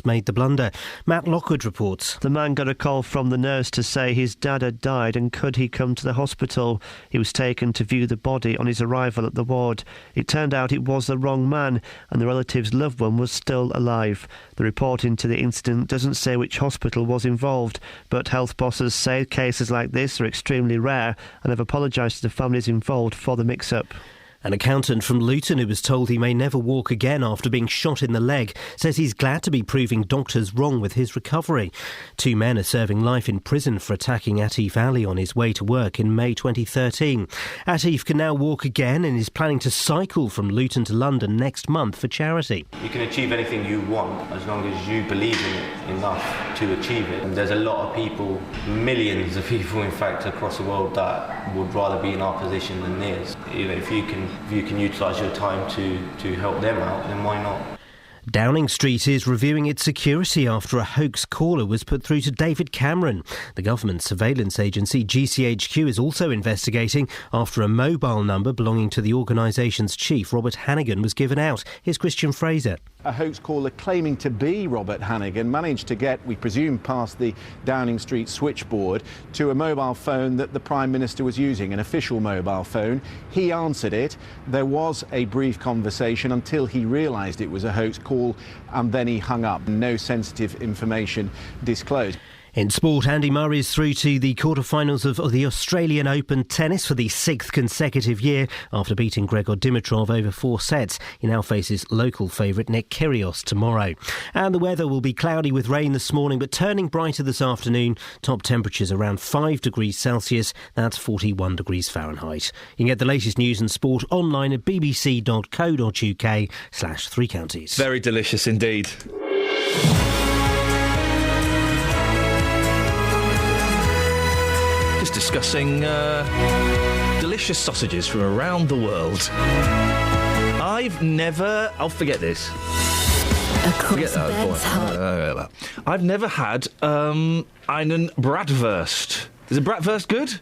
made the blunder. Matt Lockwood reports. The man got a call from the nurse to say his dad had died and could he come to the hospital. He was taken to view the body on his arrival at the ward. It turned out it was the wrong man and the relative's loved one was still alive. The report into the incident doesn't say which hospital was involved, but health bosses say cases like this are extremely rare and have apologised to the families involved for the mix-up. An accountant from Luton who was told he may never walk again after being shot in the leg says he's glad to be proving doctors wrong with his recovery. 2 men are serving life in prison for attacking Atif Ali on his way to work in May 2013. Atif can now walk again and is planning to cycle from Luton to London next month for charity. You can achieve anything you want as long as you believe in it enough to achieve it. And there's a lot of people, millions of people in fact across the world, that would rather be in our position than theirs. If you can utilise your time to help them out, then why not? Downing Street is reviewing its security after a hoax caller was put through to David Cameron. The government surveillance agency GCHQ is also investigating after a mobile number belonging to the organisation's chief, Robert Hannigan, was given out. Here's Christian Fraser. A hoax caller claiming to be Robert Hannigan managed to get, we presume, past the Downing Street switchboard to a mobile phone that the Prime Minister was using, an official mobile phone. He answered it. There was a brief conversation until he realised it was a hoax call, and then he hung up. No sensitive information disclosed. In sport, Andy Murray is through to the quarter-finals of the Australian Open tennis for the 6th consecutive year after beating Gregor Dimitrov over 4 sets. He now faces local favourite Nick Kyrgios tomorrow. And the weather will be cloudy with rain this morning, but turning brighter this afternoon. Top temperatures around 5 degrees Celsius, that's 41 degrees Fahrenheit. You can get the latest news and sport online at bbc.co.uk/3 counties. Very delicious indeed. Just discussing delicious sausages from around the world. I'll forget this. Across Bed's Hub. I've never had einen Bratwurst. Is a Bratwurst good?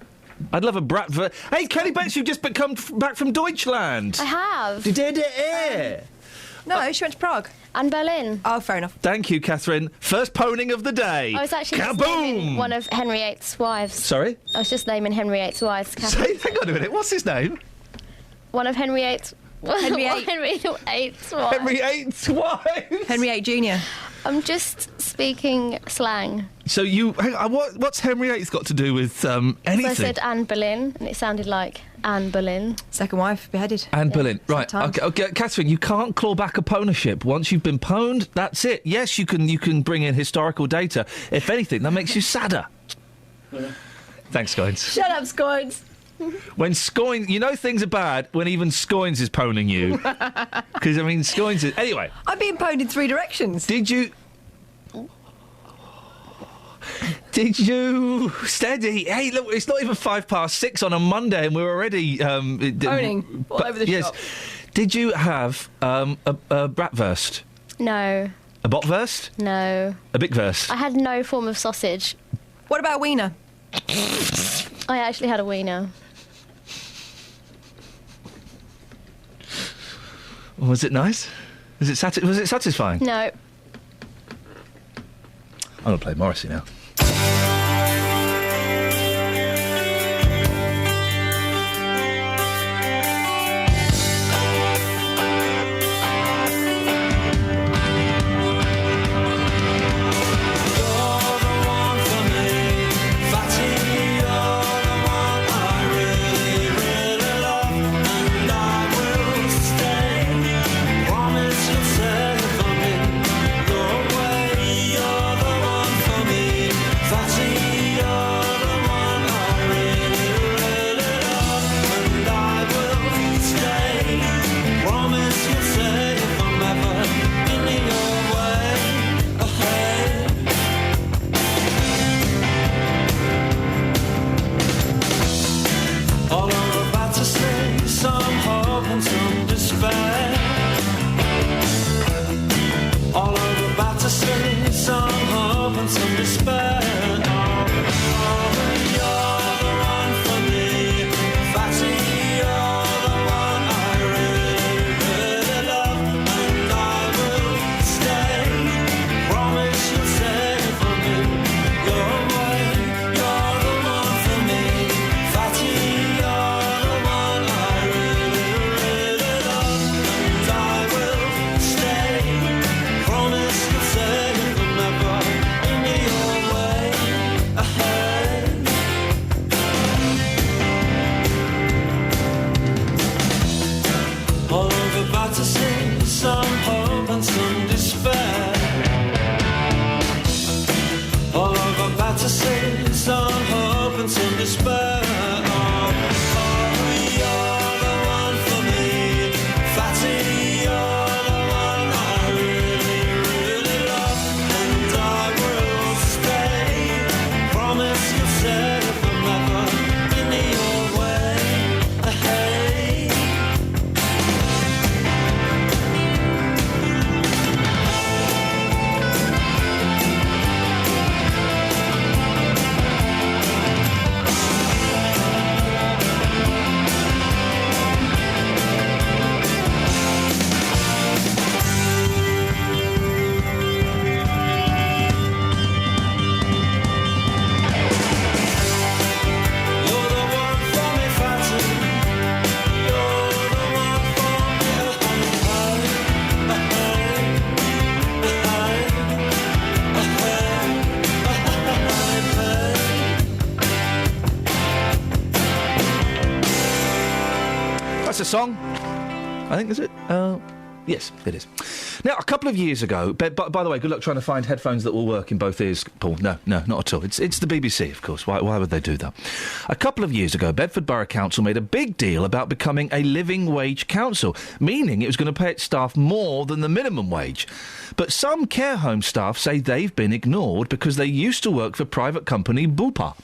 I'd love a Bratwurst. Hey, Kelly Betts, you've just come back from Deutschland. I have. Du did it. No, she went to Prague. And Berlin. Oh, fair enough. Thank you, Catherine. First poning of the day. I was actually just Kaboom! naming one of Henry VIII's wives. Sorry? I was just naming Henry VIII's wives. Say, hang on a minute. What's his name? One of Henry VIII's... Henry VIII. Henry VIII's wives. Henry VIII's wife. Henry VIII Jr. I'm just speaking slang. So what's Henry VIII's got to do with anything? So I said Anne Boleyn, and it sounded like Anne Boleyn. Second wife beheaded. Anne Boleyn. Right. Sometimes. Okay, Catherine, you can't claw back a pwnership. Once you've been pwned, that's it. Yes, you can bring in historical data. If anything, that makes you sadder. Thanks, Scoins. Shut up, Scoins. When Scoins... You know things are bad when even Scoins is pwning you. Because, I mean, Scoins is... Anyway. I'm being pwned in 3 directions. Did you... Steady? Hey, look, it's not even 6:05 on a Monday and we're already... Pwning all over the shop. Did you have a Bratwurst? No. A Botwurst? No. A Bigwurst? I had no form of sausage. What about a wiener? I actually had a wiener. Was it nice? Was it satisfying? No. I'm going to play Morrissey now. song? I think, is it? Yes, it is. Now, a couple of years ago... By the way, good luck trying to find headphones that will work in both ears, Paul. No, not at all. It's the BBC, of course. Why would they do that? A couple of years ago, Bedford Borough Council made a big deal about becoming a living wage council, meaning it was going to pay its staff more than the minimum wage. But some care home staff say they've been ignored because they used to work for private company Bupa.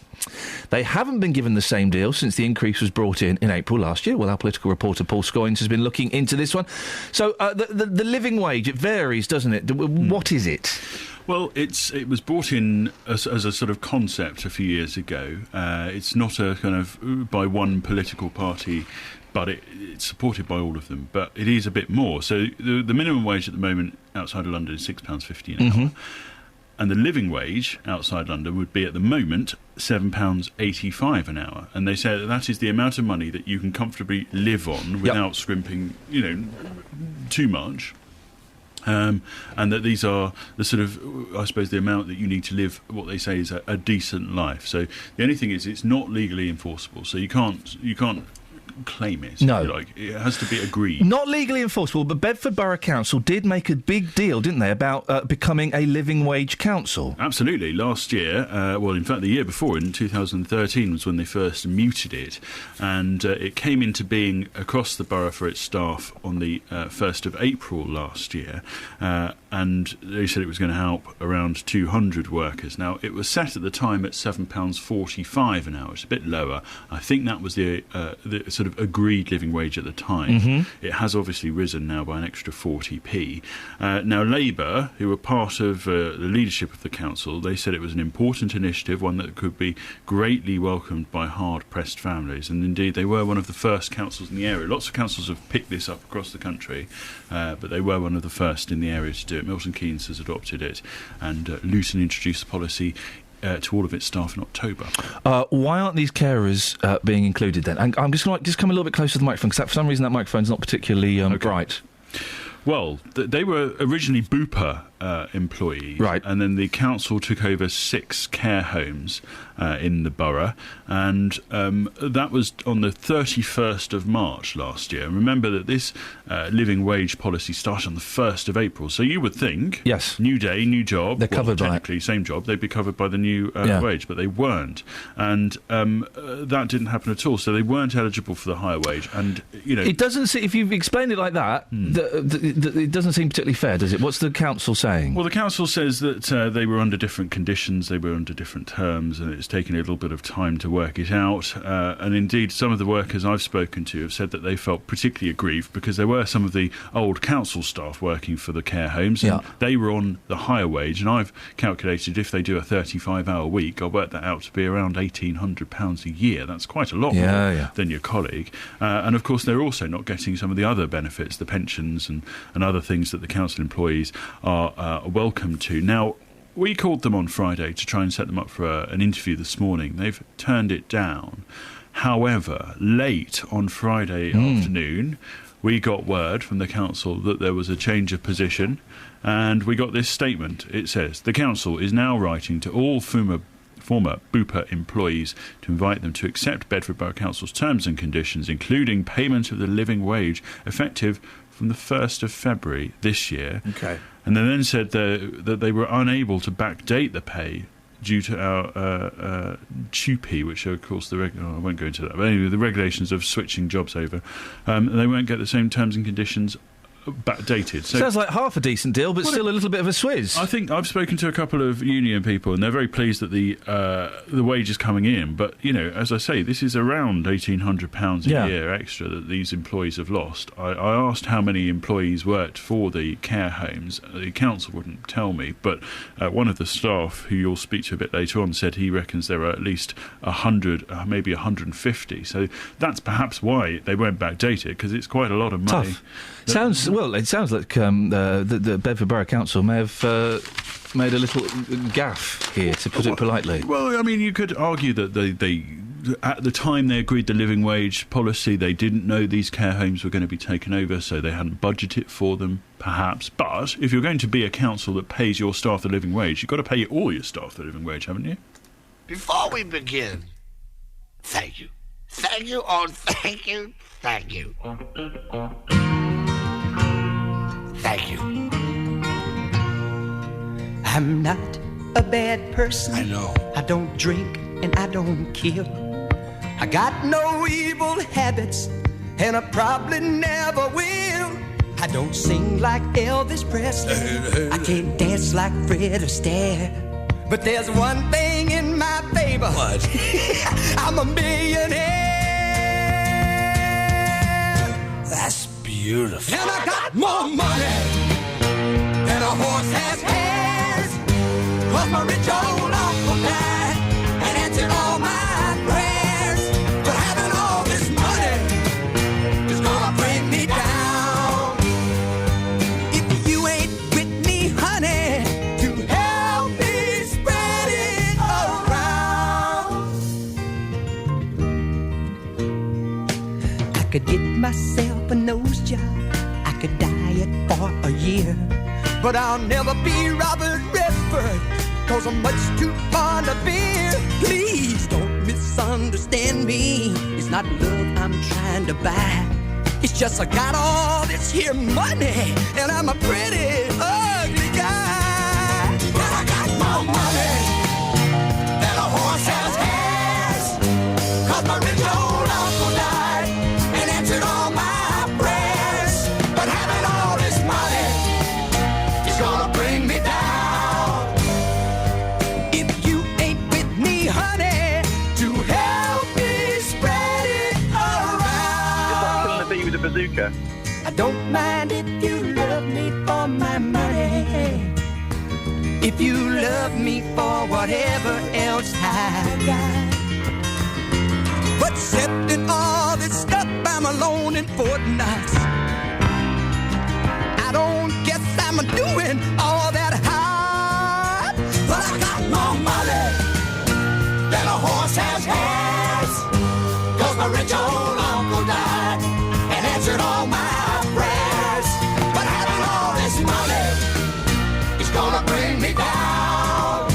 They haven't been given the same deal since the increase was brought in April last year. Well, our political reporter Paul Scoynes has been looking into this one. So the living wage, it varies, doesn't it? What is it? Well, it was brought in as a sort of concept a few years ago. It's not a kind of by one political party, but it's supported by all of them. But it is a bit more. So the minimum wage at the moment outside of London is £6.50 an hour. And the living wage outside London would be, at the moment, £7.85 an hour. And they say that is the amount of money that you can comfortably live on without scrimping, too much. And that these are the sort of, I suppose, the amount that you need to live what they say is a decent life. So the only thing is it's not legally enforceable. So you can't claim it. No. It has to be agreed. Not legally enforceable, but Bedford Borough Council did make a big deal, didn't they, about becoming a living wage council? Absolutely. Last year, in fact, the year before, in 2013, was when they first mooted it, and it came into being across the borough for its staff on the 1st of April last year, and they said it was going to help around 200 workers. Now, it was set at the time at £7.45 an hour. It's a bit lower. I think that was the sort of agreed living wage at the time. It has obviously risen now by an extra 40p. Now, Labour, who were part of the leadership of the council, they said it was an important initiative, one that could be greatly welcomed by hard-pressed families. And indeed, they were one of the first councils in the area. Lots of councils have picked this up across the country, but they were one of the first in the area to do it. Milton Keynes has adopted it, and Luton introduced the policy to all of its staff in October. Why aren't these carers being included then? And I'm just going to come a little bit closer to the microphone, because for some reason that microphone's not particularly bright. Well, they were originally Bupa employees, right? And then the council took over 6 care homes in the borough, and that was on the 31st of March last year. And remember that this living wage policy started on the 1st of April, so you would think, yes, new day, new job, they're covered by technically same job, they'd be covered by the new wage, but they weren't, and that didn't happen at all. So they weren't eligible for the higher wage, and it doesn't seem, if you've explained it like that, it doesn't seem particularly fair, does it? What's the council saying? Well, the council says that they were under different conditions, they were under different terms, and it's taken a little bit of time to work it out. And indeed, some of the workers I've spoken to have said that they felt particularly aggrieved because there were some of the old council staff working for the care homes, and they were on the higher wage. And I've calculated if they do a 35-hour week, I'll work that out to be around £1,800 a year. That's quite a lot more than your colleague. And of course, they're also not getting some of the other benefits, the pensions and other things that the council employees are welcome to. Now, we called them on Friday to try and set them up for an interview this morning. They've turned it down. However, late on Friday afternoon, we got word from the council that there was a change of position, and we got this statement. It says, the council is now writing to all former Bupa employees to invite them to accept Bedford Borough Council's terms and conditions, including payment of the living wage, effective from the 1st of February this year. Okay. And they then said that they were unable to backdate the pay due to our TUPE, which are, of course, I won't go into that, but anyway, the regulations of switching jobs over. They won't get the same terms and conditions backdated. So sounds like half a decent deal, but still a little bit of a swizz. I think I've spoken to a couple of union people, and they're very pleased that the wage is coming in. But as I say, this is around £1,800 a year extra that these employees have lost. I asked how many employees worked for the care homes. The council wouldn't tell me, but one of the staff, who you'll speak to a bit later on, said he reckons there are at least 100, maybe 150. So that's perhaps why they won't backdate it, because it's quite a lot of money. Tough. It sounds like the Bedford Borough Council may have made a little gaffe here, to put it politely. Well, I mean, you could argue that they at the time they agreed the living wage policy, they didn't know these care homes were going to be taken over, so they hadn't budgeted for them, perhaps. But if you're going to be a council that pays your staff the living wage, you've got to pay all your staff the living wage, haven't you? Before we begin, thank you. Thank you, oh, thank you, thank you. Thank you. I'm not a bad person. I know. I don't drink and I don't kill. I got no evil habits and I probably never will. I don't sing like Elvis Presley. I can't dance like Fred Astaire. But there's one thing in my favor. What? I'm a millionaire. That's beautiful. And I got more money than a horse has hands. 'Cause my rich old uncle died and answered all my prayers. But having all this money is gonna bring me down. If you ain't with me, honey, to help me spread it around. I could get myself a nose job. I could diet for a year. But I'll never be Robert Redford, 'cause I'm much too fond of beer. Please don't misunderstand me. It's not love I'm trying to buy. It's just I got all this here money, and I'm a pretty ugly guy. But I got more money than a horse has hands. 'Cause my rich old uncle died and answered all my prayers. But having all this money is gonna bring me down. If you ain't with me, honey, to help me spread it around. Killing a bee with a bazooka. I don't mind if you love me for my money. If you love me for whatever else I got. But accepting all this stuff, I'm alone in Fort Knox. I don't guess I'm doing all that hard. But I got more money than a horse has hands. 'Cause my rich old uncle died and answered all my prayers. But having all this money is gonna bring me down.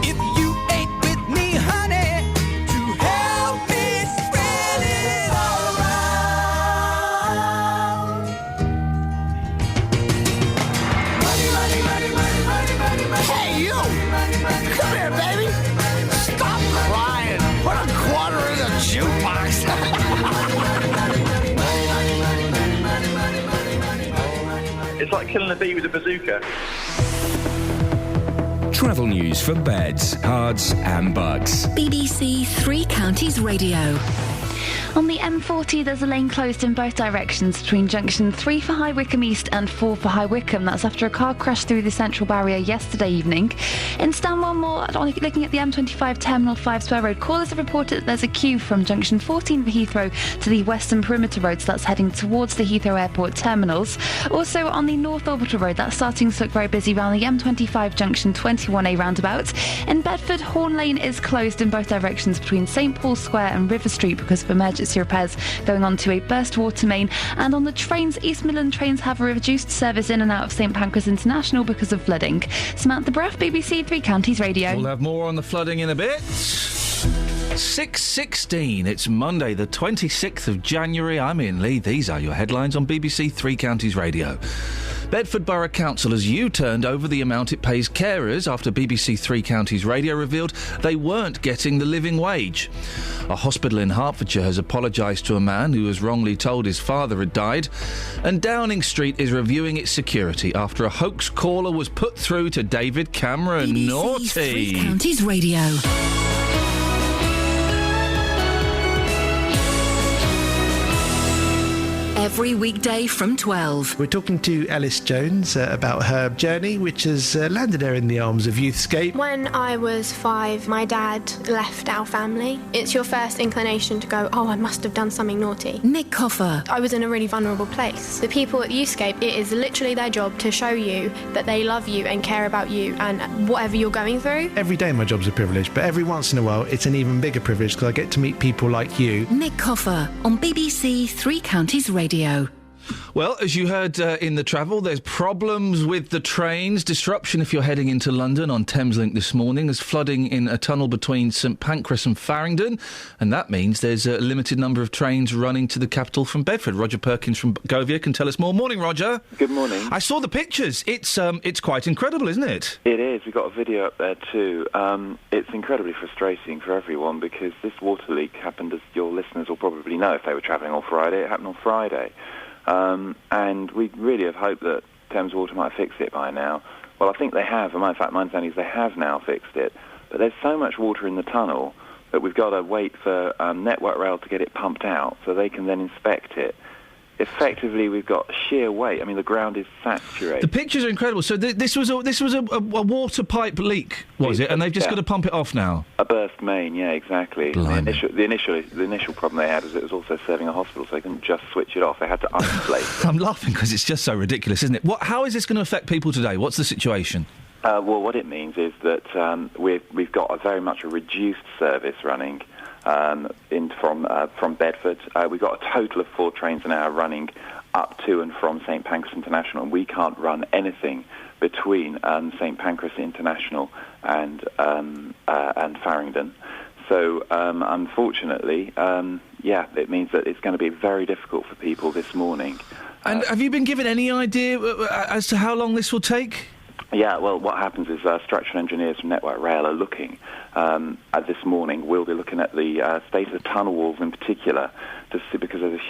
If you ain't with me, honey, to help me spread it around. Money, money, money, money, money, money, money. Hey, you! Come here, baby! Stop crying! Put a quarter in the jukebox! It's like killing a bee with a bazooka. Travel news for beds, cards and bugs. BBC Three Counties Radio. On the M40, there's a lane closed in both directions between junction 3 for High Wycombe East and 4 for High Wycombe. That's after a car crashed through the central barrier yesterday evening. In Stanwell Moor, looking at the M25 Terminal 5 Square Road, callers have reported that there's a queue from junction 14 for Heathrow to the Western Perimeter Road, so that's heading towards the Heathrow Airport terminals. Also on the North Orbital Road, that's starting to look very busy around the M25 junction 21A roundabout. In Bedford, Horn Lane is closed in both directions between St Paul's Square and River Street because of emergency repairs going on to a burst water main. And on the trains, East Midland trains have a reduced service in and out of St Pancras International because of flooding. Samantha Bruff, BBC Three Counties Radio. We'll have more on the flooding in a bit. 6:16. It's Monday, the 26th of January. I'm Iain Lee. These are your headlines on BBC Three Counties Radio. Bedford Borough Council has U-turned over the amount it pays carers after BBC Three Counties Radio revealed they weren't getting the living wage. A hospital in Hertfordshire has apologised to a man who was wrongly told his father had died. And Downing Street is reviewing its security after a hoax caller was put through to David Cameron. BBC Naughty. Three Counties Radio. Every weekday from 12. We're talking to Alice Jones about her journey, which has landed her in the arms of Youthscape. When I was 5, my dad left our family. It's your first inclination to go, oh, I must have done something naughty. Nick Coffer. I was in a really vulnerable place. The people at Youthscape, it is literally their job to show you that they love you and care about you and whatever you're going through. Every day my job's a privilege, but every once in a while it's an even bigger privilege because I get to meet people like you. Nick Coffer on BBC Three Counties Radio. Well, as you heard in the travel, there's problems with the trains, disruption if you're heading into London on Thameslink this morning. There's flooding in a tunnel between St Pancras and Farringdon, and that means there's a limited number of trains running to the capital from Bedford. Roger Perkins from Govia can tell us more. Morning, Roger. Good morning. I saw the pictures. It's quite incredible, isn't it? It is. We've got a video up there too. It's incredibly frustrating for everyone because this water leak happened, as your listeners will probably know if they were travelling on Friday. It happened on Friday. And we really have hoped that Thames Water might fix it by now. Well, I think they have. In fact, my understanding is they have now fixed it. But there's so much water in the tunnel that we've got to wait for Network Rail to get it pumped out so they can then inspect it. Effectively, we've got sheer weight. I mean, the ground is saturated. The pictures are incredible. So this was a water pipe leak, was it? And they've just got to pump it off now. A burst main, yeah, exactly. The initial problem they had was it was also serving a hospital, so they couldn't just switch it off. They had to isolate it. I'm laughing because it's just so ridiculous, isn't it? How is this going to affect people today? What's the situation? Well, what it means is that we've got very much a reduced service running from Bedford. We've got a total of 4 trains an hour running up to and from St Pancras International, and we can't run anything between St Pancras International and Farringdon. So, unfortunately, it means that it's going to be very difficult for people this morning. And have you been given any idea as to how long this will take? Yeah, well, what happens is structural engineers from Network Rail are looking at this morning. We'll be looking at the state of the tunnel walls in particular to see, because there's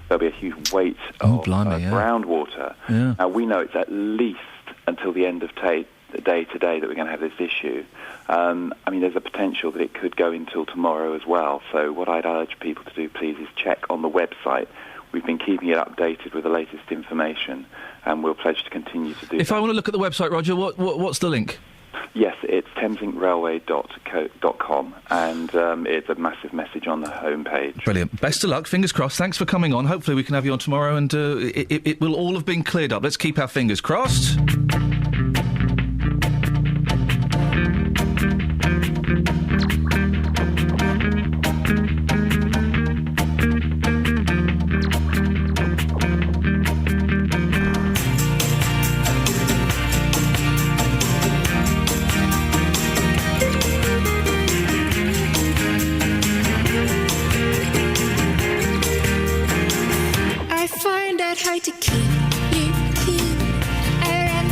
there'll be a huge weight of groundwater. Yeah. Now, we know it's at least until the end of the day today that we're going to have this issue. I mean, there's a potential that it could go until tomorrow as well. So what I'd urge people to do, please, is check on the website. We've been keeping it updated with the latest information, and we'll pledge to continue to do that. If I want to look at the website, Roger, what's the link? Yes, it's thameslinkrailway.com, and it's a massive message on the homepage. Brilliant. Best of luck. Fingers crossed. Thanks for coming on. Hopefully we can have you on tomorrow, and it will all have been cleared up. Let's keep our fingers crossed. I find it hard to keep you clean. I run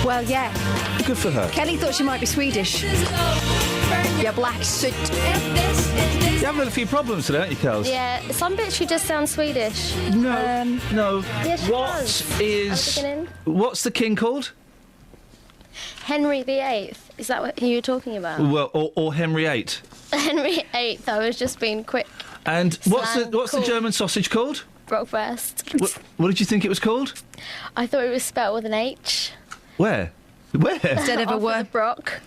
Well, yeah. Good for her. Kelly thought she might be Swedish. Your black suit. You're having a few problems today, aren't you, Kels? Yeah, some bits she just sounds Swedish. No. Yeah, she What does. is... At the beginning. What's the king called? Henry VIII. Is that who you're talking about? Well, or Henry VIII. Henry VIII. I was just being quick. And what's Slang, the cool. German sausage called? Bratwurst. What did you think it was called? I thought it was spelled with an H. Where? Instead of a word. Brock.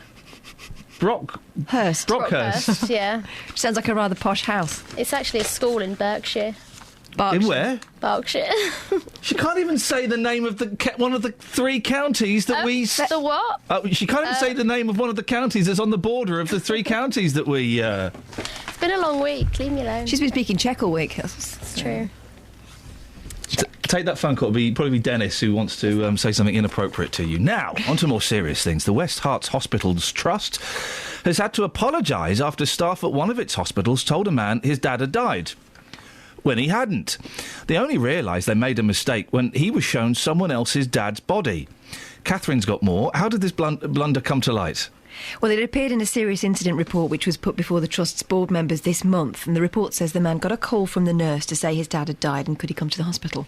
Hurst. Brockhurst. Yeah. Sounds like a rather posh house. It's actually a school in Berkshire. In where? Berkshire. She can't even say the name of one of the 3 counties that we... The what? She can't even say the name of one of the counties that's on the border of the 3 counties that we... It's been a long week. Leave me alone. She's been speaking Czech all week. It's true. Take that phone call. It'll probably be Dennis who wants to say something inappropriate to you. Now, on to more serious things. The West Herts Hospitals Trust has had to apologise after staff at one of its hospitals told a man his dad had died, when he hadn't. They only realised they made a mistake when he was shown someone else's dad's body. Catherine's got more. How did this blunder come to light? Well, it appeared in a serious incident report which was put before the Trust's board members this month, and the report says the man got a call from the nurse to say his dad had died and could he come to the hospital.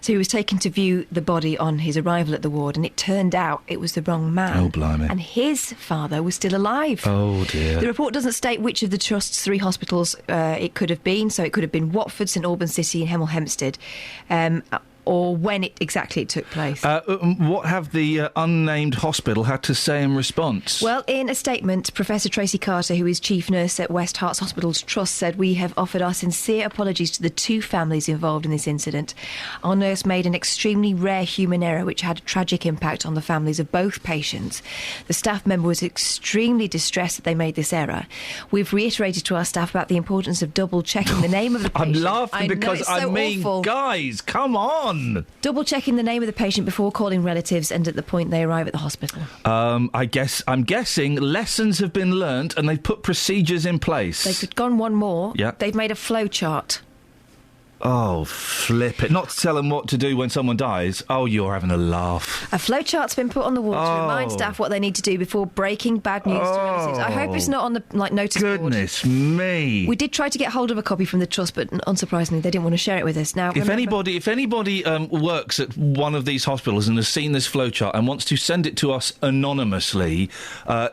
So he was taken to view the body on his arrival at the ward, and it turned out it was the wrong man. Oh, blimey. And his father was still alive. Oh, dear. The report doesn't state which of the Trust's 3 hospitals it could have been, so it could have been Watford, St Albans City and Hemel Hempstead. Or when exactly it took place. What have the unnamed hospital had to say in response? Well, in a statement, Professor Tracy Carter, who is Chief Nurse at West Herts Hospitals Trust, said, "We have offered our sincere apologies to the 2 families involved in this incident. Our nurse made an extremely rare human error which had a tragic impact on the families of both patients. The staff member was extremely distressed that they made this error. We've reiterated to our staff about the importance of double-checking the name of the patient." I'm laughing because awful. Guys, come on! Double-checking the name of the patient before calling relatives and at the point they arrive at the hospital. I'm guessing lessons have been learnt and they've put procedures in place. They've gone one more. Yeah. They've made a flow chart. Oh, flip it. Not to tell them what to do when someone dies. Oh, you're having a laugh. A flowchart's been put on the wall to remind staff what they need to do before breaking bad news to relatives. I hope it's not on the notice board. Goodness me. We did try to get hold of a copy from the Trust, but unsurprisingly, they didn't want to share it with us. Now, if anybody works at one of these hospitals and has seen this flowchart and wants to send it to us anonymously,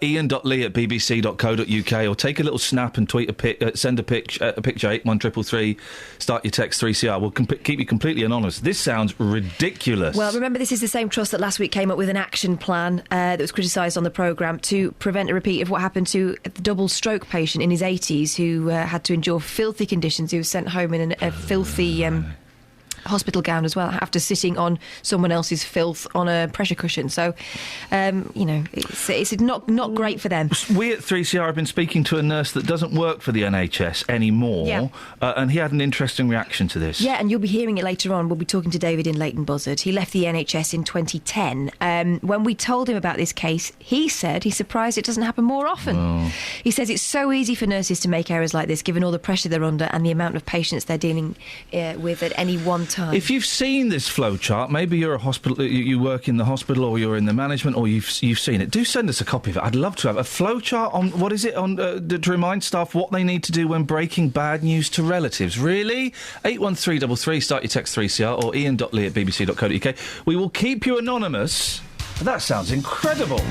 ian.lee@bbc.co.uk, or take a little snap and tweet send a picture 81333, start your text 3CR. We'll keep you completely anonymous. This sounds ridiculous. Well, remember, this is the same Trust that last week came up with an action plan that was criticised on the programme to prevent a repeat of what happened to the double stroke patient in his 80s who had to endure filthy conditions. He was sent home in a filthy hospital gown as well after sitting on someone else's filth on a pressure cushion. So, it's not great for them. We at 3CR have been speaking to a nurse that doesn't work for the NHS anymore, and he had an interesting reaction to this. Yeah, and you'll be hearing it later on. We'll be talking to David in Leighton Buzzard. He left the NHS in 2010. When we told him about this case, he said he's surprised it doesn't happen more often. Oh. He says it's so easy for nurses to make errors like this, given all the pressure they're under and the amount of patients they're dealing with at any one time. If you've seen this flowchart, maybe you're a hospital, you work in the hospital, or you're in the management, or you've seen it, do send us a copy of it. I'd love to have a flowchart on, what is it, to remind staff what they need to do when breaking bad news to relatives. Really? 81333, start your text 3CR, or ian.lee@bbc.co.uk. We will keep you anonymous. That sounds incredible.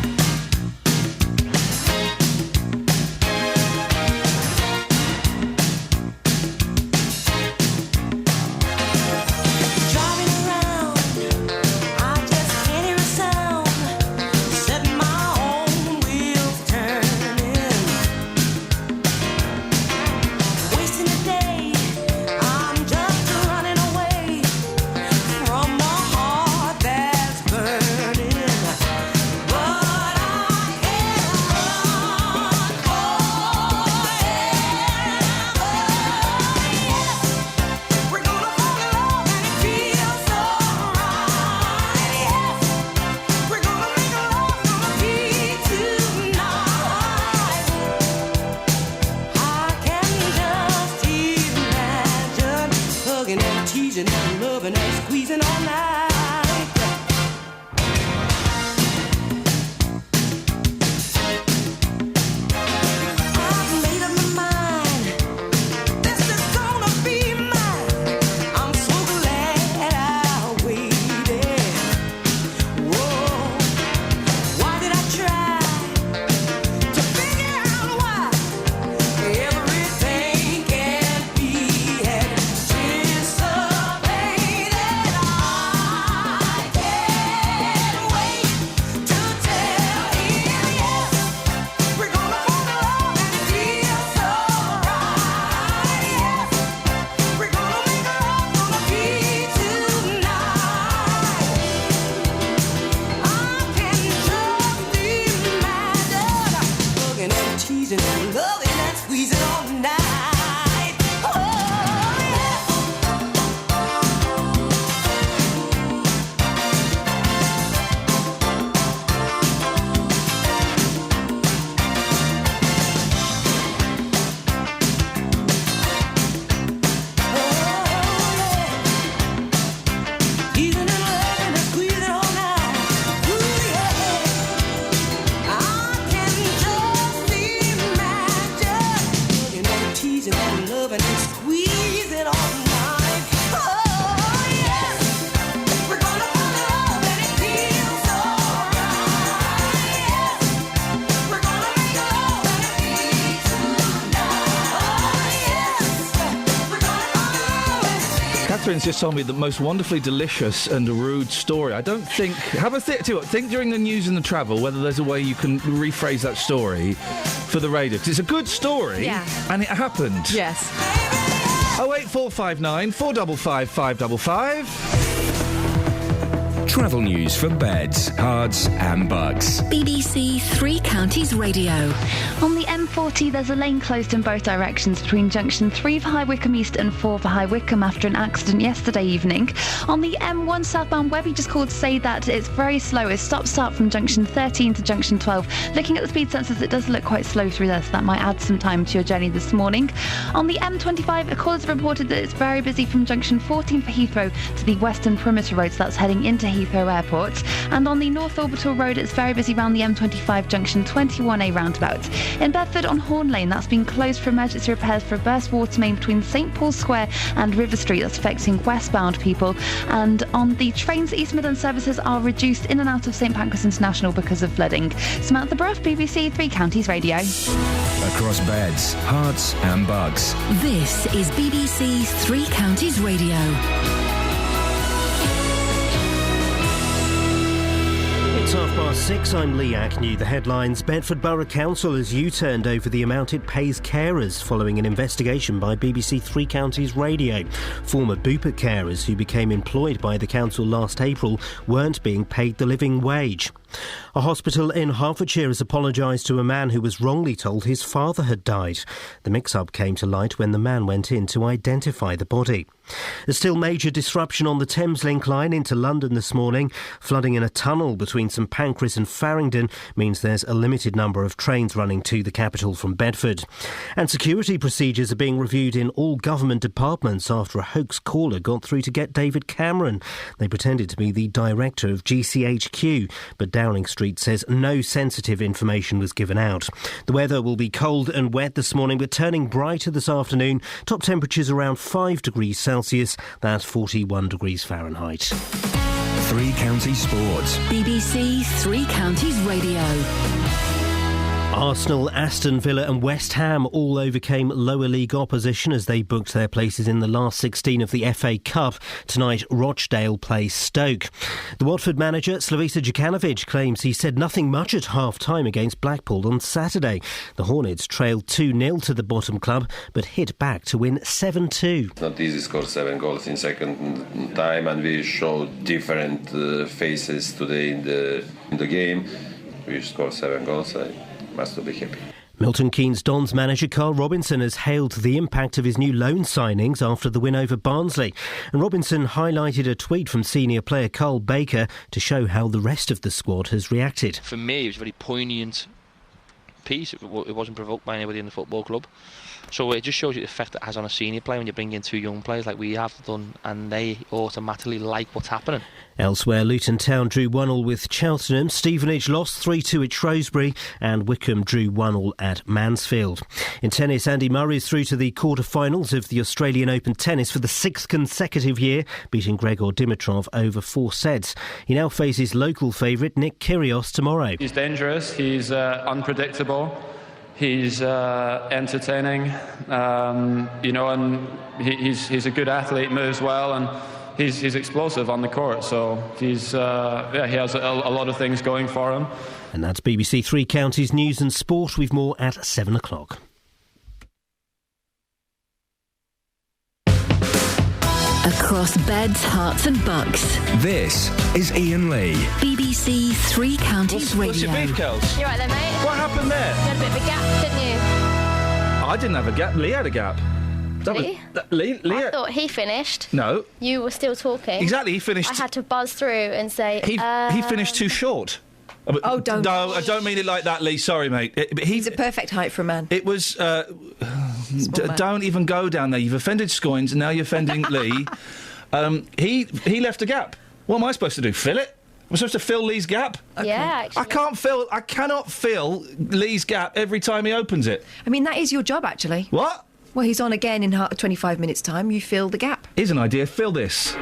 Catherine's just told me the most wonderfully delicious and rude story. I don't think... think during the news and the travel whether there's a way you can rephrase that story for the radio. 'Cause it's a good story, and it happened. Yes. 08459 455 555. Travel news for beds, cards and bugs. BBC Three Counties Radio. On the M40, there's a lane closed in both directions between junction 3 for High Wycombe East and 4 for High Wycombe after an accident yesterday evening. On the M1 southbound, Webby just called to say that it's very slow. It's stop-start from junction 13 to junction 12. Looking at the speed sensors, it does look quite slow through there, so that might add some time to your journey this morning. On the M25, a caller has reported that it's very busy from junction 14 for Heathrow to the Western Perimeter Road, so that's heading into Heathrow Airport. And on the North Orbital Road, it's very busy around the M25 junction 21A roundabout. In Bedford on Horn Lane, that's been closed for emergency repairs for a burst water main between St Paul's Square and River Street. That's affecting westbound people. And on the trains, East Midland services are reduced in and out of St Pancras International because of flooding. Samantha Bruff, BBC Three Counties Radio. Across beds, hearts and bugs. This is BBC Three Counties Radio. It's 6:30. I'm Lee Agnew. The headlines: Bedford Borough Council has U-turned over the amount it pays carers following an investigation by BBC Three Counties Radio. Former Bupert carers who became employed by the council last April weren't being paid the living wage. A hospital in Hertfordshire has apologised to a man who was wrongly told his father had died. The mix-up came to light when the man went in to identify the body. There's still major disruption on the Thameslink line into London this morning. Flooding in a tunnel between St Pancras and Farringdon means there's a limited number of trains running to the capital from Bedford. And security procedures are being reviewed in all government departments after a hoax caller got through to get David Cameron. They pretended to be the director of GCHQ, but Downing Street says no sensitive information was given out. The weather will be cold and wet this morning, but turning brighter this afternoon. Top temperatures around 5 degrees Celsius, that's 41 degrees Fahrenheit. Three Counties Sports. BBC Three Counties Radio. Arsenal, Aston Villa and West Ham all overcame lower league opposition as they booked their places in the last 16 of the FA Cup. Tonight, Rochdale plays Stoke. The Watford manager, Slavisa Djukanovic, claims he said nothing much at half-time against Blackpool on Saturday. The Hornets trailed 2-0 to the bottom club, but hit back to win 7-2. It's not easy to score 7 goals in second time, and we showed different faces today in the game. We scored 7 goals. Must be happy. Milton Keynes Dons manager Carl Robinson has hailed the impact of his new loan signings after the win over Barnsley. And Robinson highlighted a tweet from senior player Carl Baker to show how the rest of the squad has reacted. For me, it was a very poignant piece. It wasn't provoked by anybody in the football club. So it just shows you the effect it has on a senior player when you bring in 2 young players like we have done, and they automatically like what's happening. Elsewhere, Luton Town drew 1-1 with Cheltenham, Stevenage lost 3-2 at Shrewsbury, and Wickham drew 1-1 at Mansfield. In tennis, Andy Murray is through to the quarter-finals of the Australian Open tennis for the 6th consecutive year, beating Gregor Dimitrov over 4 sets. He now faces local favourite Nick Kyrgios tomorrow. He's dangerous, he's unpredictable. He's entertaining, and he's a good athlete, moves well, and he's explosive on the court. So he has a lot of things going for him. And that's BBC Three Counties News and Sport. We've more at 7 o'clock. Across beds, hearts and bucks. This is Iain Lee. BBC Three Counties Radio. What's your beef, Kels? You right there, mate? What happened there? You had a bit of a gap, didn't you? I didn't have a gap. Lee had a gap. Lee? Lee? I thought he finished. No. You were still talking. Exactly, he finished. I had to buzz through and say... He finished too short. Oh, don't. No, I don't mean it like that, Lee. Sorry, mate. He's a perfect height for a man. It was... don't even go down there. You've offended Scoins, and now you're offending Lee. He left a gap. What am I supposed to do? Fill it? I'm supposed to fill Lee's gap? Okay. Yeah, actually. I cannot fill Lee's gap every time he opens it. I mean, that is your job, actually. What? Well, he's on again in 25 minutes' time. You fill the gap. Here's an idea. Fill this.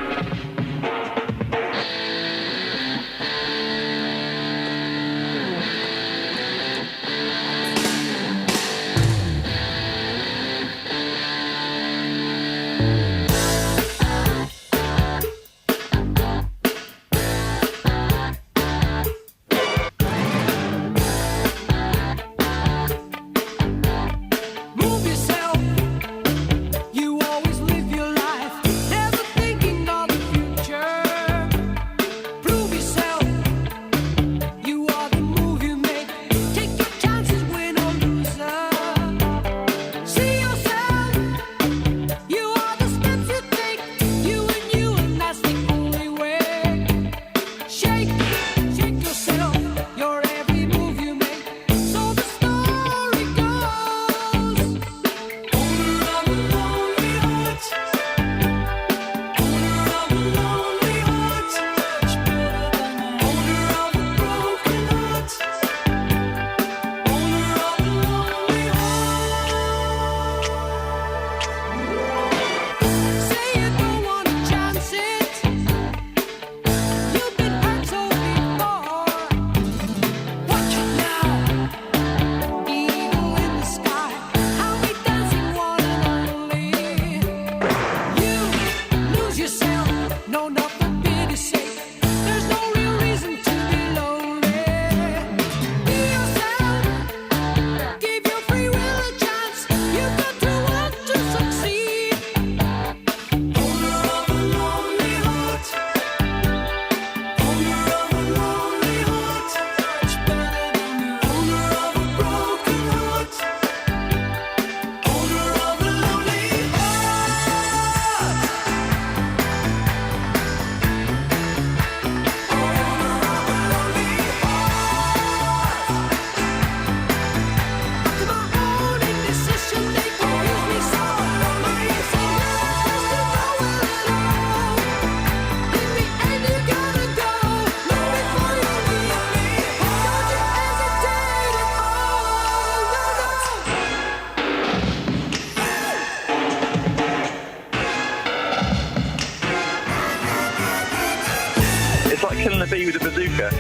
killing a bee with a bazooka.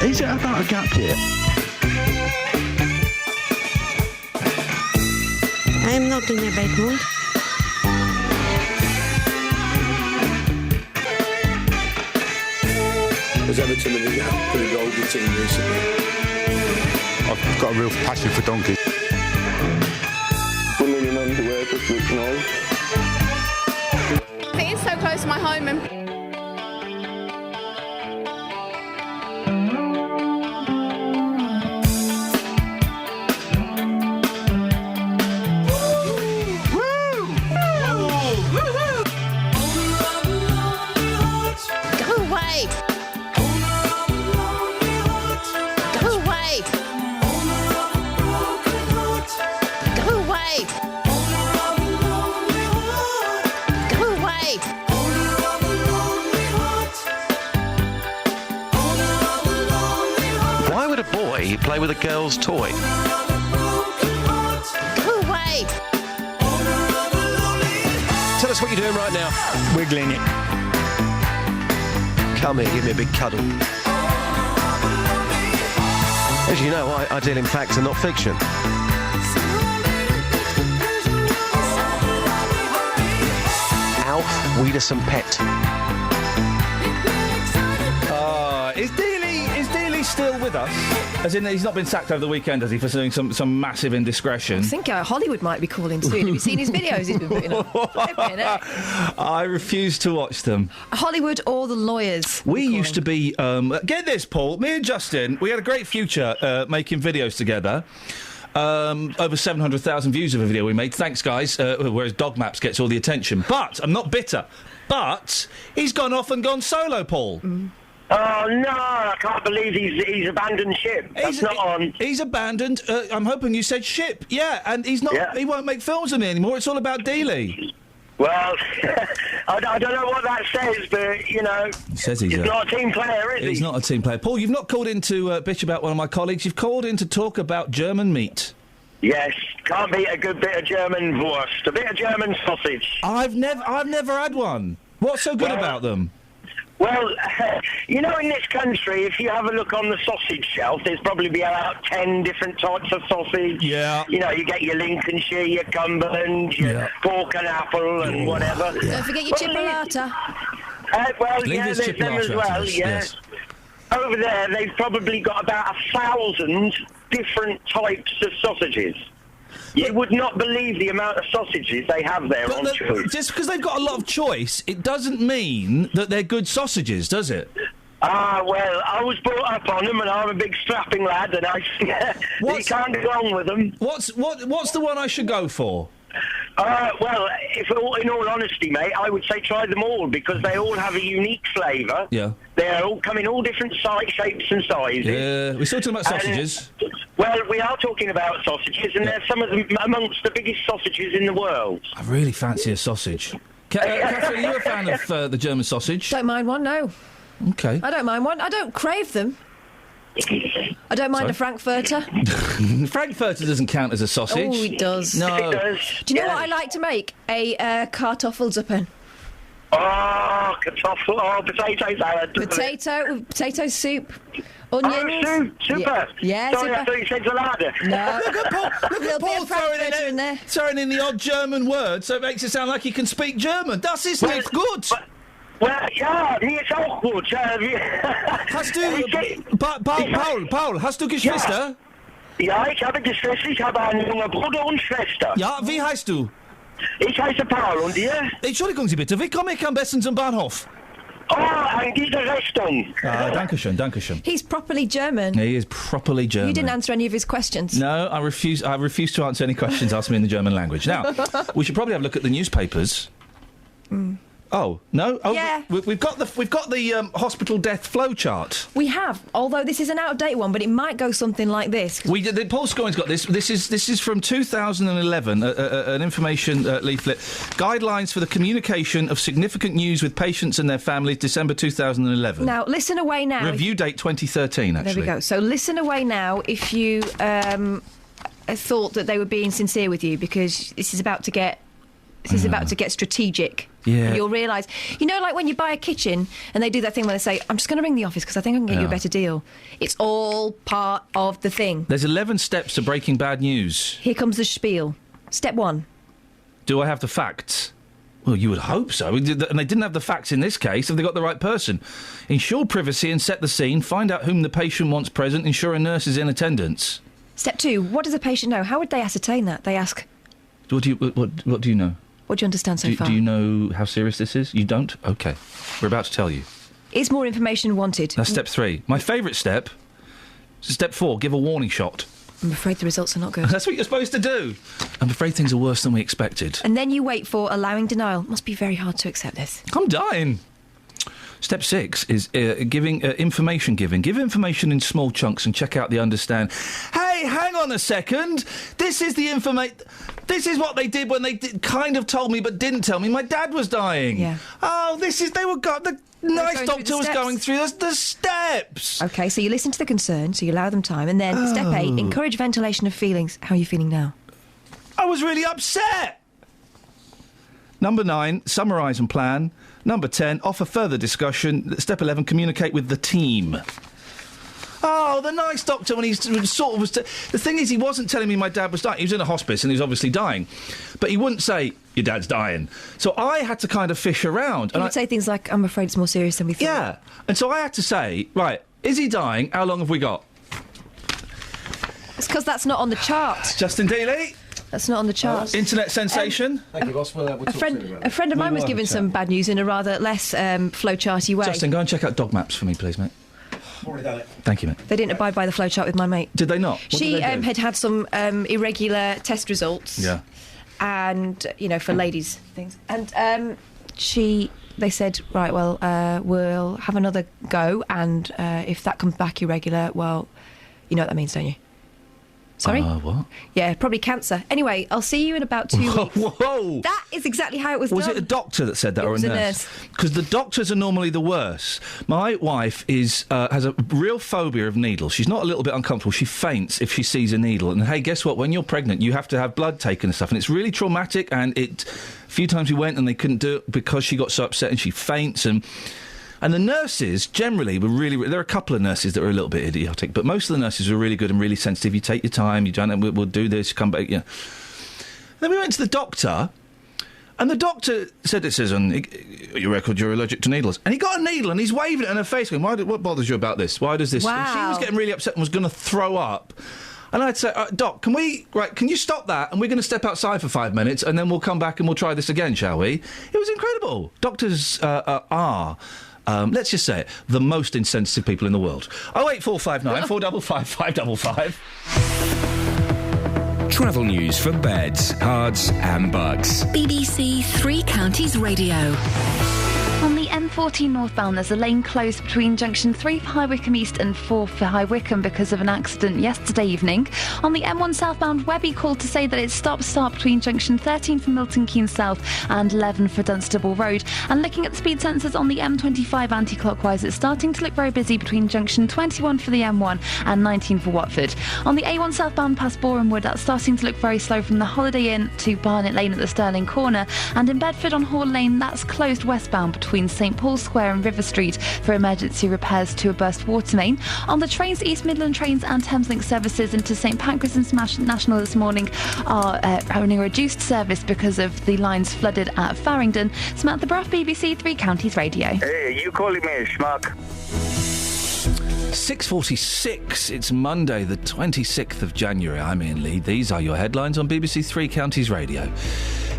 Is it about a gap year? I am not in a bad mood. Has Everton been a pretty golden team recently? I've got a real passion for donkeys. Women in underwear just look nice. I think it's so close to my home and... Play with a girl's toy. Go away! Tell us what you're doing right now. Wiggling it. Come here, give me a big cuddle. As you know, I deal in facts and not fiction. Alf Wiedersson Pet. Is still with us? As in, he's not been sacked over the weekend, has he, for doing some massive indiscretion? I think Hollywood might be calling soon. Have you seen his videos he's been putting on? I refuse to watch them. Hollywood or the lawyers? We used to be... get this, Paul. Me and Justin, we had a great future making videos together. Over 700,000 views of a video we made. Thanks, guys. Whereas Dog Maps gets all the attention. But, I'm not bitter, but he's gone off and gone solo, Paul. Oh, no, I can't believe he's abandoned ship. That's not on. He's abandoned, I'm hoping you said ship, yeah, and he's not. Yeah. He won't make films with me anymore. It's all about Dealey. Well, I don't know what that says, but, you know, he's not a team player, is he? He's not a team player. Paul, you've not called in to bitch about one of my colleagues. You've called in to talk about German meat. Yes, can't beat a good bit of German Wurst, a bit of German sausage. I've never had one. What's so good about them? Well, you know, in this country, if you have a look on the sausage shelf, there's probably about 10 different types of sausage. Yeah. You know, you get your Lincolnshire, your Cumberland, your pork and apple and whatever. Don't forget your chipolata. There's them as well, yes. Over there, they've probably got about 1,000 different types of sausages. You would not believe the amount of sausages they have there on choice. Just because they've got a lot of choice, it doesn't mean that they're good sausages, does it? Well, I was brought up on them, and I'm a big strapping lad, and you can't go wrong with them. What's the one I should go for? Well, in all honesty, mate, I would say try them all, because they all have a unique flavour. Yeah. They all come in all different shapes and sizes. Yeah, we're still talking about sausages. Well, we are talking about sausages, and they're some of them amongst the biggest sausages in the world. I really fancy a sausage. Catherine, are you a fan of the German sausage? Don't mind one, no. Okay. I don't mind one. I don't crave them. I don't mind a Frankfurter. Frankfurter doesn't count as a sausage. Oh, it does. No. It does. Do you know what I like to make? A Kartoffelsuppe. Oh, potato salad. Potato soup. Onions. Oh, super. Yeah, Sorry, super. I thought you said salada. No. Look at Paul throwing in the odd German word, so it makes it sound like he can speak German. Das ist nicht gut. Well, ja, mir ist auch gut. Hast du... Paul, hast du Geschwister? Ja, ich habe Geschwister. Ich habe einen jungen Bruder und Schwester. Ja, wie heißt du? Ich heiße Paul, und ihr? Entschuldigung Sie bitte, wie komme ich am besten zum Bahnhof? Oh, in diese Richtung. Dankeschön, dankeschön. He's properly German. He is properly German. You didn't answer any of his questions. No, I refuse to answer any questions asked me in the German language. Now, we should probably have a look at the newspapers. Oh, no? Oh, yeah. We've got the hospital death flow chart. We have, although this is an out-of-date one, but it might go something like this. Paul Scoring's got this. This is from 2011, an information leaflet. Guidelines for the communication of significant news with patients and their families, December 2011. Now, listen away now. Review date 2013, actually. There we go. So listen away now if you thought that they were being sincere with you, because this is about to get This is about to get strategic. Yeah. And you'll realise, like when you buy a kitchen and they do that thing where they say, I'm just going to ring the office because I think I can get you a better deal. It's all part of the thing. There's 11 steps to breaking bad news. Here comes the spiel. Step 1. Do I have the facts? Well, you would hope so. And they didn't have the facts in this case. Have they got the right person? Ensure privacy and set the scene. Find out whom the patient wants present. Ensure a nurse is in attendance. Step 2. What does the patient know? How would they ascertain that? They ask... What do you know? What do you understand so far? Do you know how serious this is? You don't? OK. We're about to tell you. Is more information wanted? That's step 3. My favourite step, step 4, give a warning shot. I'm afraid the results are not good. That's what you're supposed to do. I'm afraid things are worse than we expected. And then you wait for allowing denial. Must be very hard to accept this. I'm dying. Step 6 is giving information giving. Give information in small chunks and check out the understand. Hey, hang on a second. This is the information. This is what they did when they kind of told me but didn't tell me. My dad was dying. Yeah. Oh, the nice doctor was going through the steps. OK, so you listen to the concern, so you allow them time. And then step 8, encourage ventilation of feelings. How are you feeling now? I was really upset. Number 9, summarise and plan. Number 10, offer further discussion. Step 11, communicate with the team. Oh, the nice doctor when he's sort of was... the thing is, he wasn't telling me my dad was dying. He was in a hospice and he was obviously dying. But he wouldn't say, your dad's dying. So I had to kind of fish around. He would say things like, I'm afraid it's more serious than we thought. Yeah. And so I had to say, right, is he dying? How long have we got? It's because that's not on the chart. Justin Dealey? That's not on the chart. Internet sensation? Thank you, Ross. A friend of mine was given some bad news in a rather less flowcharty way. Justin, go and check out dog maps for me, please, mate. Already done it. Thank you, mate. They didn't abide by the flowchart with my mate. Did they not? She had some irregular test results. Yeah. And, for ladies' things. And they said, right, well, we'll have another go, and if that comes back irregular, well, you know what that means, don't you? Sorry? What? Yeah, probably cancer. Anyway, I'll see you in about 2 weeks. Whoa! That is exactly how it was done. Was it a doctor that said that, or a nurse? It was a nurse. Because the doctors are normally the worst. My wife has a real phobia of needles. She's not a little bit uncomfortable. She faints if she sees a needle. And hey, guess what? When you're pregnant, you have to have blood taken and stuff. And it's really traumatic. And a few times we went and they couldn't do it because she got so upset and she faints. And the nurses, generally, were really... There are a couple of nurses that are a little bit idiotic, but most of the nurses were really good and really sensitive. You take your time, you don't... We'll do this, you come back, yeah. Then we went to the doctor, and the doctor said, it says on your record you're allergic to needles. And he got a needle, and he's waving it in her face, going, what bothers you about this? Why does this... Wow. And she was getting really upset and was going to throw up. And I'd say, Doc, can you stop that? And we're going to step outside for 5 minutes, and then we'll come back and we'll try this again, shall we? It was incredible. Doctors are... let's just say it, the most insensitive people in the world. 08459 455 555. Travel news for beds, cards and bugs. BBC Three Counties Radio. On the M14 northbound, there's a lane closed between junction 3 for High Wycombe East and 4 for High Wycombe because of an accident yesterday evening. On the M1 southbound, Webby called to say that it's stop-start between junction 13 for Milton Keynes South and 11 for Dunstable Road. And looking at the speed sensors on the M25 anti-clockwise, it's starting to look very busy between junction 21 for the M1 and 19 for Watford. On the A1 southbound past Boreham Wood, that's starting to look very slow from the Holiday Inn to Barnet Lane at the Stirling Corner. And in Bedford on Hall Lane, that's closed westbound between St Paul's Square and River Street for emergency repairs to a burst water main. On the trains, East Midland Trains and Thameslink services into St Pancras International this morning are having a reduced service because of the lines flooded at Farringdon. Samantha Bruff, BBC Three Counties Radio. Hey, are you calling me a schmuck? 6:46. It's Monday, the 26th of January. I'm Iain Lee. These are your headlines on BBC Three Counties Radio.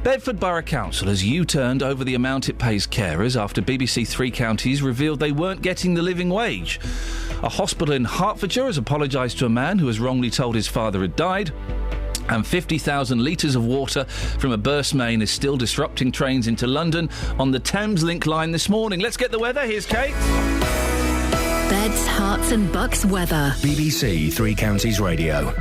Bedford Borough Council has U-turned over the amount it pays carers after BBC Three Counties revealed they weren't getting the living wage. A hospital in Hertfordshire has apologised to a man who was wrongly told his father had died. And 50,000 litres of water from a burst main is still disrupting trains into London on the Thameslink line this morning. Let's get the weather. Here's Kate. Beds, Herts and bucks weather. BBC Three Counties Radio.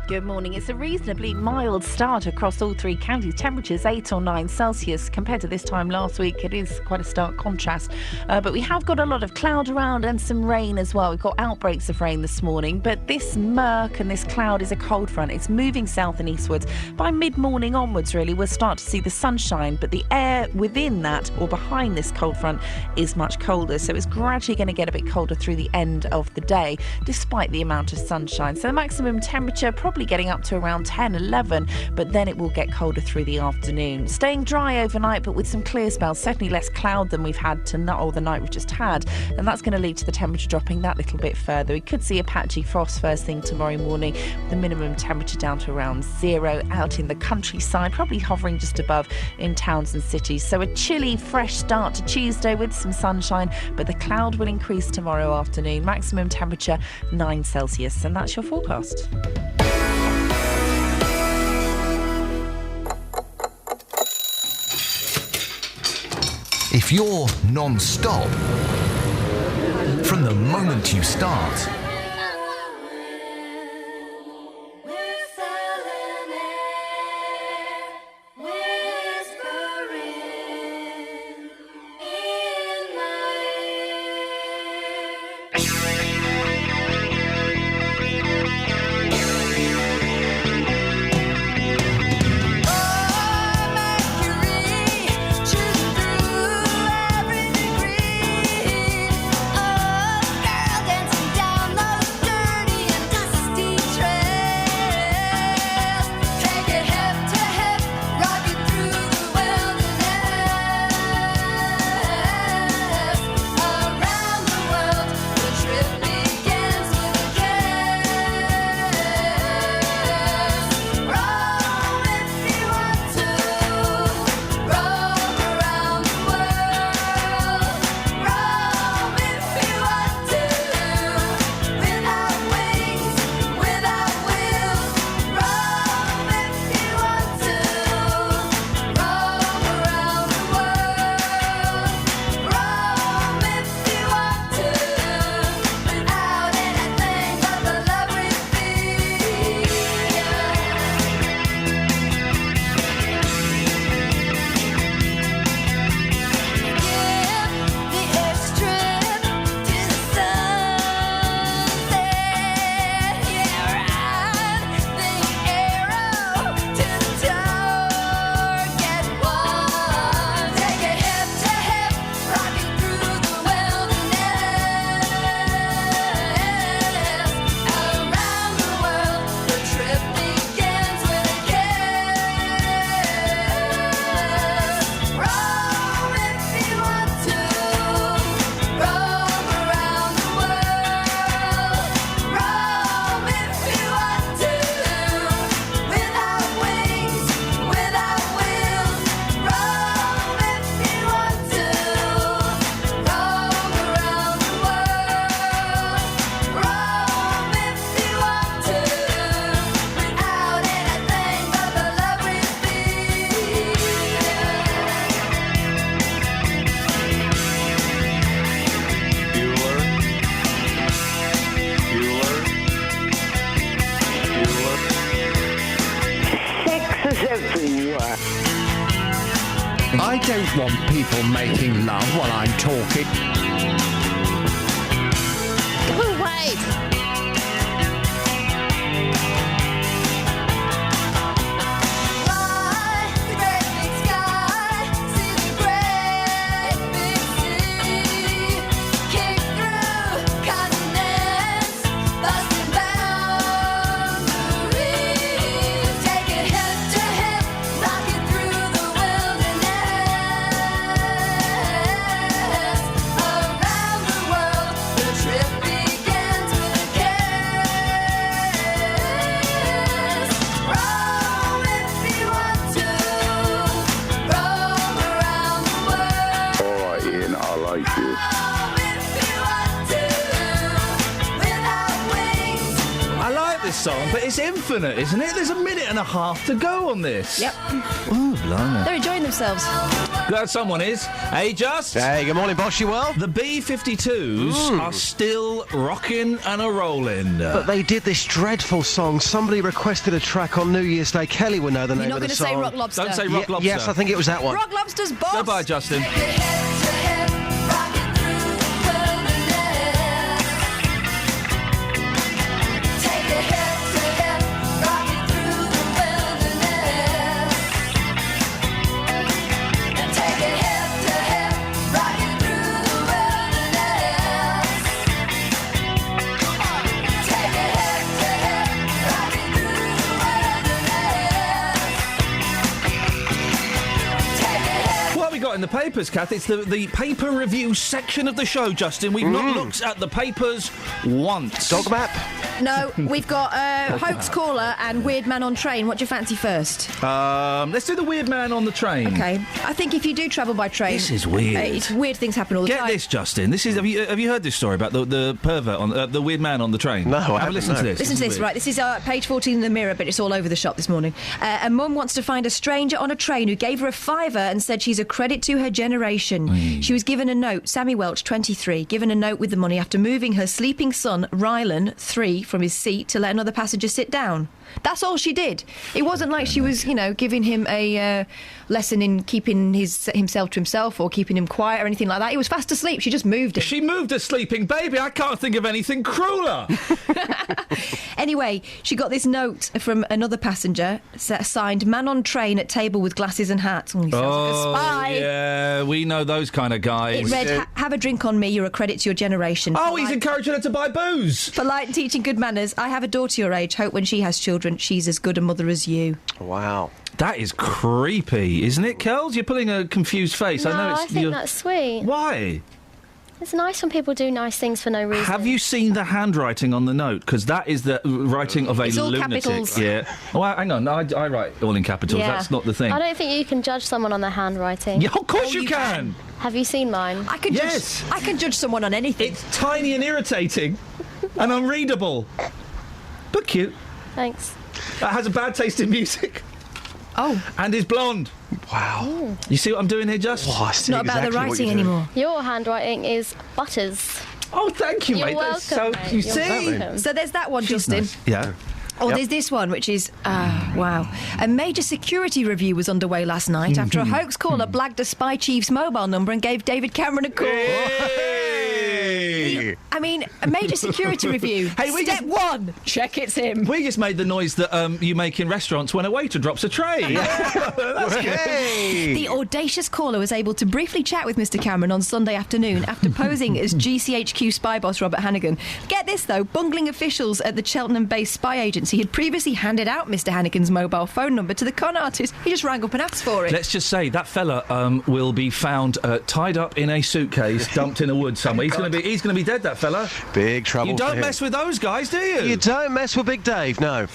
Good morning. It's a reasonably mild start across all three counties. Temperatures 8 or 9 Celsius. Compared to this time last week, it is quite a stark contrast. But we have got a lot of cloud around and some rain as well. We've got outbreaks of rain this morning. But this murk and this cloud is a cold front. It's moving south and eastwards. By mid-morning onwards, really, we'll start to see the sunshine. But the air within that or behind this cold front is much colder. So it's gradually going to get a bit colder through the end of the day, despite the amount of sunshine. So the maximum temperature probably getting up to around 10, 11, but then it will get colder through the afternoon. Staying dry overnight, but with some clear spells, certainly less cloud than we've had tonight, or the night we've just had, and that's going to lead to the temperature dropping that little bit further. We could see a patchy frost first thing tomorrow morning, with the minimum temperature down to around 0 out in the countryside, probably hovering just above in towns and cities. So a chilly, fresh start to Tuesday with some sunshine, but the cloud will increase tomorrow afternoon. Maximum temperature 9 Celsius, and that's your forecast. If you're non-stop, from the moment you start, I don't want people making love while I'm talking. Oh, wait! song, but it's infinite, isn't it? There's a minute and a half to go on this. Yep. Oh, blimey. They're enjoying themselves. Glad someone is. Hey, Just. Hey, good morning, boss. You well? The B-52s are still rocking and a-rolling. But they did this dreadful song. Somebody requested a track on New Year's Day. Kelly would know the name of the song. You're not going to say Rock Lobster. Don't say Rock Lobster. Yes, I think it was that one. Rock Lobster's boss. Goodbye, Justin. In the papers, Kath, it's the paper review section of the show, Justin. We've not looked at the papers once. Dog map? No, we've got Hoax Caller and Weird Man on Train. What do you fancy first? Let's do the Weird Man on the train. Okay. I think if you do travel by train... This is weird. Weird things happen all the time. Get this, Justin. This is... Have you heard this story about the pervert on... the Weird Man on the train? No, I haven't. Have a listen to this. Listen to this, right. This is page 14 in the Mirror, but it's all over the shop this morning. A mum wants to find a stranger on a train who gave her a £5 and said she's a credit to her generation. She was given a note, Sammy Welch, 23, given a note with the money after moving her sleeping son, Rylan, 3, from his seat to let another passenger sit down. That's all she did. It wasn't like she was, giving him a lesson in keeping himself to himself or keeping him quiet or anything like that. He was fast asleep. She just moved him. She moved a sleeping baby. I can't think of anything crueler. Anyway, she got this note from another passenger signed "Man on train at table with glasses and hat." He sounds like a spy. Yeah, we know those kind of guys. It read, "Have a drink on me. You're a credit to your generation." Oh, he's encouraging her to buy booze. Polite and teaching good manners. I have a daughter your age. Hope when she has children, she's as good a mother as you. Wow. That is creepy, isn't it, Kels? You're pulling a confused face. No, I know I think that's sweet. Why? It's nice when people do nice things for no reason. Have you seen the handwriting on the note? Because that is the writing of a It's all lunatic. capitals. Yeah. Oh, hang on. I write all in capitals. Yeah. That's not the thing. I don't think you can judge someone on their handwriting. Yeah, of course you can. Have you seen mine? I can judge someone on anything. It's tiny and irritating and unreadable. But cute. Thanks. That has a bad taste in music. Oh. And is blonde. Wow. You see what I'm doing here, Just? Oh, I see Not about the writing anymore. Your handwriting is butters. Oh, thank you, You're mate. welcome, That's so... mate. You You're see? welcome. So there's that one, Justin. Nice. Yeah. Oh, there's this one, which is, wow. A major security review was underway last night after a hoax caller blagged a spy chief's mobile number and gave David Cameron a call. I mean, a major security review. Hey, Step one, check it's him. We just made the noise that you make in restaurants when a waiter drops a tray. That's good. The audacious caller was able to briefly chat with Mr. Cameron on Sunday afternoon after posing as GCHQ spy boss Robert Hannigan. Get this, though, bungling officials at the Cheltenham-based spy agency had previously handed out Mr. Hannigan's mobile phone number to the con artist. He just rang up and asked for it. Let's just say that fella will be found tied up in a suitcase, dumped in a wood somewhere. He's going to be dead, that fella. Big trouble. You don't mess with those guys, do you? You don't mess with Big Dave, no.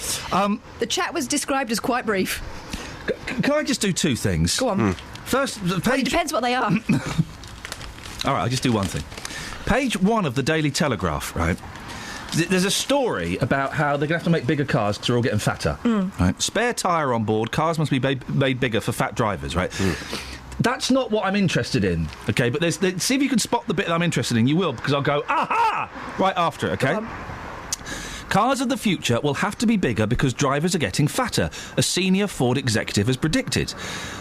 The chat was described as quite brief. Can I just do two things? Go on. First, Well, it depends what they are. All right, I'll just do one thing. Page 1 of the Daily Telegraph, right? There's a story about how they're going to have to make bigger cars because they're all getting fatter. Right? Spare tyre on board, cars must be made bigger for fat drivers, right? That's not what I'm interested in, OK? But see if you can spot the bit that I'm interested in. You will, because I'll go, aha! Right after it, OK? Cars of the future will have to be bigger because drivers are getting fatter, a senior Ford executive has predicted.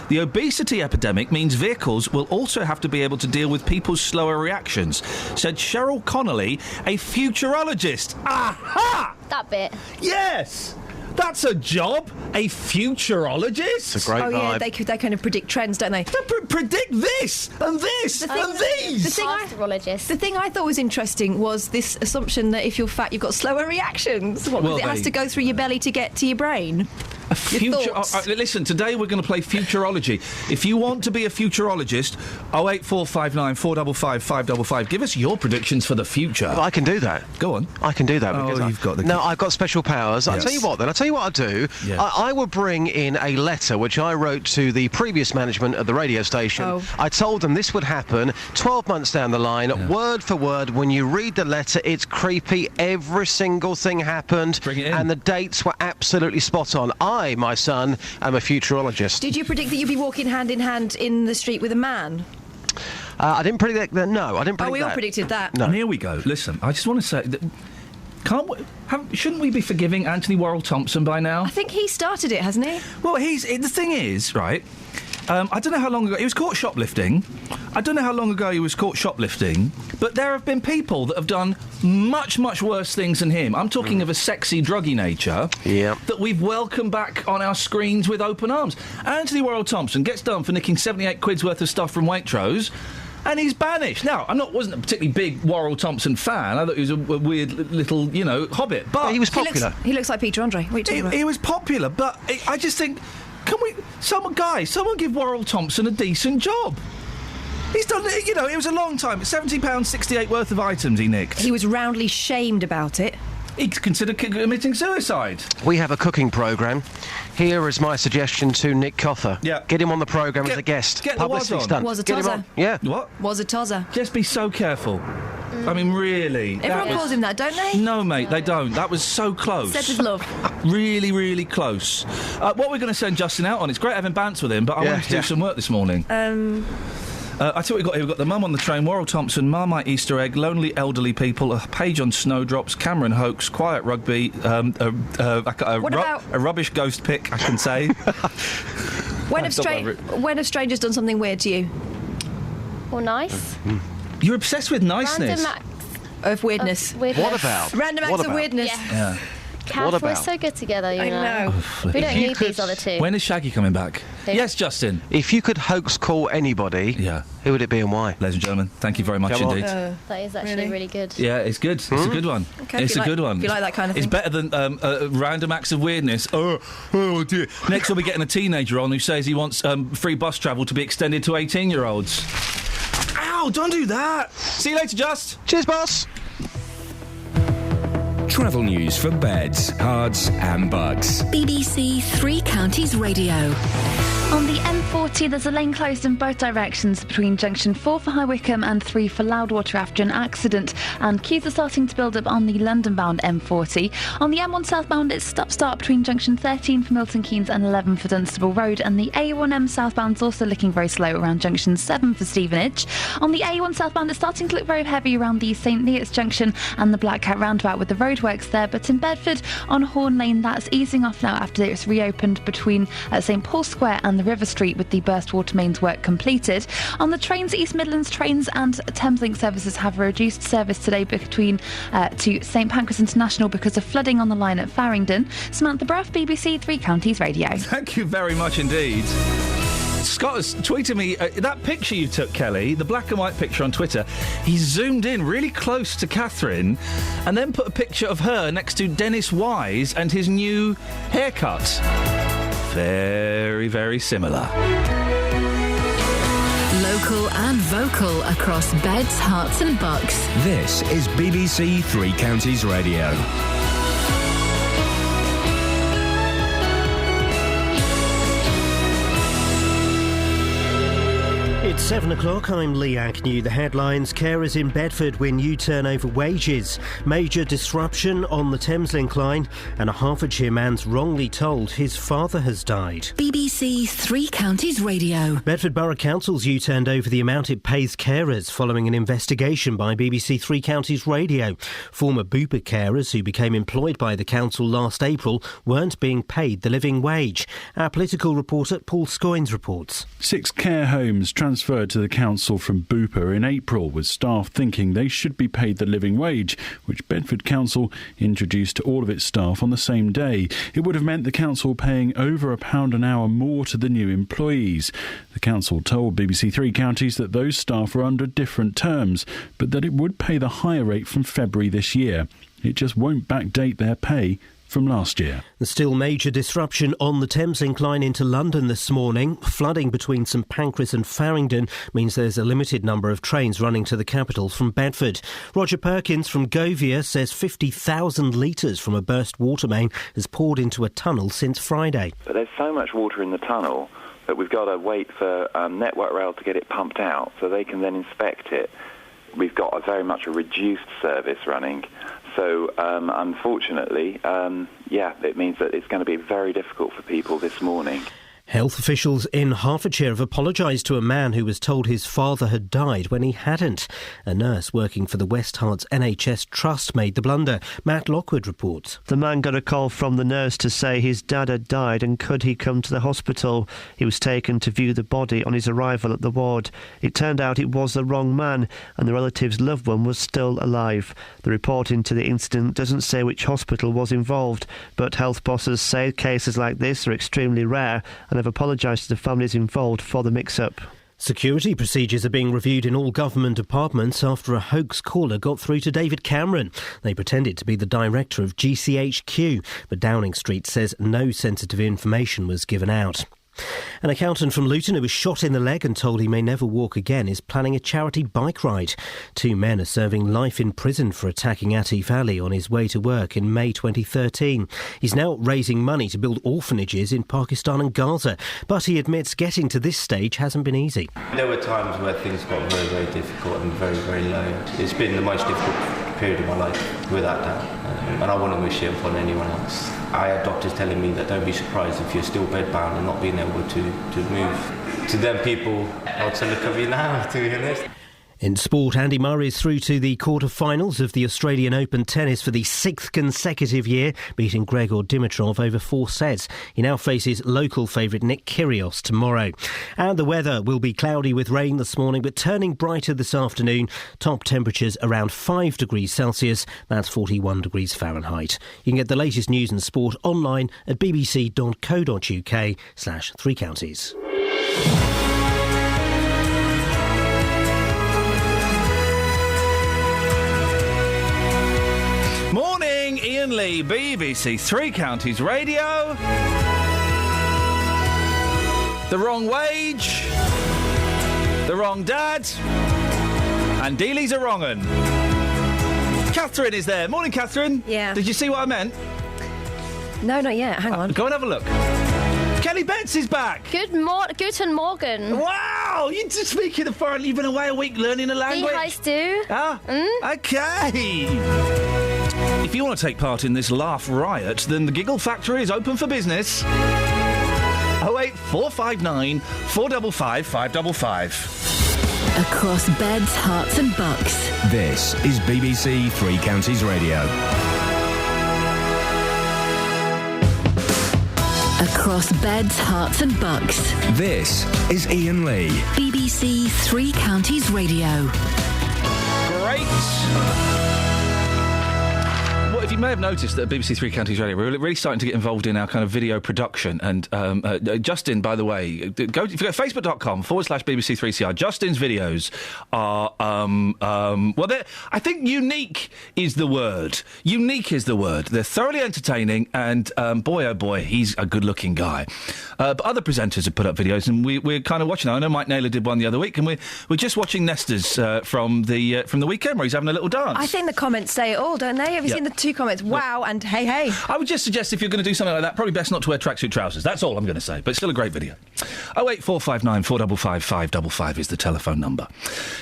The obesity epidemic means vehicles will also have to be able to deal with people's slower reactions, said Cheryl Connolly, a futurologist. Aha! That bit. Yes! That's a job, a futurologist. It's a great vibe. Yeah, they kind of predict trends, don't they? They predict this and this and these. The thing I thought was interesting was this assumption that if you're fat, you've got slower reactions. What, Well, because it has to go through your belly to get to your brain? A future. Listen, today we're going to play futurology. If you want to be a futurologist, 08459 455 555. Give us your predictions for the future. Well, I can do that. Go on. I can do that. Because you've got the... No, I've got special powers. Yes. I'll tell you what, then. I'll tell you what I'll do. Yeah. I will bring in a letter which I wrote to the previous management of the radio station. Oh. I told them this would happen 12 months down the line, word for word. When you read the letter, it's creepy. Every single thing happened. Bring it in. And the dates were absolutely spot on. I, my son, am a futurologist. Did you predict that you'd be walking hand in hand in the street with a man? I didn't predict that. No, I didn't predict that. We all predicted that. No. And here we go. Listen, I just want to say... shouldn't we be forgiving Anthony Worrell-Thompson by now? I think he started it, hasn't he? Well, the thing is, right... I don't know how long ago... He was caught shoplifting. I don't know how long ago he was caught shoplifting, but there have been people that have done much, much worse things than him. I'm talking of a sexy, druggy nature that we've welcomed back on our screens with open arms. Anthony Worrell-Thompson gets done for nicking 78 quid's worth of stuff from Waitrose, and he's banished. Now, wasn't a particularly big Worrell-Thompson fan. I thought he was a weird little, hobbit. But he was popular. He looks like Peter Andre. What are you talking about? He was popular, but I just think... Someone give Worrell-Thompson a decent job. He's done, it was a long time. £70.68 worth of items he nicked. He was roundly shamed about it. He considered committing suicide. We have a cooking programme. Here is my suggestion to Nick Coffer. Yeah. Get him on the programme as a guest. Get the Publicity stunt. Was a Get him tozzer. on. Yeah. What? Was a tozzer. Just be so careful. I mean, really. Everyone calls him that, don't they? No, mate, they don't. That was so close. Said with love. Really, really close. What we're going to send Justin out on, it's great having bounce with him, but I want him to do some work this morning. I tell you what we've got here. We've got the mum on the train, Worrell-Thompson, Marmite Easter egg, lonely elderly people, a page on snowdrops, Cameron hoax, quiet rugby, a rubbish ghost pick, I can say. When have strangers done something weird to you? Or nice. You're obsessed with niceness. Random acts of weirdness. What about? Random acts of weirdness. Yeah. Kath, we're so good together, you know. We don't need these other two. When is Shaggy coming back? Yes, Justin. If you could hoax call anybody, who would it be and why? Ladies and gentlemen, thank you very much indeed. That is actually really good. Yeah, it's good. It's a good one. Okay, it's a good one. If you like that kind of thing. It's better than random acts of weirdness. Oh dear. Next we'll be getting a teenager on who says he wants free bus travel to be extended to 18-year-olds. Ow, don't do that. See you later, Just. Cheers, boss. Travel news for beds, cards and bugs. BBC Three Counties Radio. On the M40, there's a lane closed in both directions between junction 4 for High Wycombe and 3 for Loudwater after an accident, and queues are starting to build up on the London-bound M40. On the M1 southbound, it's stop-start between junction 13 for Milton Keynes and 11 for Dunstable Road, and the A1M southbound's also looking very slow around junction 7 for Stevenage. On the A1 southbound, it's starting to look very heavy around the St Neots junction and the Black Cat roundabout with the roadworks there, but in Bedford on Horn Lane, that's easing off now after it's reopened between St Paul Square and the River Street with the burst water mains work completed. On the trains, East Midlands trains and Thameslink services have a reduced service today between to St Pancras International because of flooding on the line at Farringdon. Samantha Bruff, BBC Three Counties Radio. Thank you very much indeed. Scott has tweeted me that picture you took, Kelly, the black and white picture on Twitter. He zoomed in really close to Catherine and then put a picture of her next to Dennis Wise and his new haircut. Very, very similar. Local and vocal across beds, hearts and bucks. This is BBC Three Counties Radio. It's 7 o'clock. I'm Lee Agnew. The headlines: carers in Bedford win new turnover wages. Major disruption on the Thameslink line, and a Hertfordshire man's wrongly told his father has died. BBC Three Counties Radio. Bedford Borough Council's U-turned over the amount it pays carers following an investigation by BBC Three Counties Radio. Former Bupa carers who became employed by the council last April weren't being paid the living wage. Our political reporter Paul Scoynes reports. 6 care homes transferred to the council from Bupa in April, with staff thinking they should be paid the living wage, which Bedford Council introduced to all of its staff on the same day. It would have meant the council paying over £1 an hour more to the new employees. The council told BBC Three Counties that those staff were under different terms, but that it would pay the higher rate from February this year. It just won't backdate their pay from last year. There's still major disruption on the Thames incline into London this morning. Flooding between St Pancras and Farringdon means there's a limited number of trains running to the capital from Bedford. Roger Perkins from Govia says 50,000 litres from a burst water main has poured into a tunnel since Friday. But there's so much water in the tunnel that we've got to wait for Network Rail to get it pumped out so they can then inspect it. We've got very much a reduced service running. So, unfortunately, it means that it's going to be very difficult for people this morning. Health officials in Hertfordshire have apologised to a man who was told his father had died when he hadn't. A nurse working for the West Herts NHS Trust made the blunder. Matt Lockwood reports. The man got a call from the nurse to say his dad had died and could he come to the hospital. He was taken to view the body on his arrival at the ward. It turned out it was the wrong man and the relative's loved one was still alive. The report into the incident doesn't say which hospital was involved, but health bosses say cases like this are extremely rare and have apologised to the families involved for the mix-up. Security procedures are being reviewed in all government departments after a hoax caller got through to David Cameron. They pretended to be the director of GCHQ, but Downing Street says no sensitive information was given out. An accountant from Luton who was shot in the leg and told he may never walk again is planning a charity bike ride. 2 men are serving life in prison for attacking Atif Ali on his way to work in May 2013. He's now raising money to build orphanages in Pakistan and Gaza, but he admits getting to this stage hasn't been easy. There were times where things got very, very difficult and very, very low. It's been the most difficult period of my life, without doubt, and I wouldn't wish it upon anyone else. I had doctors telling me that don't be surprised if you're still bedbound and not being able to move. To them people, I would say look at me now, to be honest. In sport, Andy Murray is through to the quarter-finals of the Australian Open tennis for the 6th consecutive year, beating Gregor Dimitrov over 4 sets. He now faces local favourite Nick Kyrgios tomorrow. And the weather will be cloudy with rain this morning, but turning brighter this afternoon. Top temperatures around 5 degrees Celsius, that's 41 degrees Fahrenheit. You can get the latest news and sport online at bbc.co.uk/3 counties. Morning, Iain Lee, BBC 3 Counties Radio. The wrong wage, the wrong dad, and Dealey's a wrong un. Catherine is there. Morning, Catherine. Yeah. Did you see what I meant? No, not yet. Hang on. Go and have a look. Kelly Betts is back. Guten Morgen. Wow, you're just speaking of foreign. You've been away a week learning a language. Wie heißt du? Ah, okay. If you want to take part in this laugh riot, then the Giggle Factory is open for business. 08459 455 555. Across beds, hearts and bucks. This is BBC 3 Counties Radio. Across beds, hearts and bucks. This is Iain Lee. BBC 3 Counties Radio. Great. Well, if you may have noticed that at BBC 3 Counties Radio, we're really starting to get involved in our kind of video production. And Justin, by the way, if you go facebook.com/BBC3CR, Justin's videos are, I think unique is the word. Unique is the word. They're thoroughly entertaining, and boy, oh boy, he's a good-looking guy. But other presenters have put up videos, and we're kind of watching. I know Mike Naylor did one the other week, and we're just watching Nestor's from the weekend where he's having a little dance. I think the comments say it all, don't they? Have you seen the 2 comments? Wow, and hey, hey. I would just suggest if you're going to do something like that, probably best not to wear tracksuit trousers. That's all I'm going to say, but still a great video. 08459 455 555 is the telephone number.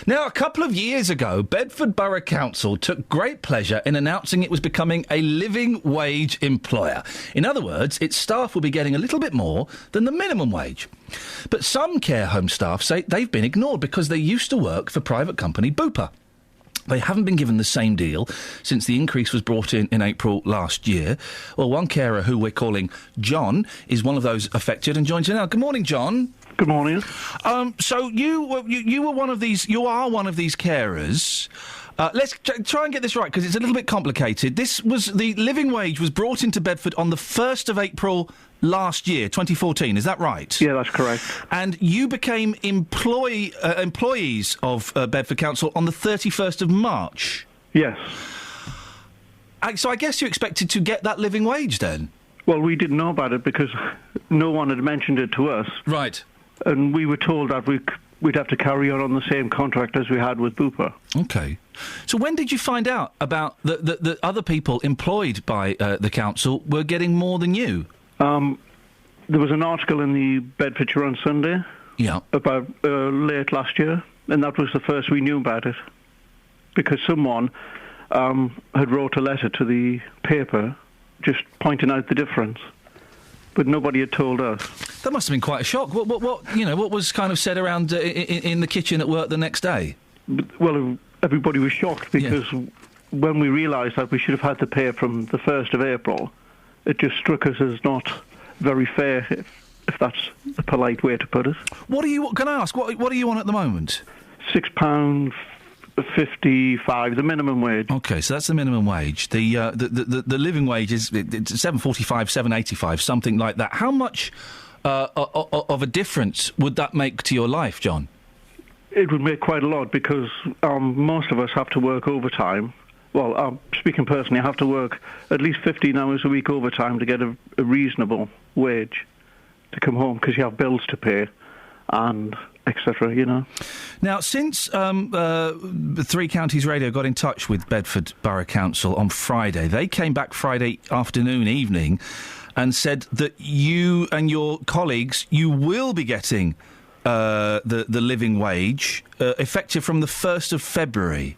Now, a couple of years ago, Bedford Borough Council took great pleasure in announcing it was becoming a living wage employer. In other words, its staff will be getting a little bit more than the minimum wage. But some care home staff say they've been ignored because they used to work for private company Bupa. They haven't been given the same deal since the increase was brought in April last year. Well, one carer who we're calling John is one of those affected and joins us now. Good morning, John. Good morning. So you were one of these. You are one of these carers. Let's try and get this right because it's a little bit complicated. The living wage was brought into Bedford on the 1st of April last year, 2014. Is that right? Yeah, that's correct. And you became employees of Bedford Council on the 31st of March. Yes. So I guess you expected to get that living wage then? Well, we didn't know about it because no one had mentioned it to us. Right. And we were told that we'd have to carry on the same contract as we had with Bupa. OK. So when did you find out about that other people employed by the council were getting more than you? There was an article in the Bedfordshire on Sunday about late last year, and that was the first we knew about it. Because someone had wrote a letter to the paper just pointing out the difference. But nobody had told us. That must have been quite a shock. What was kind of said around in the kitchen at work the next day? Well, everybody was shocked because when we realised that we should have had to pay from the 1st of April, it just struck us as not very fair, if that's a polite way to put it. Can I ask, what are you on at the moment? £6.55, the minimum wage. OK, so that's the minimum wage. The living wage is £7.45, £7.85, something like that. How much of a difference would that make to your life, John? It would make quite a lot because most of us have to work overtime. Well, speaking personally, I have to work at least 15 hours a week overtime to get a reasonable wage to come home because you have bills to pay and etc., you know. Now, since Three Counties Radio got in touch with Bedford Borough Council on Friday, they came back Friday afternoon, evening, and said that you and your colleagues, you will be getting the living wage effective from the 1st of February.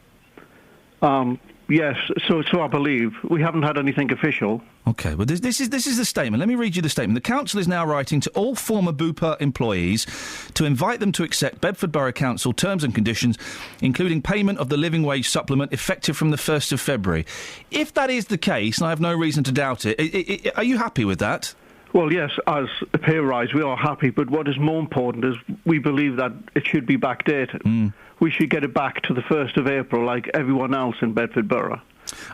Yes, so I believe. We haven't had anything official. OK, well, this is the statement. Let me read you the statement. The council is now writing to all former Bupa employees to invite them to accept Bedford Borough Council terms and conditions, including payment of the living wage supplement effective from the 1st of February. If that is the case, and I have no reason to doubt it, are you happy with that? Well, yes, as a pay rise, we are happy, but what is more important is we believe that it should be backdated. We should get it back to the 1st of April like everyone else in Bedford Borough.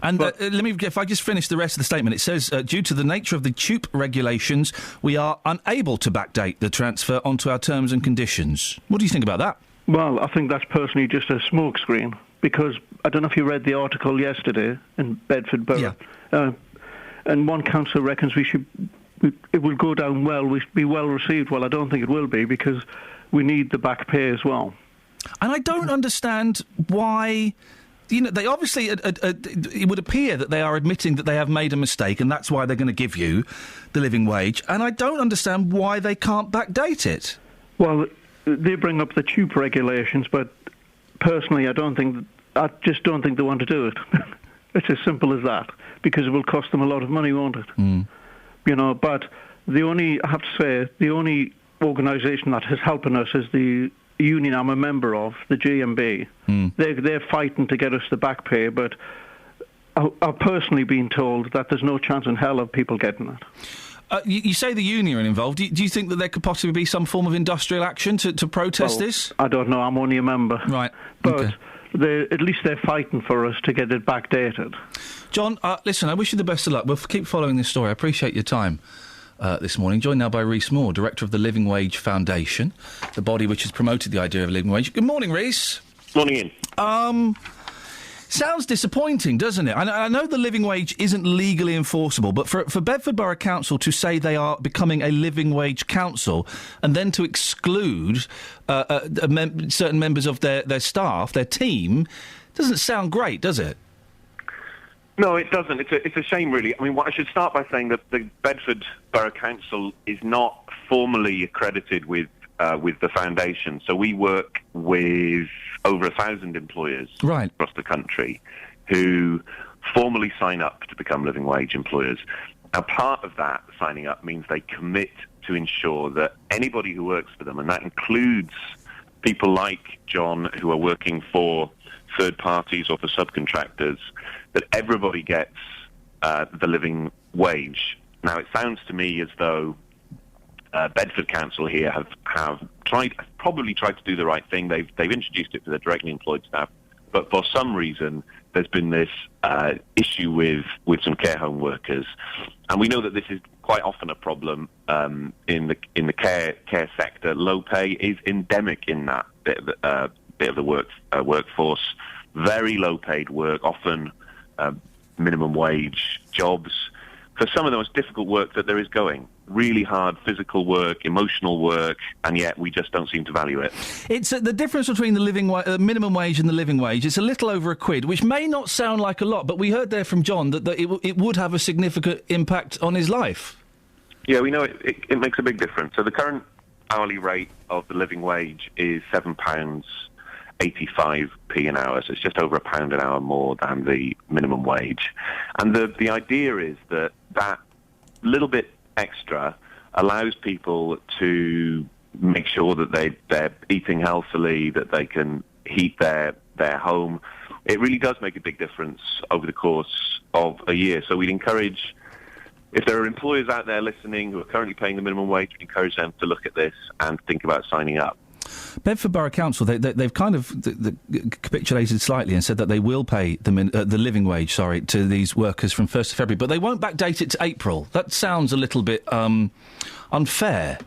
And if I just finish the rest of the statement, it says, due to the nature of the TUPE regulations, we are unable to backdate the transfer onto our terms and conditions. What do you think about that? Well, I think that's personally just a smokescreen, because I don't know if you read the article yesterday in Bedford Borough, and one council reckons it will go down well, we should be well received. Well, I don't think it will be, because we need the back pay as well. And I don't understand why. You know, they obviously, it would appear that they are admitting that they have made a mistake, and that's why they're going to give you the living wage. And I don't understand why they can't backdate it. Well, they bring up the TUPE regulations, but personally, I just don't think they want to do it. It's as simple as that, because it will cost them a lot of money, won't it? You know, but I have to say, the only organisation that is helping us is the union I'm a member of, the GMB. They're fighting to get us the back pay, but I've personally been told that there's no chance in hell of people getting it. You say the union are involved. Do you think that there could possibly be some form of industrial action to protest this? I don't know. I'm only a member. Right. But at least they're fighting for us to get it backdated. John, listen, I wish you the best of luck. We'll keep following this story. I appreciate your time this morning. Joined now by Rhys Moore, Director of the Living Wage Foundation, the body which has promoted the idea of a living wage. Good morning, Rhys. Morning, Ian. Sounds disappointing, doesn't it? I know the living wage isn't legally enforceable, but for Bedford Borough Council to say they are becoming a living wage council and then to exclude certain members of their staff, their team, doesn't sound great, does it? No, it doesn't. It's a shame, really. I mean, I should start by saying that the Bedford Borough Council is not formally accredited with the foundation. So we work with over 1,000 employers across the country who formally sign up to become living wage employers. Now, part of that signing up means they commit to ensure that anybody who works for them, and that includes people like John who are working for third parties or for subcontractors, that everybody gets the living wage. Now, it sounds to me as though Bedford Council here have probably tried to do the right thing. They've introduced it for their directly employed staff, but for some reason there's been this issue with some care home workers, and we know that this is quite often a problem in the care sector. Low pay is endemic in that bit of the workforce. Very low paid work, often minimum wage jobs for some of the most difficult work that there is going. Really hard physical work, emotional work, and yet we just don't seem to value it. It's the difference between the minimum wage and the living wage. It's a little over £1, which may not sound like a lot, but we heard there from John that it would have a significant impact on his life. Yeah, we know it makes a big difference. So the current hourly rate of the living wage is £7.85p an hour, so it's just over £1 an hour more than the minimum wage. And the idea is that little bit extra allows people to make sure that they're eating healthily, that they can heat their home. It really does make a big difference over the course of a year. So we'd encourage, if there are employers out there listening who are currently paying the minimum wage, we'd encourage them to look at this and think about signing up. Bedford Borough Council, they've kind of capitulated slightly and said that they will pay the living wage, to these workers from 1st of February, but they won't backdate it to April. That sounds a little bit unfair.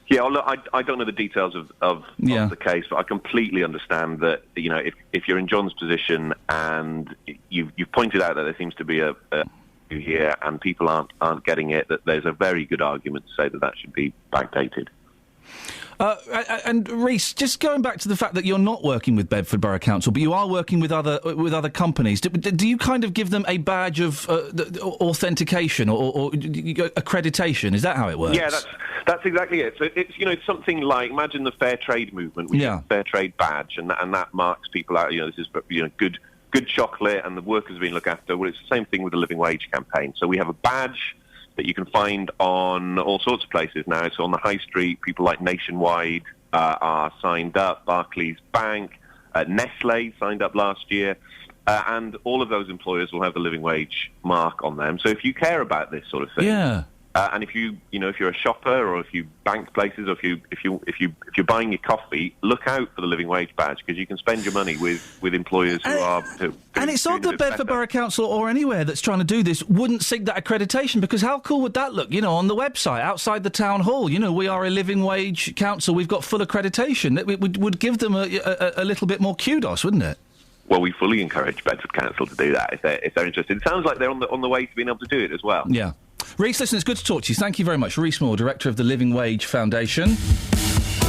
Yeah, well, look, I don't know the details of the case, but I completely understand that, if you're in John's position and you've pointed out that there seems to be a here and people aren't getting it, that there's a very good argument to say that should be backdated. And Rhys, just going back to the fact that you're not working with Bedford Borough Council, but you are working with other companies. Do you kind of give them a badge of authentication or accreditation? Is that how it works? Yeah, that's exactly it. So it's something like, imagine the fair trade movement, which is a fair trade badge, and that marks people out. This is good chocolate, and the workers are being looked after. Well, it's the same thing with the living wage campaign. So we have a badge that you can find on all sorts of places now. So on the high street, people like Nationwide are signed up, Barclays Bank, Nestle signed up last year, and all of those employers will have the living wage mark on them. So if you care about this sort of thing, and if if you're a shopper or if you bank places or if you're buying your coffee, look out for the living wage badge, because you can spend your money with employers who are. And it's odd that Bedford Borough Council or anywhere that's trying to do this wouldn't seek that accreditation, because how cool would that look? On the website outside the town hall, we are a living wage council. We've got full accreditation. That would give them a little bit more kudos, wouldn't it? Well, we fully encourage Bedford Council to do that if they're interested. It sounds like they're on the way to being able to do it as well. Yeah. Rhys, listen, it's good to talk to you. Thank you very much. Rhys Moore, Director of the Living Wage Foundation.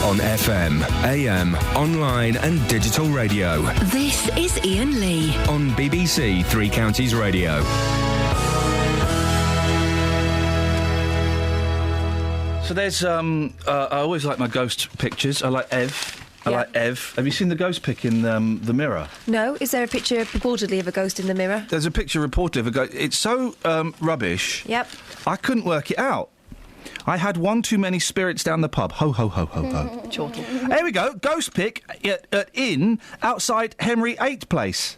On FM, AM, online and digital radio. This is Iain Lee. On BBC Three Counties Radio. So there's, I always like my ghost pictures. I like Ev. I like Ev. Have you seen the ghost pic in the Mirror? No. Is there a picture purportedly of a ghost in the Mirror? There's a picture reported of a ghost. It's so rubbish. Yep. I couldn't work it out. I had one too many spirits down the pub. Ho, ho, ho, ho, ho. Chortle. There we go. Ghost pic at inn outside Henry VIII Place.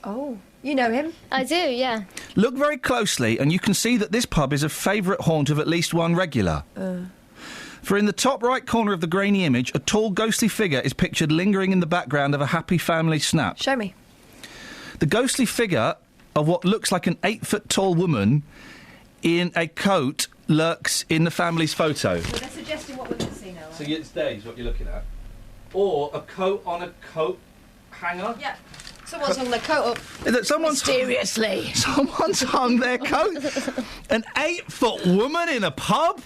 Oh. You know him? I do, yeah. Look very closely and you can see that this pub is a favourite haunt of at least one regular. For in the top right corner of the grainy image, a tall, ghostly figure is pictured lingering in the background of a happy family snap. Show me. The ghostly figure of what looks like an 8-foot-tall woman in a coat lurks in the family's photo. Well, they're suggesting what we're going to see now. So it's days what you're looking at. Or a coat on a coat hanger. Yeah. Someone's hung their coat up. Mysteriously. Someone's hung their coat. An 8-foot woman in a pub?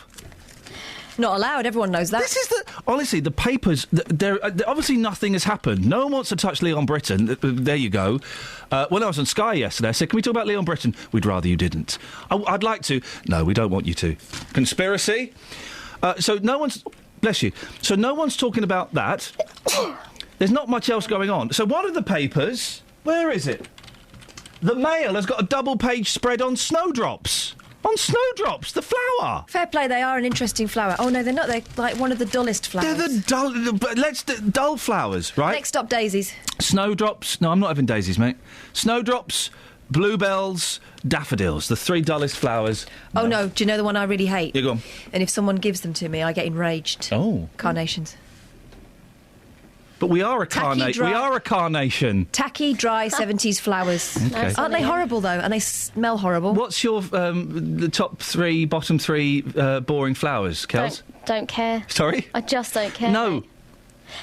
Not allowed, everyone knows that. This is honestly, the papers, obviously nothing has happened. No one wants to touch Leon Britton. There you go. When I was on Sky yesterday, I said, can we talk about Leon Britton? We'd rather you didn't. I'd like to. No, we don't want you to. Conspiracy? So no one's... Bless you. So no one's talking about that. There's not much else going on. So one of the papers... Where is it? The Mail has got a double-page spread on snowdrops. On snowdrops, the flower. Fair play, they are an interesting flower. Oh, no, they're not. They're like one of the dullest flowers. They're the dull flowers, right? Next up, daisies. Snowdrops. No, I'm not having daisies, mate. Snowdrops, bluebells, daffodils, the three dullest flowers. Oh, no. Do you know the one I really hate? Yeah, go on. And if someone gives them to me, I get enraged. Oh. Carnations. But we are a carnation. We are a carnation. Tacky, dry 70s flowers. Okay. Aren't they horrible, though? And they smell horrible. What's your the top three, bottom three boring flowers, Kels? Don't care. Sorry? I just don't care. No.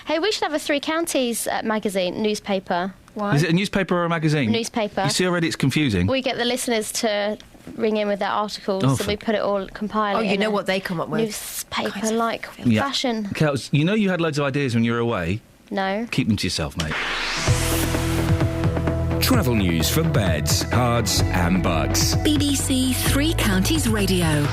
Hey, we should have a Three Counties magazine, newspaper, Why? Is it a newspaper or a magazine? Newspaper. You see already it's confusing. We get the listeners to ring in with their articles, so we put it all, compile it. Oh, you know what they come up with? Newspaper-like Yeah. fashion. Kels, you know you had loads of ideas when you were away. No. Keep them to yourself, mate. Travel news for beds, cards and bugs. BBC Three Counties Radio.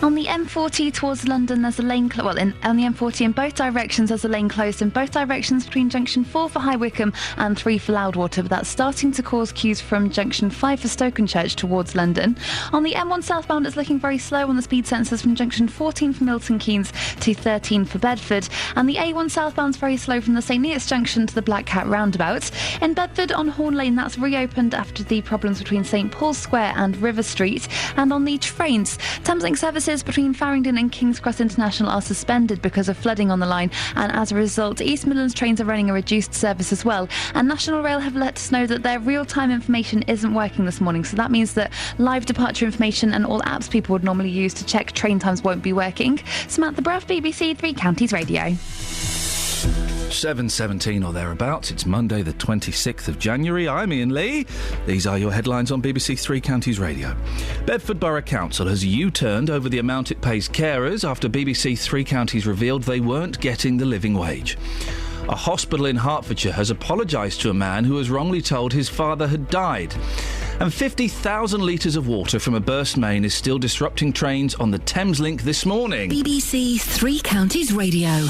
On the M40 towards London, there's a lane... on the M40 in both directions, there's a lane closed in both directions between junction 4 for High Wycombe and 3 for Loudwater, but that's starting to cause queues from junction 5 for Stokenchurch towards London. On the M1 southbound, it's looking very slow on the speed sensors from junction 14 for Milton Keynes to 13 for Bedford. And the A1 southbound's very slow from the St Neots junction to the Black Cat roundabout. In Bedford, on Horn Lane, that's reopened after the problems between St Paul's Square and River Street. And on the trains, Thameslink services between Farringdon and King's Cross International are suspended because of flooding on the line, and as a result East Midlands trains are running a reduced service as well. And National Rail have let us know that their real-time information isn't working this morning, so that means that live departure information and all apps people would normally use to check train times won't be working. Samantha Bruff, BBC Three Counties Radio. 7:17 or thereabouts. It's Monday the 26th of January. I'm Iain Lee. These are your headlines on BBC Three Counties Radio. Bedford Borough Council has U-turned over the amount it pays carers after BBC Three Counties revealed they weren't getting the living wage. A hospital in Hertfordshire has apologised to a man who was wrongly told his father had died. And 50,000 litres of water from a burst main is still disrupting trains on the Thameslink this morning. BBC Three Counties Radio.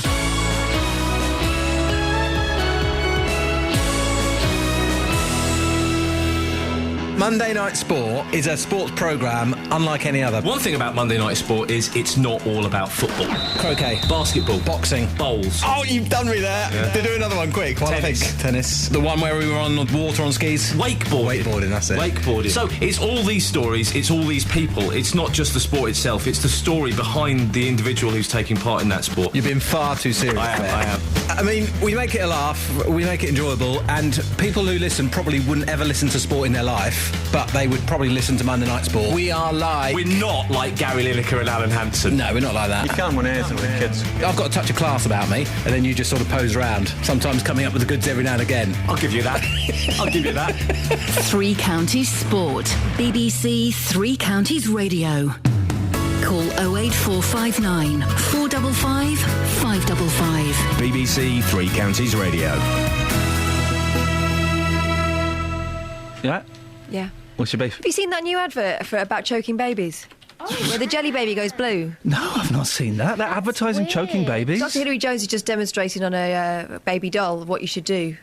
Monday Night Sport is a sports programme unlike any other. One thing about Monday Night Sport is it's not all about football. Croquet. Basketball. Boxing. Bowls. Oh, you've done me there. Yeah. Do another one quick. What Tennis. I think. Tennis. The one where we were on the water on skis. Wakeboarding. Wakeboarding, that's it. Wakeboarding. So it's all these stories, it's all these people. It's not just the sport itself, it's the story behind the individual who's taking part in that sport. You've been far too serious. I am. I mean, we make it a laugh, we make it enjoyable, and people who listen probably wouldn't ever listen to sport in their life, but they would probably listen to Monday Night Sport. We are like... We're not like Gary Lineker and Alan Hansen. No, we're not like that. You can't win anything with kids. I've got a touch of class about me, and then you just sort of pose around, sometimes coming up with the goods every now and again. I'll give you that. I'll give you that. Three Counties Sport. BBC Three Counties Radio. Call 08459 455 555. BBC Three Counties Radio. Yeah? Yeah. What's your beef? Have you seen that new advert about choking babies? Where the jelly baby goes blue. No, I've not seen that. They're advertising choking babies. Dr. Hilary Jones is just demonstrating on a baby doll what you should do.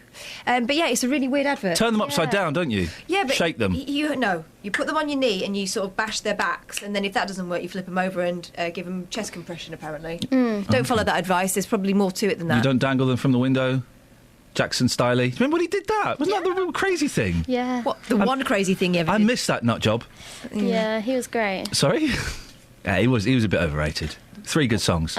But yeah, it's a really weird advert. Turn them upside down, don't you? Yeah, but shake them. You put them on your knee and you sort of bash their backs, and then if that doesn't work, you flip them over and give them chest compression. Apparently, don't follow that advice. There's probably more to it than that. You don't dangle them from the window. Jackson Stiley. Remember when he did that? Wasn't that the real crazy thing? Yeah. What, the one crazy thing you ever I did? missed that nut job. Yeah, he was great. Sorry? Yeah, he was a bit overrated. 3 good songs.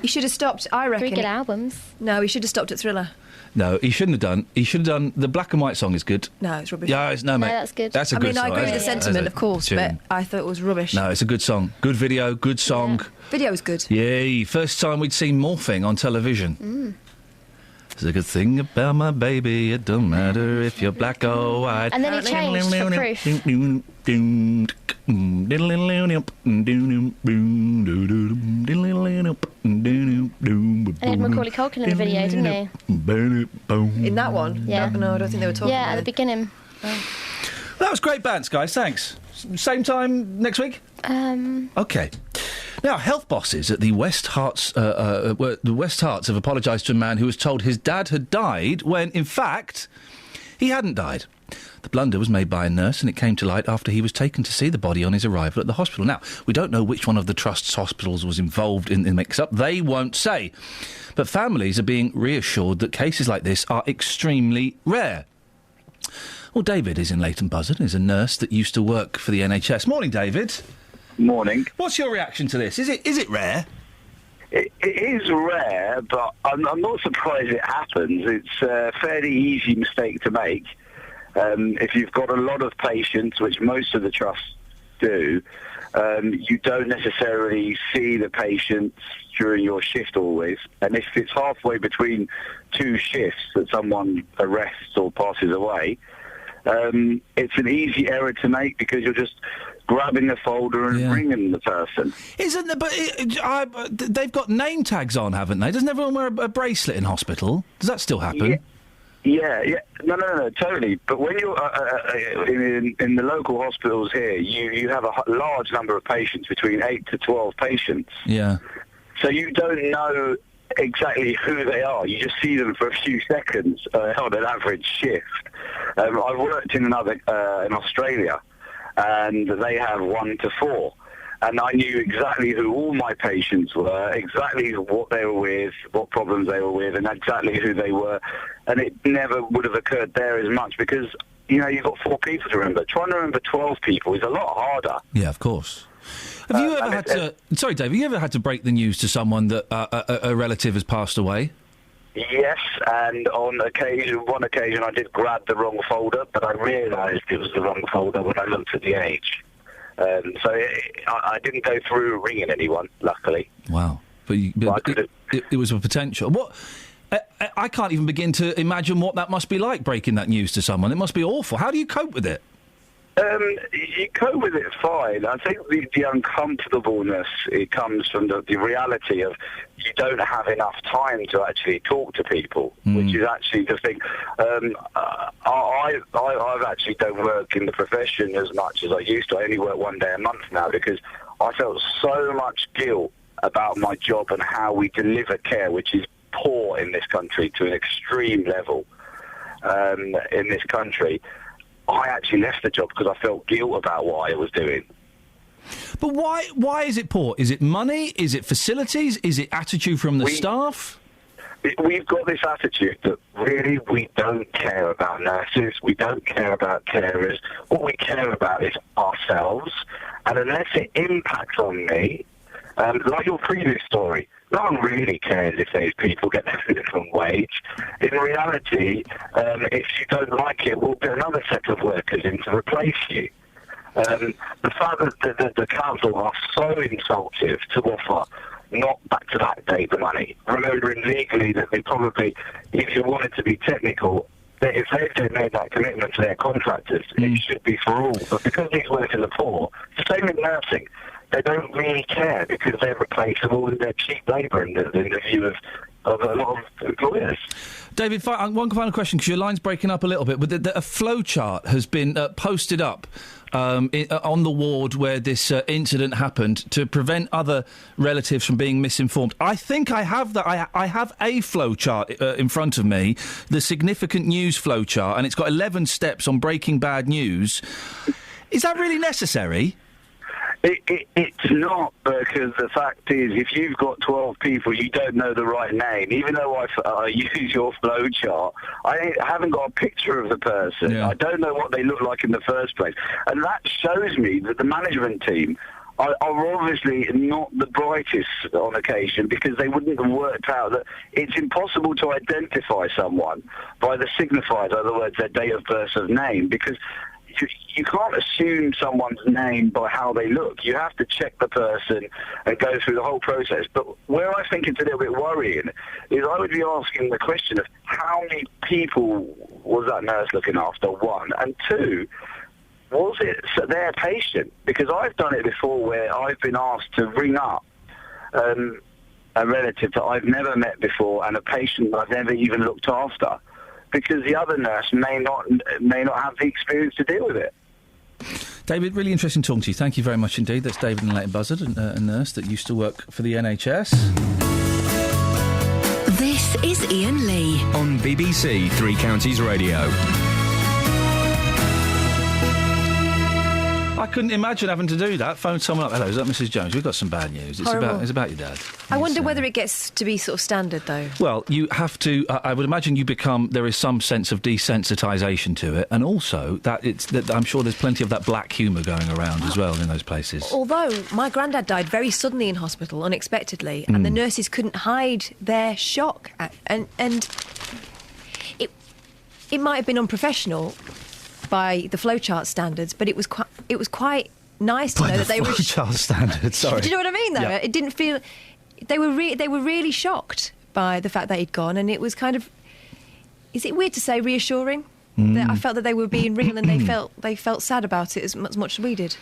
He should have stopped, I reckon. 3 good albums. No, he should have stopped at Thriller. No, he shouldn't have done. He should have done... The black and white song is good. No, it's rubbish. Yeah, no, mate. that's good. That's a good song. I agree with the sentiment, of course, but I thought it was rubbish. No, it's a good song. Good video, good song. Video was good. Yeah, first time we'd seen morphing on television. It's a good thing about my baby, it don't matter if you're black or white. And then it changed for proof. And And he had Macaulay Culkin in the video, didn't he? In that one? Yeah. No, I don't think they were talking Yeah, about at the it. beginning. that was great bands, guys. Thanks. Same time next week? OK. Now, health bosses at the West Herts have apologised to a man who was told his dad had died when, in fact, he hadn't died. The blunder was made by a nurse, and it came to light after he was taken to see the body on his arrival at the hospital. Now, we don't know which one of the Trust's hospitals was involved in the mix-up. They won't say. But families are being reassured that cases like this are extremely rare. Well, David is in Leighton Buzzard, is a nurse that used to work for the NHS. Morning, David. Morning. What's your reaction to this? Is it rare? It is rare, but I'm not surprised it happens. It's a fairly easy mistake to make. If you've got a lot of patients, which most of the trusts do, you don't necessarily see the patients during your shift always. And if it's halfway between two shifts that someone arrests or passes away, it's an easy error to make because you're just grabbing the folder and ringing the person. Isn't there, but they've got name tags on, haven't they? Doesn't everyone wear a bracelet in hospital? Does that still happen? Yeah. No, totally. But when you're in the local hospitals here, you have a large number of patients, between 8 to 12 patients. Yeah. So you don't know exactly who they are. You just see them for a few seconds on an average shift. I've worked in Australia, and they have 1 to 4. And I knew exactly who all my patients were, exactly what they were with, what problems they were with, and exactly who they were. And it never would have occurred there as much because, you've got 4 people to remember. Trying to remember 12 people is a lot harder. Yeah, of course. Have you ever had to... Sorry, Dave, have you ever had to break the news to someone that a relative has passed away? Yes, and on one occasion I did grab the wrong folder, but I realised it was the wrong folder when I looked at the age. So I didn't go through ringing anyone, luckily. Wow. But it was a potential. What? I can't even begin to imagine what that must be like, breaking that news to someone. It must be awful. How do you cope with it? You cope with it fine. I think the uncomfortableness, it comes from the reality of you don't have enough time to actually talk to people, which is actually the thing. I've actually don't work in the profession as much as I used to. I only work 1 day a month now because I felt so much guilt about my job and how we deliver care, which is poor in this country to an extreme level in this country. I actually left the job because I felt guilt about what I was doing. But why is it poor? Is it money? Is it facilities? Is it attitude from the staff? We've got this attitude that really we don't care about nurses, we don't care about carers. What we care about is ourselves. And unless it impacts on me, like your previous story, no one really cares if those people get their minimum wage. In reality, if you don't like it, we'll get another set of workers in to replace you. The fact that the council are so insultive to offer not back-to-back date the money, remembering legally that they probably, if you wanted to be technical, that if they've made that commitment to their contractors, it should be for all. But because these workers are poor, it's the same in nursing. They don't really care because they're replaceable with their cheap labour in the view of a lot of employers. David, one final question, because your line's breaking up a little bit. But a flow chart has been posted up on the ward where this incident happened to prevent other relatives from being misinformed. I think I have that. I have a flow chart in front of me, the significant news flow chart, and it's got 11 steps on breaking bad news. Is that really necessary? It's not, because the fact is, if you've got 12 people, you don't know the right name. Even though I use your flow chart, I haven't got a picture of the person. Yeah. I don't know what they look like in the first place. And that shows me that the management team are obviously not the brightest on occasion, because they wouldn't have worked out that it's impossible to identify someone by the signifiers, in other words, their date of birth of name, because you can't assume someone's name by how they look. You have to check the person and go through the whole process. But where I think it's a little bit worrying is I would be asking the question of how many people was that nurse looking after, one, and two, was it their patient? Because I've done it before where I've been asked to ring up a relative that I've never met before and a patient that I've never even looked after, because the other nurse may not have the experience to deal with it. David, really interesting talking to you. Thank you very much indeed. That's David in Leighton Buzzard, a nurse that used to work for the NHS. This is Iain Lee on BBC Three Counties Radio. I couldn't imagine having to do that. Phone someone up. Hello, is that Mrs. Jones? We've got some bad news. It's about your dad. I wonder whether it gets to be sort of standard, though. Well, you have to. I would imagine there is some sense of desensitisation to it, and also that I'm sure there's plenty of that black humour going around as well in those places. Although my granddad died very suddenly in hospital, unexpectedly, and the nurses couldn't hide their shock, and it might have been unprofessional by the flowchart standards, but it was quite nice to know that they were child standard. Sorry. Do you know what I mean? Though it didn't feel they were really shocked by the fact that he'd gone, and it was kind of. Is it weird to say reassuring? That I felt that they were being real, and they felt sad about it as much as we did,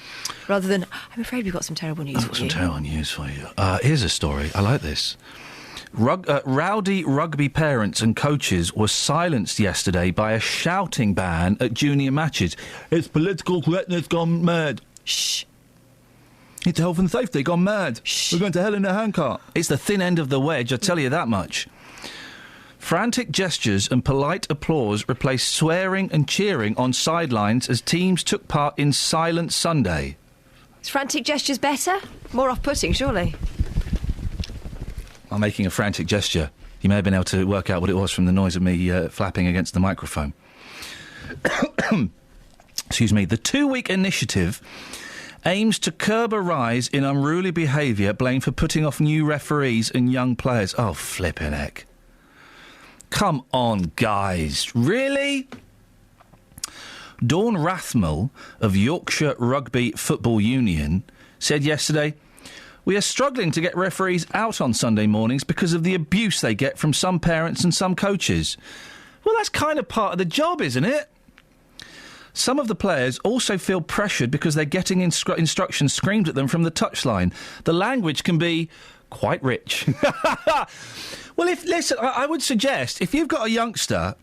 rather than I'm afraid we've got some terrible news for you. Some terrible news for you. Here's a story. I like this. Rowdy rugby parents and coaches were silenced yesterday by a shouting ban at junior matches. It's political correctness gone mad. Shh. It's health and safety gone mad. Shh. We're going to hell in a handcart. It's the thin end of the wedge, I tell you that much. Frantic gestures and polite applause replaced swearing and cheering on sidelines as teams took part in Silent Sunday. Is frantic gestures better? More off-putting, surely. I'm making a frantic gesture. You may have been able to work out what it was from the noise of me flapping against the microphone. Excuse me. The 2-week initiative aims to curb a rise in unruly behaviour blamed for putting off new referees and young players. Oh, flippin' heck. Come on, guys. Really? Dawn Rathmell of Yorkshire Rugby Football Union said yesterday, "We are struggling to get referees out on Sunday mornings because of the abuse they get from some parents and some coaches." Well, that's kind of part of the job, isn't it? Some of the players also feel pressured because they're getting instructions screamed at them from the touchline. The language can be quite rich. Well, listen, I would suggest, if you've got a youngster...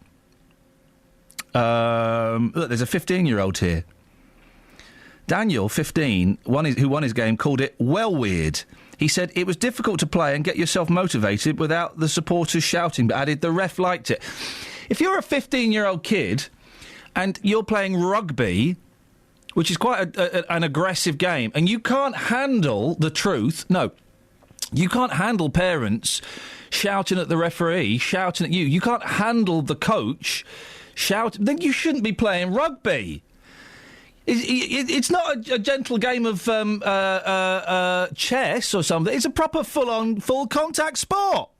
look, there's a 15-year-old here. Daniel, 15, who won his game, called it well weird. He said it was difficult to play and get yourself motivated without the supporters shouting, but added the ref liked it. If you're a 15-year-old kid and you're playing rugby, which is quite an aggressive game, and you can't handle the truth, no, you can't handle parents shouting at the referee, shouting at you, you can't handle the coach shouting, then you shouldn't be playing rugby. It's not a gentle game of chess or something. It's a proper full-on, full-contact sport.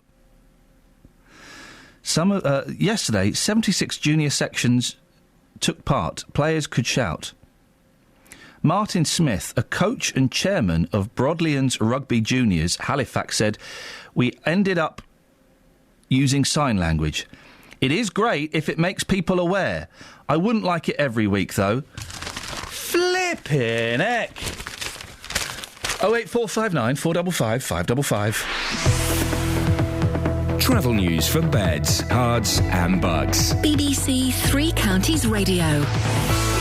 Yesterday, 76 junior sections took part. Players could shout. Martin Smith, a coach and chairman of Broadleans Rugby Juniors, Halifax, said, "We ended up using sign language. It is great if it makes people aware. I wouldn't like it every week, though." Flippin' heck. 08459 455 555. Travel news for beds, cards and bugs. BBC Three Counties Radio.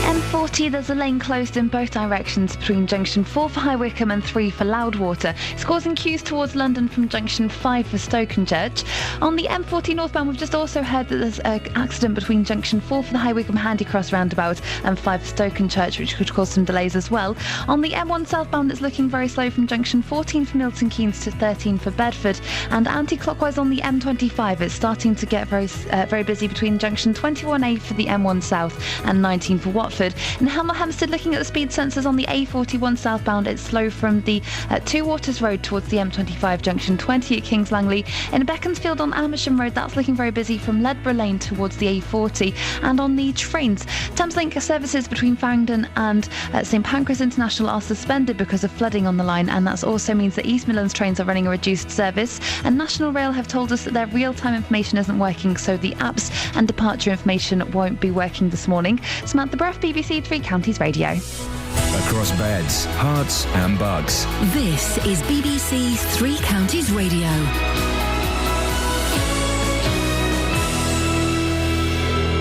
M40, there's a lane closed in both directions between junction 4 for High Wycombe and 3 for Loudwater. It's causing queues towards London from junction 5 for Stokenchurch. On the M40 northbound, we've just also heard that there's an accident between junction 4 for the High Wycombe Handycross roundabout and 5 for Stokenchurch, which could cause some delays as well. On the M1 southbound, it's looking very slow from junction 14 for Milton Keynes to 13 for Bedford. And anti-clockwise on the M25, it's starting to get very busy between junction 21A for the M1 south and 19 for Watford. In Hemel Hempstead, looking at the speed sensors on the A41 southbound, it's slow from the Two Waters Road towards the M25 junction 20 at Kings Langley. In Beaconsfield on Amersham Road, that's looking very busy from Ledborough Lane towards the A40. And on the trains, Thameslink services between Farringdon and St Pancras International are suspended because of flooding on the line, and that also means that East Midlands trains are running a reduced service. And National Rail have told us that their real-time information isn't working, so the apps and departure information won't be working this morning. Samantha Breff, BBC Three Counties Radio. Across beds, hearts and bugs. This is BBC Three Counties Radio.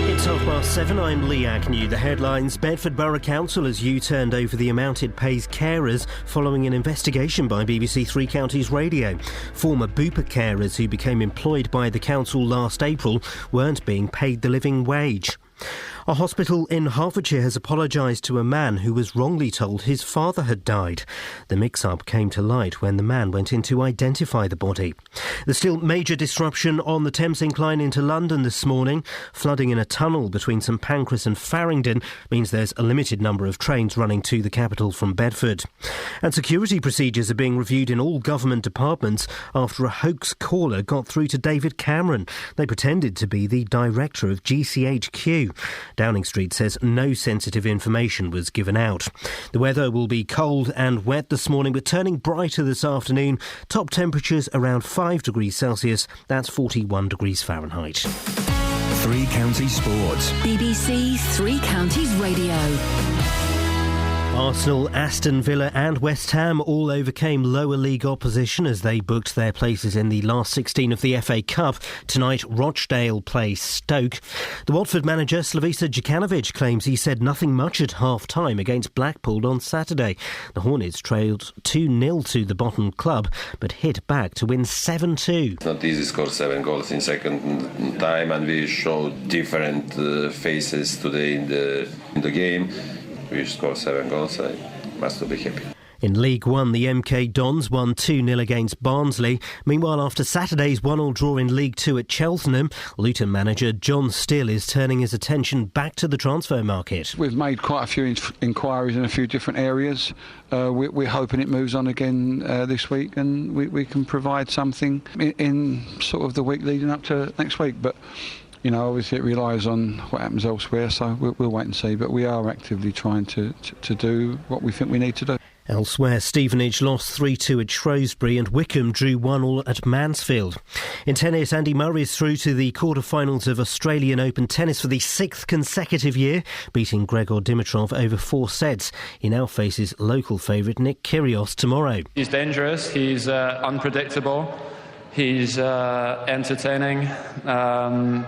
It's 7:30. I'm Lee Agnew. The headlines: Bedford Borough Council has U-turned over the amount it pays carers following an investigation by BBC Three Counties Radio. Former Bupa carers who became employed by the council last April weren't being paid the living wage. A hospital in Hertfordshire has apologised to a man who was wrongly told his father had died. The mix-up came to light when the man went in to identify the body. There's still major disruption on the Thames incline into London this morning. Flooding in a tunnel between St Pancras and Farringdon means there's a limited number of trains running to the capital from Bedford. And security procedures are being reviewed in all government departments after a hoax caller got through to David Cameron. They pretended to be the director of GCHQ. Downing Street says no sensitive information was given out. The weather will be cold and wet this morning, but turning brighter this afternoon. Top temperatures around 5 degrees Celsius. That's 41 degrees Fahrenheit. Three Counties Sports. BBC Three Counties Radio. Arsenal, Aston Villa and West Ham all overcame lower league opposition as they booked their places in the last 16 of the FA Cup. Tonight, Rochdale play Stoke. The Watford manager, Slavisa Djukanovic, claims he said nothing much at half-time against Blackpool on Saturday. The Hornets trailed 2-0 to the bottom club, but hit back to win 7-2. It's not easy to score 7 goals in second time, and we showed different faces today in the game. We scored 7 goals, I must be happy. In League One, the MK Dons won 2-0 against Barnsley. Meanwhile, after Saturday's 1-1 draw in League Two at Cheltenham, Luton manager John Still is turning his attention back to the transfer market. We've made quite a few inquiries in a few different areas. We're hoping it moves on again this week, and we can provide something in sort of the week leading up to next week. But you know, obviously it relies on what happens elsewhere, so we'll wait and see. But we are actively trying to do what we think we need to do. Elsewhere, Stevenage lost 3-2 at Shrewsbury and Wickham drew 1-1 at Mansfield. In tennis, Andy Murray is through to the quarter-finals of Australian Open tennis for the 6th consecutive year, beating Gregor Dimitrov over 4 sets. He now faces local favourite Nick Kyrgios tomorrow. He's dangerous, he's unpredictable. He's entertaining, and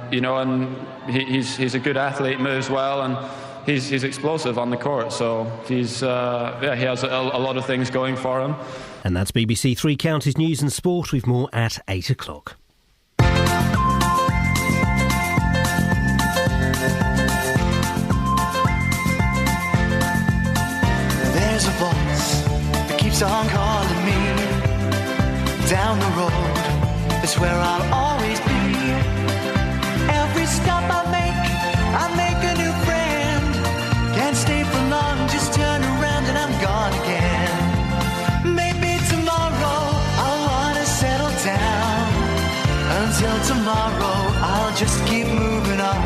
he's a good athlete, moves well, and he's explosive on the court. So he has a lot of things going for him. And that's BBC Three Counties News and Sport. We've more at 8 o'clock. There's a voice that keeps on calling me down the road. It's where I'll always be. Every stop I make a new friend. Can't stay for long, just turn around and I'm gone again. Maybe tomorrow I'll wanna settle down. Until tomorrow I'll just keep moving on.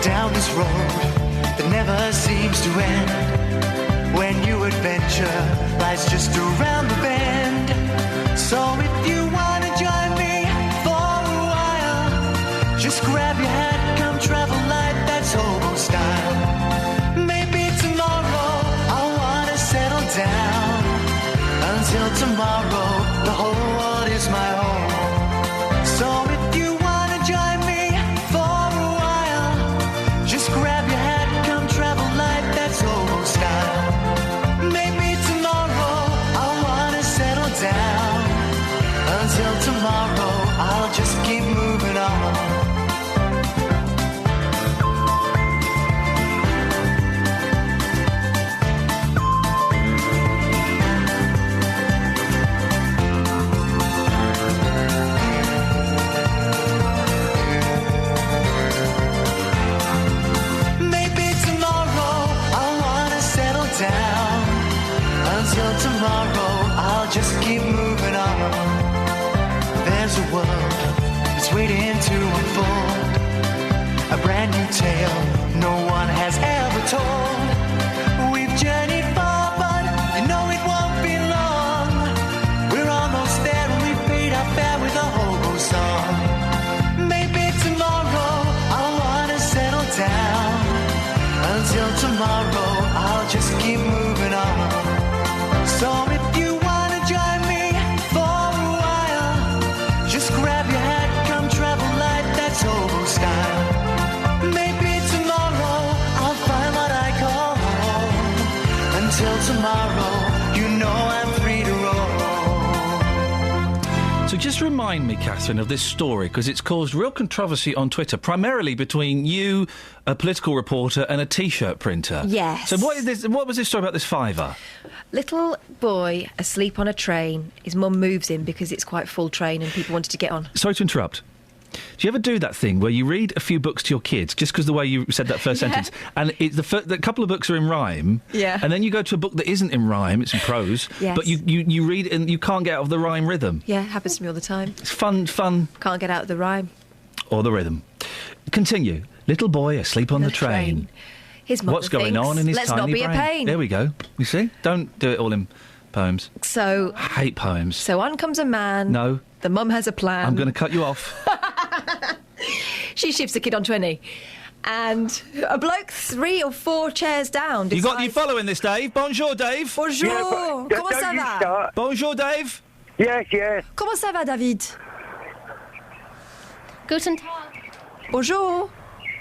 Down this road that never seems to end. When new adventure lies just around the bend. So if you wanna join me for a while, just grab your hat, come travel light, that's hobo style. Maybe tomorrow I wanna settle down. Until tomorrow, the whole world is my home. So if you wanna join me for a while, just grab your hat, come travel light, that's hobo style. Maybe tomorrow I wanna settle down. Until tomorrow, I'll just keep moving on. Maybe tomorrow, I wanna settle down. Until tomorrow, I'll just keep moving on. There's a world that's waiting to unfold, a brand new tale no one has ever told. We've journeyed far, but you know it won't be long. We're almost there and we've paid our fare with a hobo song. Maybe tomorrow I'll wanna settle down. Until tomorrow I'll just keep moving on. So if you wanna join me for a while, just grab your hat, come travel light, that's hobo style. Maybe tomorrow I'll find what I call home. Until tomorrow, you know I'm free to roll. So just remind me, Catherine, of this story, because it's caused real controversy on Twitter, primarily between you, a political reporter, and a T-shirt printer. Yes. So what was this story about this fiver? Little boy asleep on a train. His mum moves him because it's quite full train and people wanted to get on. Sorry to interrupt. Do you ever do that thing where you read a few books to your kids just because the way you said that first sentence, and the couple of books are in rhyme, and then you go to a book that isn't in rhyme, it's in prose, but you read it and you can't get out of the rhyme rhythm. Yeah, it happens to me all the time. It's fun. Can't get out of the rhyme. Or the rhythm. Continue. Little boy asleep on the train. His mother What's going thinks, on in his let's tiny not be brain? a pain. There we go. You see? Don't do it all in poems. So... I hate poems. So on comes a man. No. The mum has a plan. I'm going to cut you off. She shifts the kid onto a knee. And a bloke 3 or 4 chairs down decides... You following this, Dave? Bonjour, Dave. Bonjour. Yeah, Comment ça va? Bonjour, Dave. Yes, yes. Comment ça va, David? Guten Tag. Bonjour.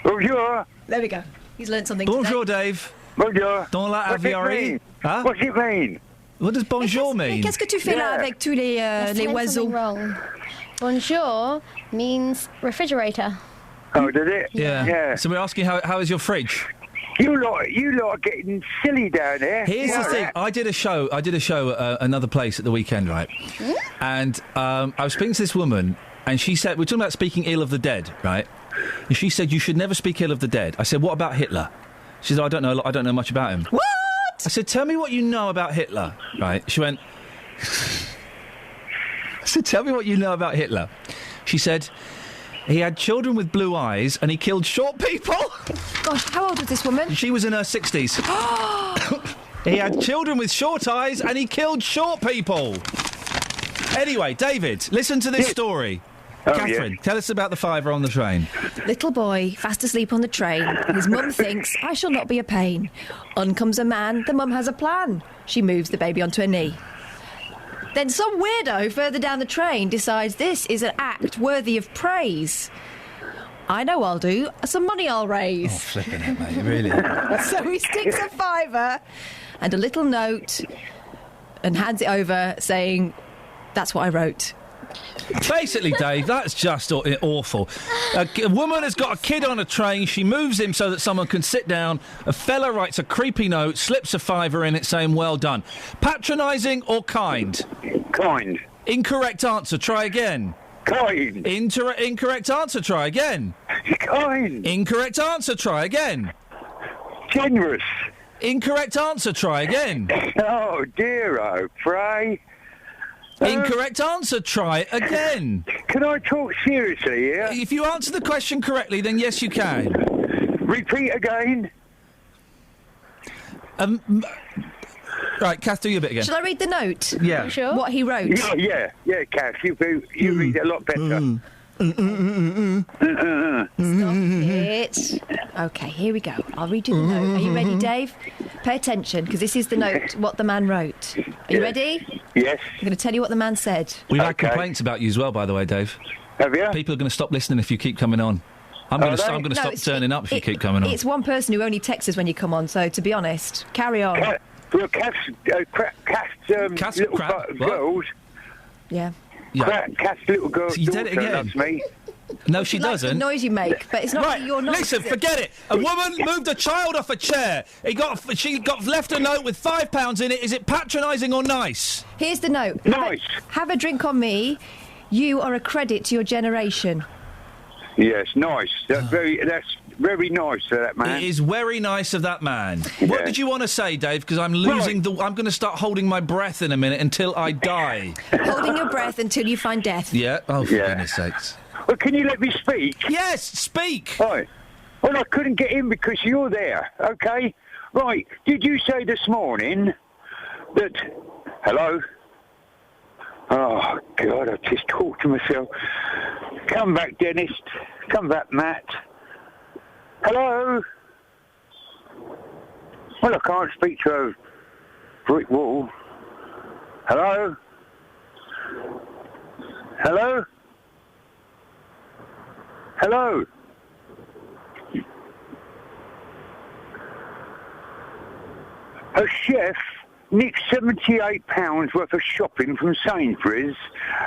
Bonjour. There we go. He's learned something Bonjour, today. Dave. Bonjour. Dans la What's it aviary. mean? Huh? What's it mean? What does bonjour mean? Qu'est-ce que tu fais là avec tous les oiseaux? Wrong. Bonjour means refrigerator. Oh, did it? Yeah. So we're asking how is your fridge? You lot are getting silly down there. Here's the thing. I did a show another place at the weekend, right? And I was speaking to this woman, and she said, we're talking about speaking ill of the dead, right? And she said, you should never speak ill of the dead. I said, what about Hitler? She said, I don't know much about him. What? I said, tell me what you know about Hitler, right? She went... I said, tell me what you know about Hitler. She said... He had children with blue eyes and he killed short people. Gosh, how old was this woman? She was in her 60s. He had children with short eyes and he killed short people. Anyway, David, listen to this story. Catherine, tell us about the fiver on the train. Little boy, fast asleep on the train. His mum thinks, I shall not be a pain. On comes a man, the mum has a plan. She moves the baby onto her knee. Then some weirdo further down the train decides this is an act worthy of praise. I know I'll do. Some money I'll raise. Oh, flipping it, mate, really. So he sticks a fiver and a little note and hands it over saying, that's what I wrote. Basically, Dave, that's just awful. A woman has got a kid on a train. She moves him so that someone can sit down. A fella writes a creepy note, slips a fiver in it saying, well done. Patronising or kind? Kind. Incorrect answer. Try again. Kind. Incorrect answer. Try again. Kind. Incorrect answer. Try again. Generous. Incorrect answer. Try again. Oh, dear, oh, pray. Incorrect answer. Try again. Can I talk seriously here? If you answer the question correctly, then yes, you can. Repeat again. Right, Kath, do your bit again. Shall I read the note? Yeah. You sure? What he wrote? Yeah, Kath, you read it a lot better. Stop it. OK, here we go. I'll read you the note. Are you ready, Dave? Pay attention, because this is the note, what the man wrote. Are you ready? Yes. I'm going to tell you what the man said. We've had complaints about you as well, by the way, Dave. Have you? People are going to stop listening if you keep coming on. I'm going to stop turning up if you keep coming on. It's one person who only texts us when you come on, so to be honest, carry on. Kath's little girls. Yeah. Kath's little girl. You did it again. Loves me. No, she Like the doesn't. noise you make, but it's not Right, your noise. listen, forget it. A woman moved a child off a chair. She got left a note with £5 in it. Is it patronising or nice? Here's the note. Nice. Have a drink on me. You are a credit to your generation. Yes, nice. That's very nice of that man. It is very nice of that man. What did you want to say, Dave? Because I'm losing I'm going to start holding my breath in a minute until I die. Holding your breath until you find death. Yeah. Oh, for goodness sakes. Well, can you let me speak? Yes, speak. Right. Well, I couldn't get in because you're there, OK? Right, did you say this morning that... Hello? Oh, God, I just talked to myself. Come back, Dennis. Come back, Matt. Hello? Well, I can't speak to a brick wall. Hello? Hello? Hello? A chef nicked £78 worth of shopping from Sainsbury's,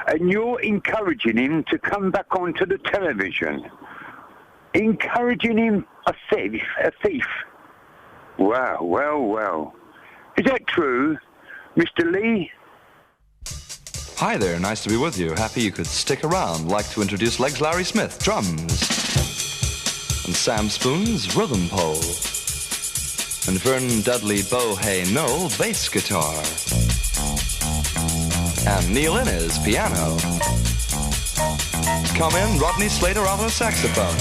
and you're encouraging him to come back onto the television. Encouraging him a thief. Wow, well. Is that true, Mr. Lee? Hi there, nice to be with you. Happy you could stick around. Like to introduce Legs Larry Smith, drums. And Sam Spoon's rhythm pole. And Vernon Dudley Bohay Noel, bass guitar. And Neil Innes, piano. Come in, Rodney Slater, alto saxophone.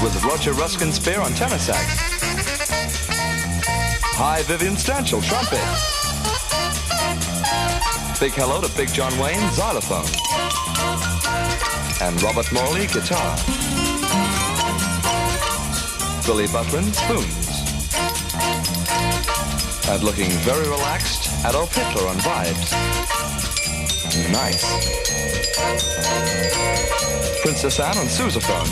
With Roger Ruskin-Spear on tenor sax. Hi, Vivian Stanchel, trumpet. Big hello to Big John Wayne, xylophone. And Robert Morley, guitar. Billy Butlin, spoons. And looking very relaxed, Adolf Hitler on vibes. Nice. Princess Anne on sousaphone.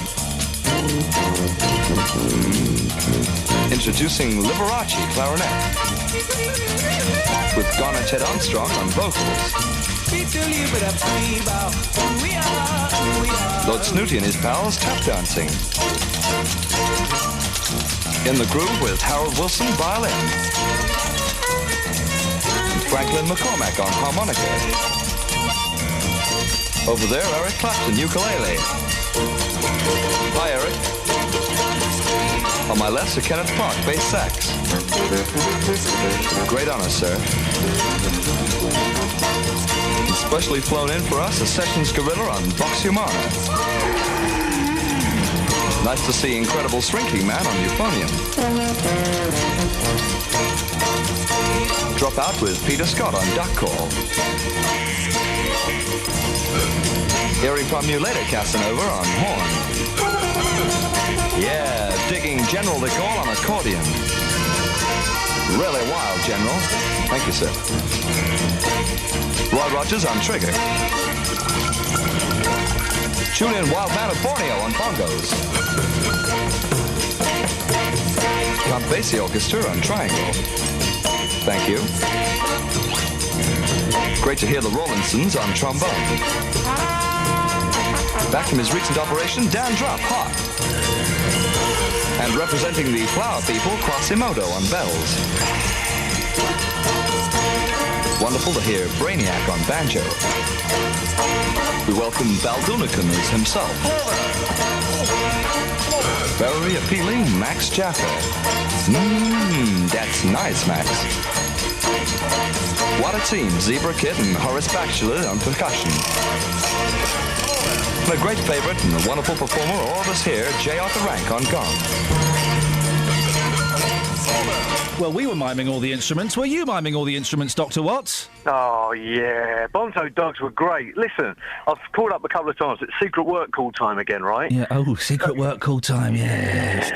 Introducing Liberace clarinet. With Garnet Ted Armstrong on vocals. Lord Snooty and his pals tap dancing. In the groove with Harold Wilson violin. And Franklin McCormack on harmonica. Over there, Eric Clapton, ukulele. Hi, Eric. On my left, Sir Kenneth Park, bass sax. Great honor, sir. And specially flown in for us, a Sessions Gorilla on Vox Humana. Nice to see Incredible Shrinking Man on euphonium. Drop out with Peter Scott on duck call. Hearing from you later, Casanova on horn. Yeah, digging General de Gaulle on accordion. Really wild, General. Thank you, sir. Roy Rogers on trigger. Tune in Wild Man of Borneo on bongos. Count Basie Orchestra on triangle. Thank you. Great to hear the Rollinsons on trombone. Back from his recent operation, Dan Drupp, hot. And representing the Flower People, Quasimodo on bells. Wonderful to hear Brainiac on banjo. We welcome Baldunicum as himself. Very appealing, Max Jaffa. That's nice, Max. What a team, Zebra Kid and Horace Batchelor on percussion. And a great favorite and a wonderful performer, all of us here, J. Arthur Rank on gong. Well, we were miming all the instruments. Were you miming all the instruments, Dr. Watts? Oh, yeah. Bonzo Dogs were great. Listen, I've called up a couple of times. It's secret work call time again, right? Yeah, secret work call time, yeah.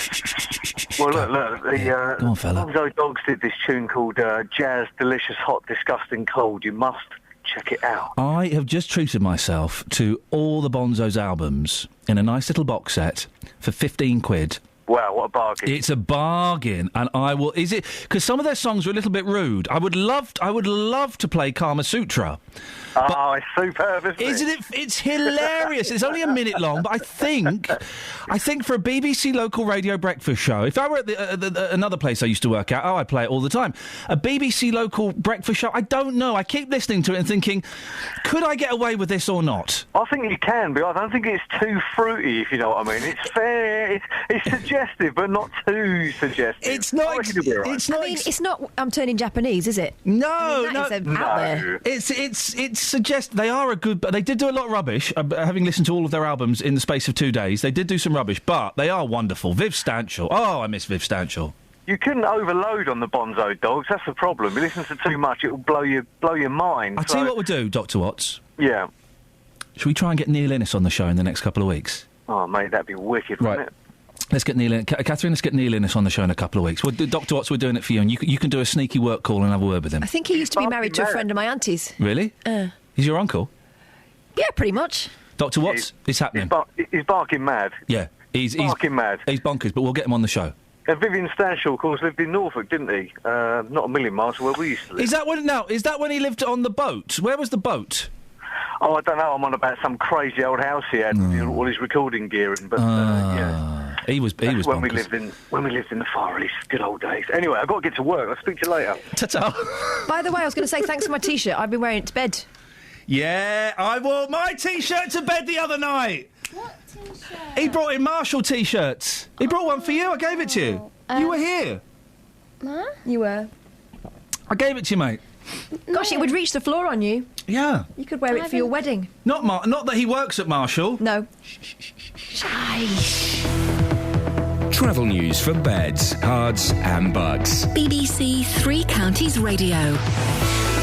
Well, look, Go on, fella. Bonzo Dogs did this tune called Jazz, Delicious, Hot, Disgusting, Cold. You must check it out. I have just treated myself to all the Bonzo's albums in a nice little box set for 15 quid. Wow, what a bargain. It's a bargain, and I will... Is it... Because some of their songs are a little bit rude. I would love to play Kama Sutra. Oh, it's superb, isn't it? It's hilarious. It's only a minute long, but I think for a BBC local radio breakfast show, if I were at another place I used to work at, I play it all the time. A BBC local breakfast show, I don't know. I keep listening to it and thinking, could I get away with this or not? I think you can, but I don't think it's too fruity, if you know what I mean. It's fair, it's suggestive, but not too suggestive. It's not... It's not I'm turning Japanese, is it? No, out there. It's suggest they are a good... They did do a lot of rubbish, having listened to all of their albums in the space of 2 days. They did do some rubbish, but they are wonderful. Viv Stanchel. Oh, I miss Viv Stanchel. You couldn't overload on the Bonzo Dogs. That's the problem. You listen to too much, it will blow your mind. I'll tell you what we'll do, Dr. Watts. Yeah. Should we try and get Neil Innes on the show in the next couple of weeks? Oh, mate, that'd be wicked, wouldn't it? Let's get Neil Innes. Catherine, let's get Neil Innes on the show in a couple of weeks. Well, Dr. Watts, we're doing it for you, and you can do a sneaky work call and have a word with him. I think he used to be married to a friend of my auntie's. Really? He's your uncle? Yeah, pretty much. Dr. Watts, it's happening. He's barking mad. Yeah. He's barking mad. He's bonkers, but we'll get him on the show. Vivian Stanchel, of course, lived in Norfolk, didn't he? Not a million miles from where we used to live. Is that when he lived on the boat? Where was the boat? Oh, I don't know. I'm on about some crazy old house he had with all his recording gear in, but yeah. He was when bonkers. we lived in the Far East. Good old days. Anyway, I've got to get to work. I'll speak to you later. Ta-ta. By the way, I was going to say thanks for my T-shirt. I've been wearing it to bed. Yeah, I wore my T-shirt to bed the other night. What T-shirt? He brought in Marshall T-shirts. He brought one for you. I gave it to you. You were here. Huh? You were. I gave it to you, mate. Gosh, it would reach the floor on you. Yeah. You could wear it for your wedding. Not that he works at Marshall. No. Shh. Travel news for beds, cards and bugs. BBC Three Counties Radio.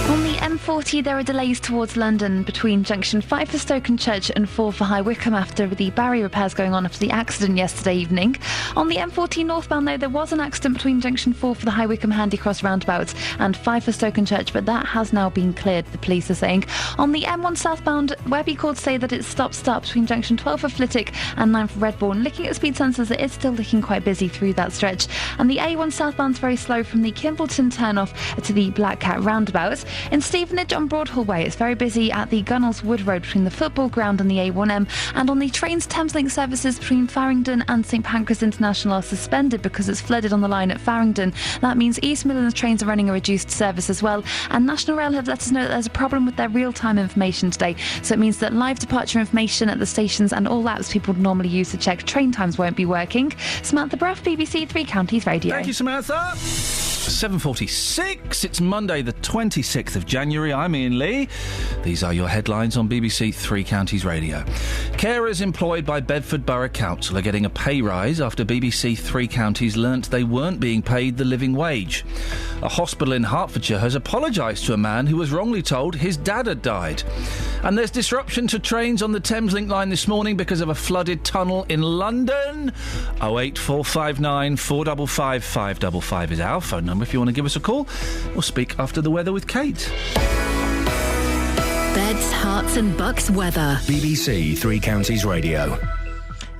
On the M40, there are delays towards London between junction 5 for Stokenchurch and 4 for High Wycombe after the barrier repairs going on after the accident yesterday evening. On the M40 northbound, though, there was an accident between junction 4 for the High Wycombe Handy Cross roundabout and 5 for Stokenchurch, but that has now been cleared, the police are saying. On the M1 southbound, Webby Courts say that it's stop-start between junction 12 for Flitwick and 9 for Redbourne. Looking at speed sensors, it is still looking quite busy through that stretch. And the A1 southbound's very slow from the Kimbleton turn-off to the Black Cat roundabout. In Stevenage on Broadhall Way, it's very busy at the Gunnells Wood Road between the football ground and the A1M. And on the trains, Thameslink services between Farringdon and St Pancras International are suspended because it's flooded on the line at Farringdon. That means East Midlands trains are running a reduced service as well. And National Rail have let us know that there's a problem with their real-time information today. So it means that live departure information at the stations and all apps people would normally use to check train times won't be working. Samantha Bruff, BBC Three Counties Radio. Thank you, Samantha. 7:46. It's Monday, the 26th of January. I'm Iain Lee. These are your headlines on BBC Three Counties Radio. Carers employed by Bedford Borough Council are getting a pay rise after BBC Three Counties learnt they weren't being paid the living wage. A hospital in Hertfordshire has apologised to a man who was wrongly told his dad had died. And there's disruption to trains on the Thameslink line this morning because of a flooded tunnel in London. 08459 455 555 is our phone number if you want to give us a call. We'll speak after the weather with Kate. Beds, Herts and Bucks weather. BBC Three Counties Radio.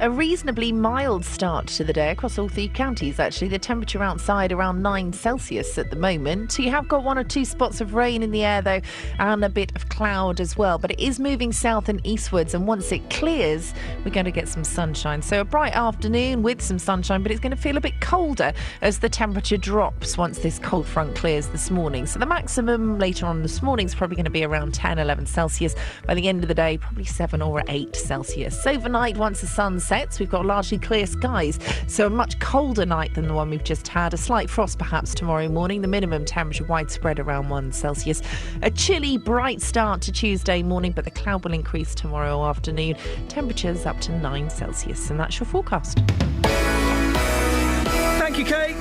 A reasonably mild start to the day across all three counties, actually. The temperature outside around 9 Celsius at the moment. You have got 1 or 2 spots of rain in the air, though, and a bit of cloud as well. But it is moving south and eastwards, and once it clears, we're going to get some sunshine. So a bright afternoon with some sunshine, but it's going to feel a bit colder as the temperature drops once this cold front clears this morning. So the maximum later on this morning is probably going to be around 10, 11 Celsius. By the end of the day, probably 7 or 8 Celsius. Overnight, once the sun sets, we've got largely clear skies, so a much colder night than the one we've just had. A slight frost perhaps tomorrow morning. The minimum temperature widespread around 1 Celsius. A chilly, bright start to Tuesday morning, but the cloud will increase tomorrow afternoon. Temperatures up to 9 Celsius, and that's your forecast. Thank you, Kate.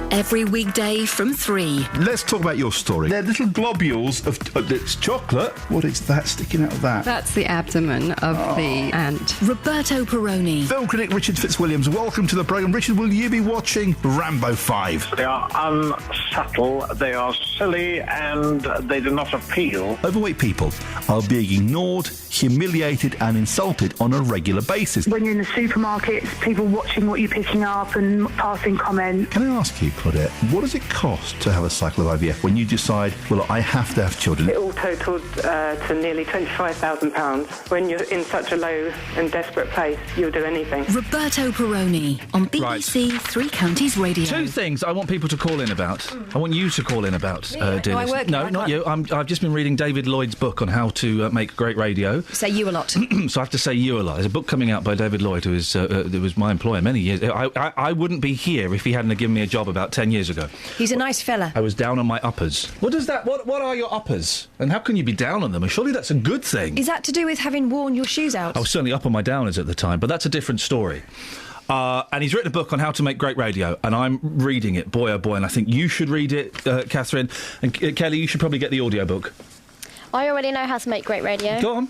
Every weekday from 3. Let's talk about your story. They're little globules of it's chocolate. What is that sticking out of that? That's the abdomen of the ant. Roberto Perroni. Film critic Richard Fitzwilliams, welcome to the programme. Richard, will you be watching Rambo 5? They are unsubtle, they are silly, and they do not appeal. Overweight people are being ignored, humiliated and insulted on a regular basis. When you're in the supermarkets, people watching what you're picking up and passing comments. Can I ask you, Claudette, what does it cost to have a cycle of IVF when you decide, well, I have to have children? It all totalled to nearly £25,000. When you're in such a low and desperate place, you'll do anything. Roberto Perroni on BBC Three Counties Radio. 2 things I want people to call in about. I want you to call in about, dear listener. No, not you. I've just been reading David Lloyd's book on how to make great radio. Say you a lot. So I have to say you a lot. There's a book coming out by David Lloyd, who was my employer many years. I wouldn't be here if he hadn't given me a job about 10 years ago. He's a nice fella. I was down on my uppers. What does that... What are your uppers? And how can you be down on them? And surely that's a good thing. Is that to do with having worn your shoes out? I was certainly up on my downers at the time, but that's a different story. And he's written a book on how to make great radio, and I'm reading it, boy oh boy, and I think you should read it, Catherine. And Kelly, you should probably get the audiobook. I already know how to make great radio. Go on.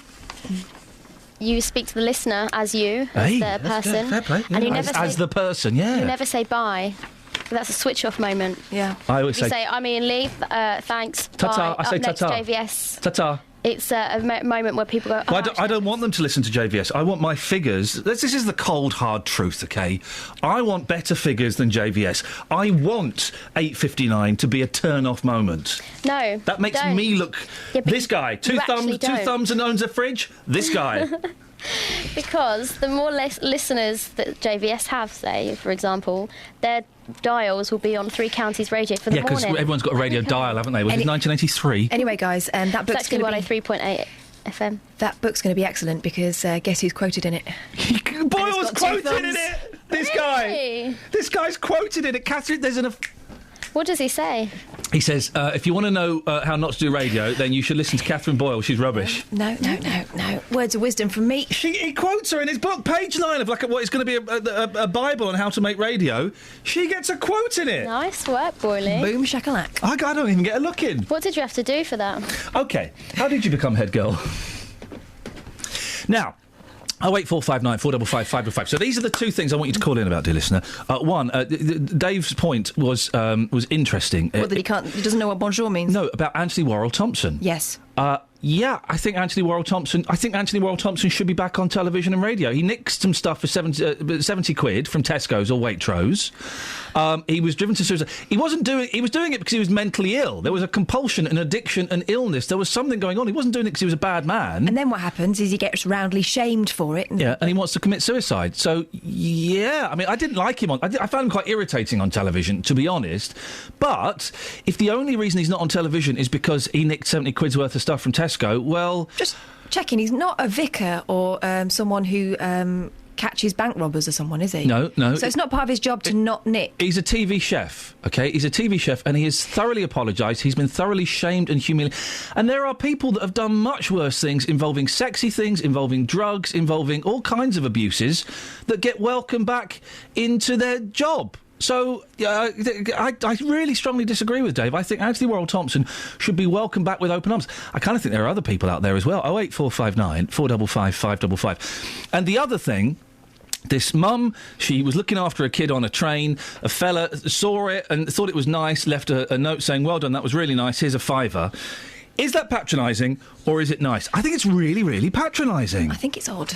You speak to the listener as you, as the person. Fair play. Yeah. And you never as say, the person, yeah. You never say bye. That's a switch-off moment. Yeah. I always say, I'm Iain Lee, thanks, ta-ta. bye. I say ta-ta. ta-ta. JVS. Ta-ta. It's a moment where people go... Well, I don't want them to listen to JVS. I want my figures... This is the cold, hard truth, OK? I want better figures than JVS. I want 8:59 to be a turn-off moment. No, that makes me look... Yeah, this guy, two thumbs and owns a fridge. This guy. Because the more listeners that JVS have, say, for example, their dials will be on Three Counties Radio for the morning. Yeah, because everyone's got a radio dial, haven't they? Was it 1983? Anyway, guys, that book's going to be... 103.8 FM. That book's going to be excellent because guess who's quoted in it? Boyle's quoted in it! This guy! This guy's quoted in it. Catherine, there's an... What does he say? He says, if you want to know how not to do radio, then you should listen to Catherine Boyle. She's rubbish. No. Words of wisdom from me. He quotes her in his book, page 9 of what is going to be a Bible on how to make radio. She gets a quote in it. Nice work, Boyley. Boom shakalak. I don't even get a look in. What did you have to do for that? OK, how did you become head girl? Now... 08459 455 555. So these are the two things I want you to call in about, dear listener. One, Dave's point was interesting. What, that he doesn't know what bonjour means? No, about Anthony Worrell Thompson. Yes. Yeah, I think Anthony Worrell Thompson should be back on television and radio. He nicked some stuff for 70 quid from Tesco's or Waitrose. He was driven to suicide. He was doing it because he was mentally ill. There was a compulsion, an addiction, an illness. There was something going on. He wasn't doing it because he was a bad man. And then what happens is he gets roundly shamed for it. And he wants to commit suicide. So, yeah, I mean, I didn't like him I found him quite irritating on television, to be honest. But if the only reason he's not on television is because he nicked 70 quid's worth of stuff from Tesco, well... Just checking, he's not a vicar or someone who catches bank robbers or someone, is he? No. So it's not part of his job to not nick? He's a TV chef, OK? He's a TV chef, and he has thoroughly apologised. He's been thoroughly shamed and humiliated. And there are people that have done much worse things, involving sexy things, involving drugs, involving all kinds of abuses, that get welcomed back into their job. So, I really strongly disagree with Dave. I think Anthony Worrell Thompson should be welcomed back with open arms. I kind of think there are other people out there as well. 08459 455 555. And the other thing... This mum, she was looking after a kid on a train. A fella saw it and thought it was nice, left a note saying, well done, that was really nice, here's a £5. Is that patronising or is it nice? I think it's really, really patronising. I think it's odd.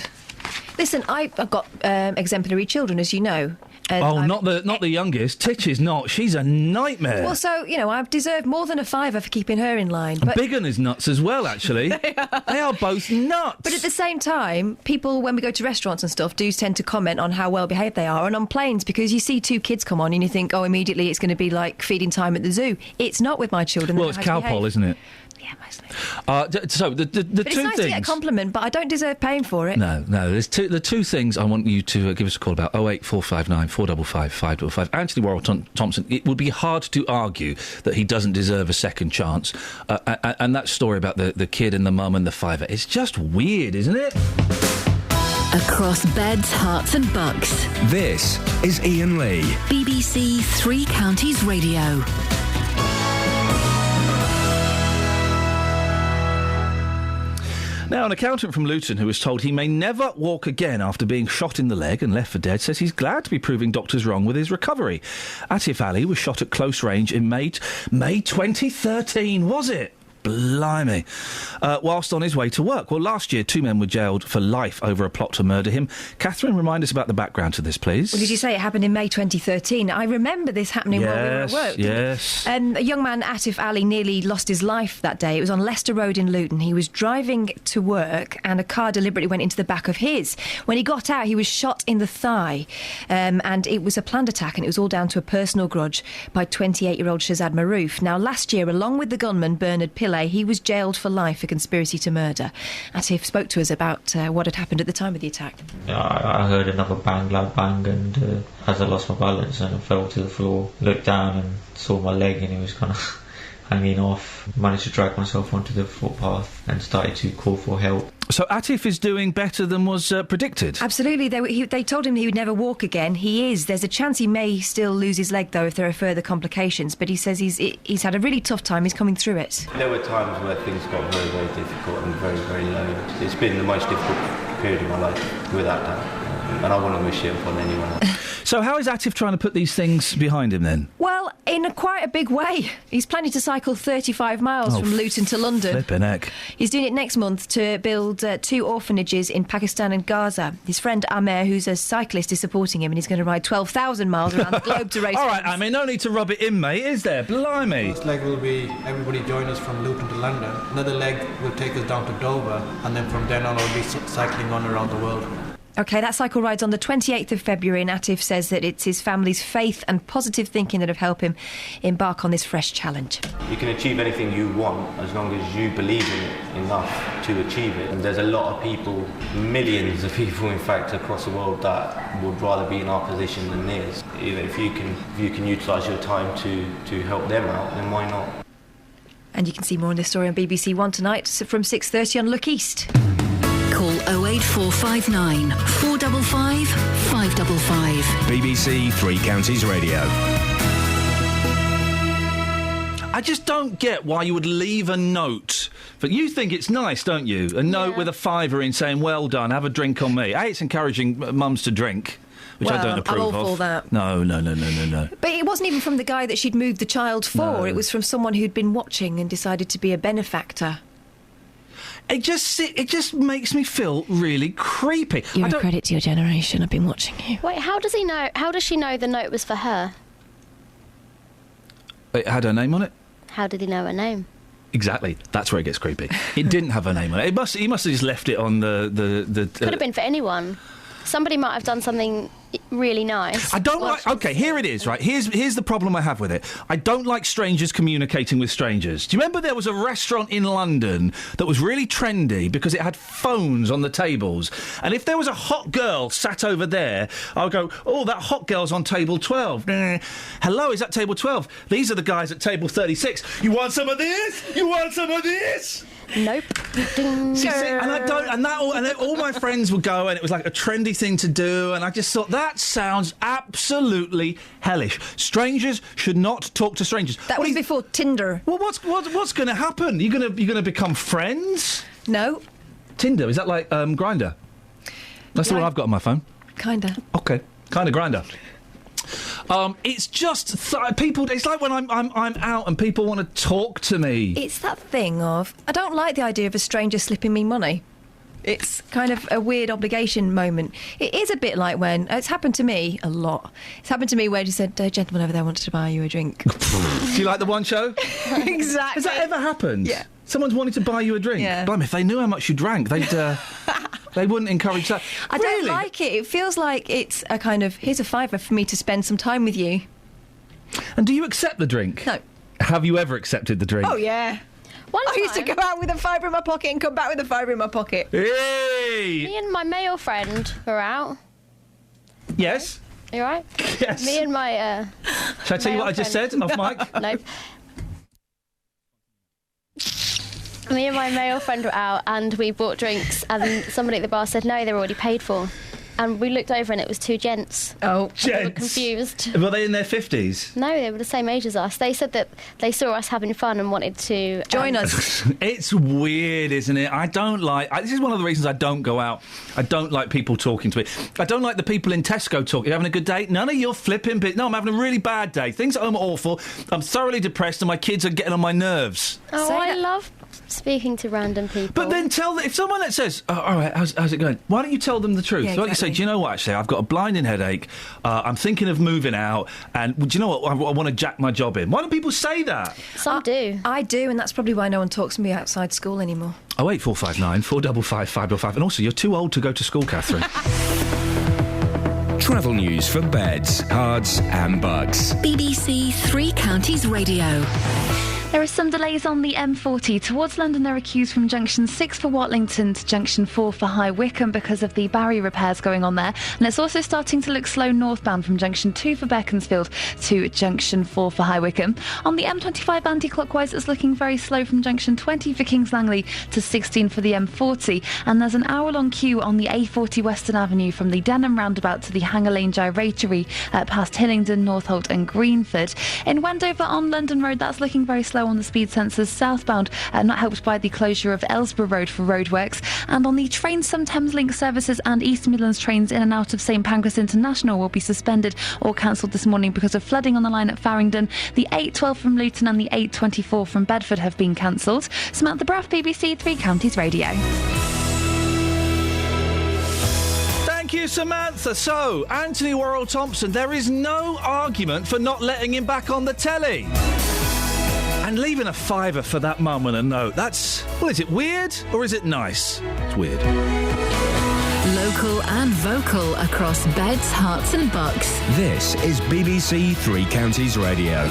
Listen, I've got exemplary children, as you know. Not the youngest. Titch is not. She's a nightmare. Well, so, I've deserved more than a £5 for keeping her in line. But Big 'Un is nuts as well, actually. They are both nuts. But at the same time, people, when we go to restaurants and stuff, do tend to comment on how well behaved they are. And on planes, because you see two kids come on and you think, immediately it's going to be like feeding time at the zoo. It's not with my children. Well, it's Cowpole, isn't it? Yeah, mostly. So the but two it's nice things... to get a compliment, but I don't deserve paying for it. No. There's the two things I want you to give us a call about. 08459 455 555. Anthony Worrell Thompson, it would be hard to argue that he doesn't deserve a second chance. And that story about the kid and the mum and the £5, it's just weird, isn't it? Across beds, hearts and bucks. This is Iain Lee. BBC Three Counties Radio. Now, an accountant from Luton who was told he may never walk again after being shot in the leg and left for dead says he's glad to be proving doctors wrong with his recovery. Atif Ali was shot at close range in May 2013, was it? Blimey. Whilst on his way to work. Well, last year, 2 men were jailed for life over a plot to murder him. Catherine, remind us about the background to this, please. Well, did you say it happened in May 2013? I remember this happening while we were at work. Yes. A young man, Atif Ali, nearly lost his life that day. It was on Leicester Road in Luton. He was driving to work and a car deliberately went into the back of his. When he got out, he was shot in the thigh. And it was a planned attack, and it was all down to a personal grudge by 28-year-old Shazad Maroof. Now, last year, along with the gunman, Bernard Pillay, he was jailed for life for conspiracy to murder. Atif spoke to us about what had happened at the time of the attack. I heard another bang, loud bang, and as I lost my balance and I fell to the floor, looked down and saw my leg and it was kind of hanging off. Managed to drag myself onto the footpath and started to call for help. So Atif is doing better than was predicted? Absolutely. They told him he would never walk again. He is. There's a chance he may still lose his leg, though, if there are further complications. But he says he's had a really tough time. He's coming through it. There were times where things got very, very difficult and very, very low. It's been the most difficult period of my life, without doubt. And I wouldn't wish it upon anyone else. So how is Atif trying to put these things behind him, then? Well, in quite a big way. He's planning to cycle 35 miles from Luton to London. Flippin' heck. He's doing it next month to build 2 orphanages in Pakistan and Gaza. His friend Amer, who's a cyclist, is supporting him, and he's going to ride 12,000 miles around the globe to raise All right, Amer, no need to rub it in, mate, is there? Blimey. First leg will be everybody join us from Luton to London. Another leg will take us down to Dover, and then from then on I'll be cycling on around the world. OK, that cycle rides on the 28th of February, and Atif says that it's his family's faith and positive thinking that have helped him embark on this fresh challenge. You can achieve anything you want as long as you believe in it enough to achieve it. And there's a lot of people, millions of people in fact across the world, that would rather be in our position than theirs. If you can utilise your time to help them out, then why not? And you can see more on this story on BBC One tonight from 6:30 on Look East. Call 08459 455 555. BBC Three Counties Radio. I just don't get why you would leave a note. But you think it's nice, don't you? A note with a fiver in saying, well done, have a drink on me. It's encouraging mums to drink, which I don't approve I'm all of. for that. No. But it wasn't even from the guy that she'd moved the child for. No. It was from someone who'd been watching and decided to be a benefactor. It just makes me feel really creepy. You're a credit to your generation. I've been watching you. Wait, how does he know? How does she know the note was for her? It had her name on it? How did he know her name? Exactly. That's where it gets creepy. It didn't have her name on it. He must have just left it on the Could have been for anyone. Somebody might have done something really nice. I don't like... OK, here it is, right? Here's the problem I have with it. I don't like strangers communicating with strangers. Do you remember there was a restaurant in London that was really trendy because it had phones on the tables? And if there was a hot girl sat over there, I'll go, oh, that hot girl's on table 12. Hello, is that table 12? These are the guys at table 36. You want some of this? You want some of this? Nope. And all my friends would go, and it was like a trendy thing to do, and I just thought that sounds absolutely hellish. Strangers should not talk to strangers. That was before Tinder. Well, what's going to happen? You're going to become friends? No. Tinder, is that like Grindr? That's the one I've got on my phone. Kinda. Okay, kind of Grindr. It's just people. It's like when I'm out and people want to talk to me. It's that thing of I don't like the idea of a stranger slipping me money. It's kind of a weird obligation moment. It is a bit like when it's happened to me a lot. It's happened to me where you said, "Gentleman over there wanted to buy you a drink." Do you like the one show? Exactly. Has that ever happened? Yeah. Someone's wanted to buy you a drink. Yeah. Blimey, if they knew how much you drank, they'd. They wouldn't encourage that. I don't like it. It feels like it's a kind of, here's a fiver for me to spend some time with you. And do you accept the drink? No. Have you ever accepted the drink? Oh, yeah. I used to go out with a fiver in my pocket and come back with a fiver in my pocket. Hey! Me and my male friend were out. Yes? You all right? Yes. Me and my... Shall I tell you what I just said off mic? No. Me and my male friend were out and we bought drinks and somebody at the bar said no, they were already paid for. And we looked over and it was two gents. Oh, gents. We were confused. Were they in their 50s? No, they were the same age as us. They said that they saw us having fun and wanted to... join us. It's weird, isn't it? I don't like... this is one of the reasons I don't go out. I don't like people talking to me. I don't like the people in Tesco talking. You having a good day? None of your flipping bit. No, I'm having a really bad day. Things at home are awful. I'm thoroughly depressed and my kids are getting on my nerves. Oh, I love speaking to random people. But then tell them... If someone that says, oh, all right, how's it going? Why don't you tell them the truth? Yeah, Why don't you say, do you know what, actually, I've got a blinding headache, I'm thinking of moving out, and do you know what, I want to jack my job in. Why don't people say that? Some do. I do, and that's probably why no one talks to me outside school anymore. 08459 455 555. And also, you're too old to go to school, Catherine. Travel news for beds, cards and bugs. BBC Three Counties Radio. There are some delays on the M40 towards London. There are queues from junction 6 for Watlington to junction 4 for High Wycombe because of the barrier repairs going on there. And it's also starting to look slow northbound from junction 2 for Beaconsfield to junction 4 for High Wycombe. On the M25 anti-clockwise, it's looking very slow from junction 20 for Kings Langley to 16 for the M40. And there's an hour-long queue on the A40 Western Avenue from the Denham roundabout to the Hanger Lane Gyratory past Hillingdon, Northolt and Greenford. In Wendover on London Road, that's looking very slow on the speed sensors southbound, not helped by the closure of Ellsborough Road for roadworks. And on the trains, some Thameslink services and East Midlands trains in and out of St Pancras International will be suspended or cancelled this morning because of flooding on the line at Farringdon. The 812 from Luton and the 824 from Bedford have been cancelled. Samantha Braff, BBC Three Counties Radio. Thank you, Samantha. So, Anthony Worrell-Thompson, there is no argument for not letting him back on the telly. And leaving a fiver for that mum and a note, that's... Well, is it weird or is it nice? It's weird. local and vocal across beds, hearts and bucks. This is BBC Three Counties Radio.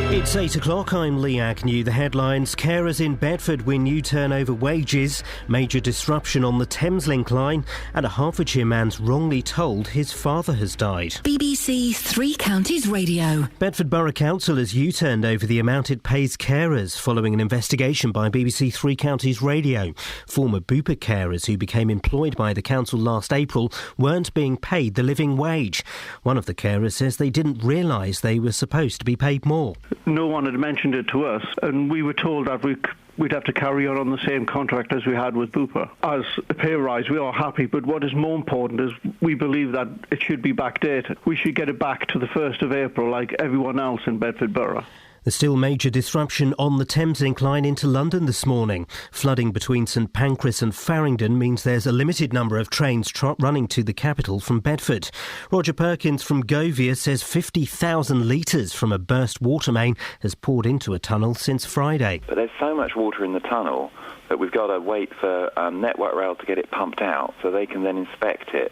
It's 8 o'clock, I'm Lee Agnew. The headlines: carers in Bedford win new turnover wages, major disruption on the Thameslink line, and a Hertfordshire man's wrongly told his father has died. BBC Three Counties Radio. Bedford Borough Council has U-turned over the amount it pays carers following an investigation by BBC Three Counties Radio. Former Bupa carers who became employed by the council last April weren't being paid the living wage. One of the carers says they didn't realise they were supposed to be paid more. No one had mentioned it to us, and we were told that we'd have to carry on the same contract as we had with Bupa. As a pay rise, we are happy, but what is more important is we believe that it should be backdated. We should get it back to the 1st of April like everyone else in Bedford Borough. There's still major disruption on the Thameslink line into London this morning. Flooding between St Pancras and Farringdon means there's a limited number of trains running to the capital from Bedford. Roger Perkins from Govia says 50,000 litres from a burst water main has poured into a tunnel since Friday. But there's so much water in the tunnel that we've got to wait for Network Rail to get it pumped out so they can then inspect it.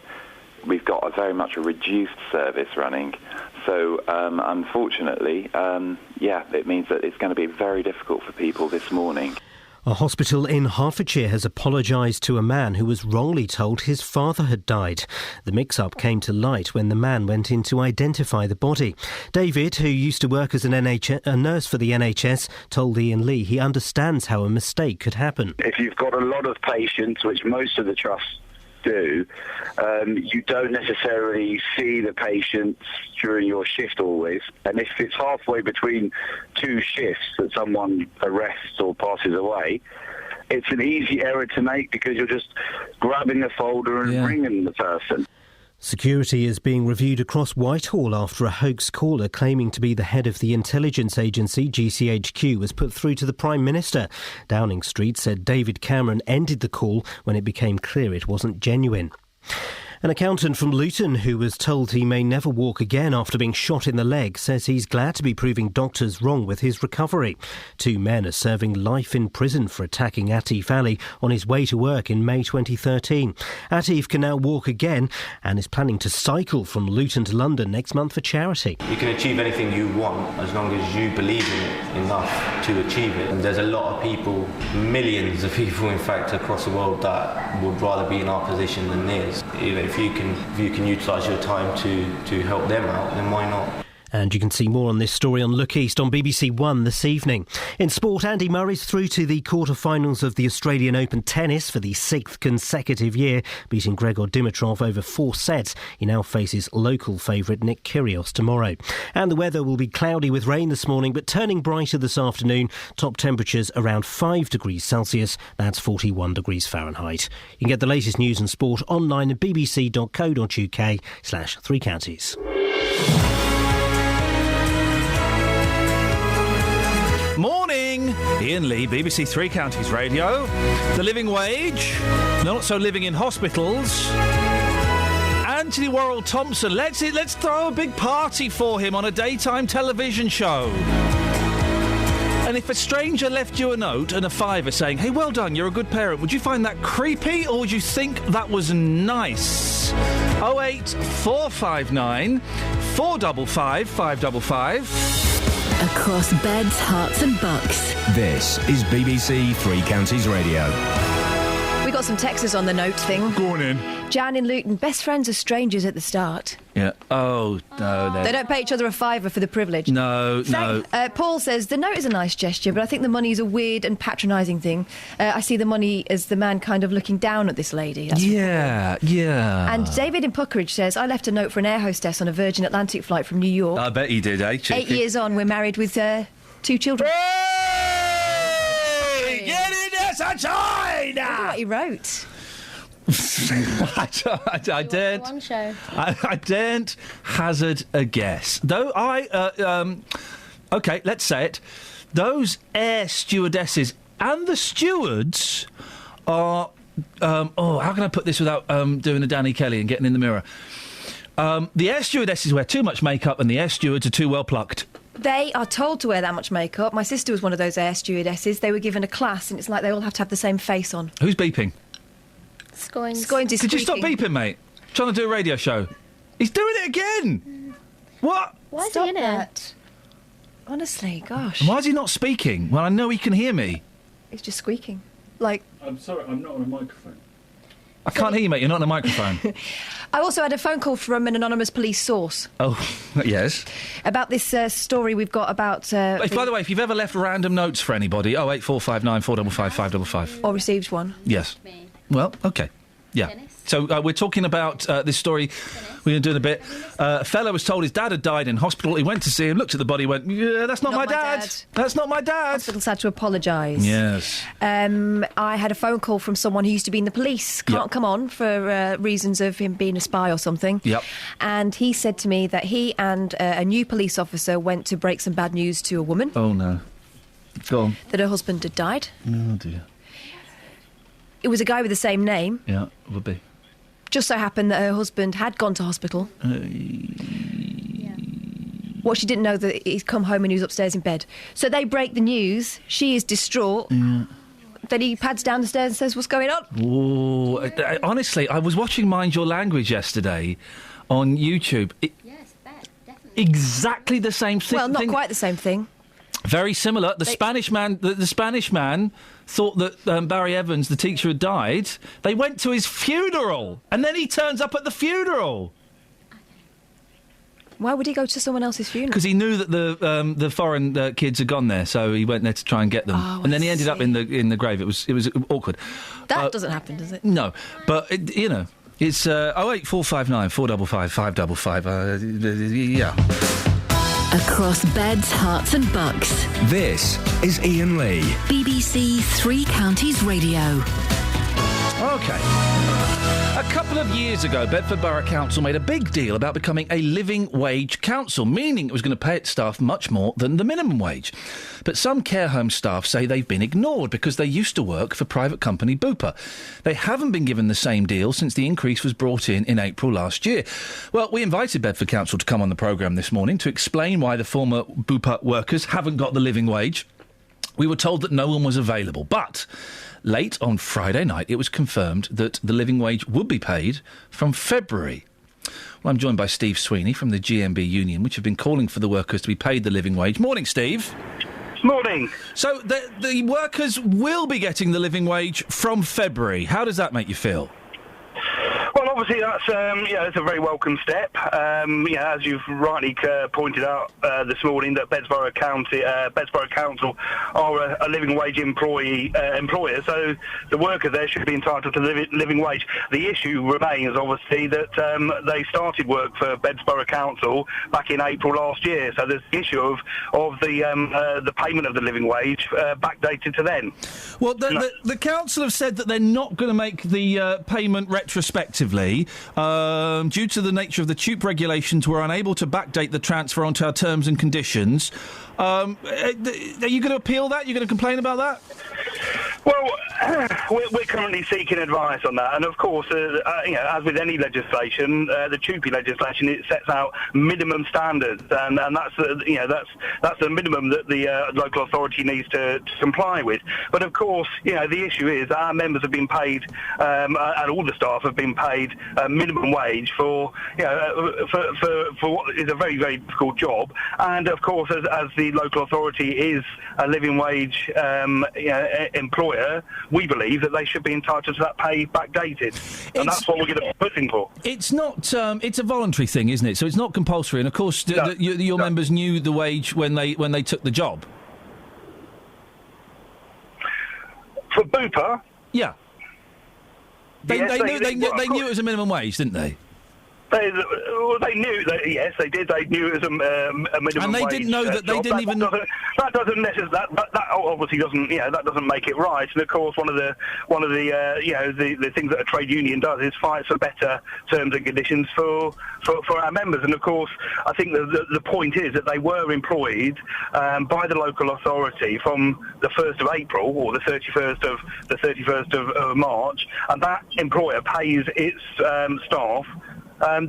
We've got very much a reduced service running. So, unfortunately, it means that it's going to be very difficult for people this morning. A hospital in Hertfordshire has apologised to a man who was wrongly told his father had died. The mix-up came to light when the man went in to identify the body. David, who used to work as a nurse for the NHS, told Iain Lee he understands how a mistake could happen. If you've got a lot of patients, which most of the trusts do, you don't necessarily see the patients during your shift always, and if it's halfway between two shifts that someone arrests or passes away, it's an easy error to make because you're just grabbing the folder and ringing the person. Security is being reviewed across Whitehall after a hoax caller claiming to be the head of the intelligence agency GCHQ was put through to the Prime Minister. Downing Street said David Cameron ended the call when it became clear it wasn't genuine. An accountant from Luton who was told he may never walk again after being shot in the leg says he's glad to be proving doctors wrong with his recovery. 2 men are serving life in prison for attacking Atif Ali on his way to work in May 2013. Atif can now walk again and is planning to cycle from Luton to London next month for charity. You can achieve anything you want as long as you believe in it enough to achieve it. And there's a lot of people, millions of people in fact across the world, that would rather be in our position than theirs. If you can utilise your time to help them out, then why not? And you can see more on this story on Look East on BBC One this evening. In sport, Andy Murray's through to the quarter-finals of the Australian Open tennis for the 6th consecutive year, beating Gregor Dimitrov over 4 sets. He now faces local favourite Nick Kyrgios tomorrow. And the weather will be cloudy with rain this morning, but turning brighter this afternoon. Top temperatures around 5 degrees Celsius. That's 41 degrees Fahrenheit. You can get the latest news and sport online at bbc.co.uk/Three Counties. Morning! Iain Lee, BBC Three Counties Radio. The living wage, not so living in hospitals. Anthony Worrell Thompson, let's throw a big party for him on a daytime television show. And if a stranger left you a note and a fiver saying, "Hey, well done, you're a good parent," would you find that creepy or would you think that was nice? 08459 455 555. Across beds, hearts and bucks. This is BBC Three Counties Radio. We got some texts on the note thing. Go on in. Jan in Luton, best friends are strangers at the start. Yeah. Oh, no. They don't pay each other a fiver for the privilege. No. Paul says, the note is a nice gesture, but I think the money is a weird and patronising thing. I see the money as the man kind of looking down at this lady. Yeah. And David in Puckeridge says, I left a note for an air hostess on a Virgin Atlantic flight from New York. I bet you did, eh? 8 years on, we're married with 2 children. Hey! Get in there, sunshine! I don't know what he wrote. I daren't hazard a guess. Though OK, let's say it. Those air stewardesses and the stewards are... how can I put this without doing a Danny Kelly and getting in the mirror? The air stewardesses wear too much makeup and the air stewards are too well plucked. They are told to wear that much makeup. My sister was one of those air stewardesses. They were given a class, and it's like they all have to have the same face on. Who's beeping? Scoins is Could you stop beeping, mate? Trying to do a radio show. He's doing it again! What? Why is Stop he in that. Honestly, gosh. And why is he not speaking? Well, I know he can hear me. He's just squeaking. Like... I'm sorry, I'm not on a microphone. I can't hear you, mate. You're not on a microphone. I also had a phone call from an anonymous police source Oh, yes. about this story we've got about... By the way, if you've ever left random notes for anybody, 08459 455 555. Or received one. Yes. Well, OK. Yeah. So we're talking about this story. We're going to do in a bit. A fella was told his dad had died in hospital. He went to see him, looked at the body, went, yeah, that's not my dad. That's not my dad. Hospital's had to apologise. Yes. I had a phone call from someone who used to be in the police. Can't come on for reasons of him being a spy or something. Yep. And he said to me that he and a new police officer went to break some bad news to a woman. Oh, no. Go on. That her husband had died. Oh, dear. It was a guy with the same name. Yeah, would be. Just so happened that her husband had gone to hospital. What she didn't know that he's come home and he was upstairs in bed. So they break the news. She is distraught. Yeah. Then he pads down the stairs and says, "What's going on?" Oh, honestly, I was watching Mind Your Language yesterday on YouTube. Yes, definitely. Exactly the same thing. Well, not quite the same thing. Very similar. The Spanish man thought that Barry Evans, the teacher, had died. They went to his funeral, and then he turns up at the funeral. Why would he go to someone else's funeral? Because he knew that the foreign kids had gone there, so he went there to try and get them. And then he ended up in the grave. It was awkward. That doesn't happen, does it? No, but it's 08459 455 555. Yeah. Across beds, hearts and bucks. This is Iain Lee. BBC Three Counties Radio. OK. A couple of years ago, Bedford Borough Council made a big deal about becoming a living wage council, meaning it was going to pay its staff much more than the minimum wage. But some care home staff say they've been ignored because they used to work for private company Bupa. They haven't been given the same deal since the increase was brought in April last year. Well, we invited Bedford Council to come on the programme this morning to explain why the former Bupa workers haven't got the living wage. We were told that no one was available, but late on Friday night it was confirmed that the living wage would be paid from February. Well, I'm joined by Steve Sweeney from the GMB Union, which have been calling for the workers to be paid the living wage. Morning, Steve. Morning. So the workers will be getting the living wage from February. How does that make you feel? Well, obviously that's it's a very welcome step. As you've rightly pointed out this morning, that Bedsborough Council are a living wage employer, so the workers there should be entitled to living wage. The issue remains, obviously, that they started work for Bedsborough Council back in April last year. So there's the issue of the payment of the living wage backdated to then. Well, the council have said that they're not going to make the payment retrospectively due to the nature of the TUPE regulations. We're unable to backdate the transfer onto our terms and conditions. Are you going to appeal that? Are you going to complain about that? Well, we're currently seeking advice on that, and of course, as with any legislation, the TUPE legislation, it sets out minimum standards, and that's the minimum that the local authority needs to comply with. But of course, the issue is our members have been paid, and all the staff have been paid minimum wage for what is a very, very difficult job, and of course, as the local authority is a living wage employer, we believe that they should be entitled to that pay backdated, and that's what we're going to be pushing for. It's not. It's a voluntary thing, isn't it? So it's not compulsory. And of course, your members knew the wage when they took the job. For Bupa, yeah. They knew it was a minimum wage, didn't they? They knew that. Yes, they did. They knew it was a minimum wage. And they didn't know that they didn't even. That doesn't necessarily. That obviously doesn't. That doesn't make it right. And of course, one of the things that a trade union does is fight for better terms and conditions for our members. And of course, I think the point is that they were employed by the local authority from the 1st of April or the 31st of March, and that employer pays its staff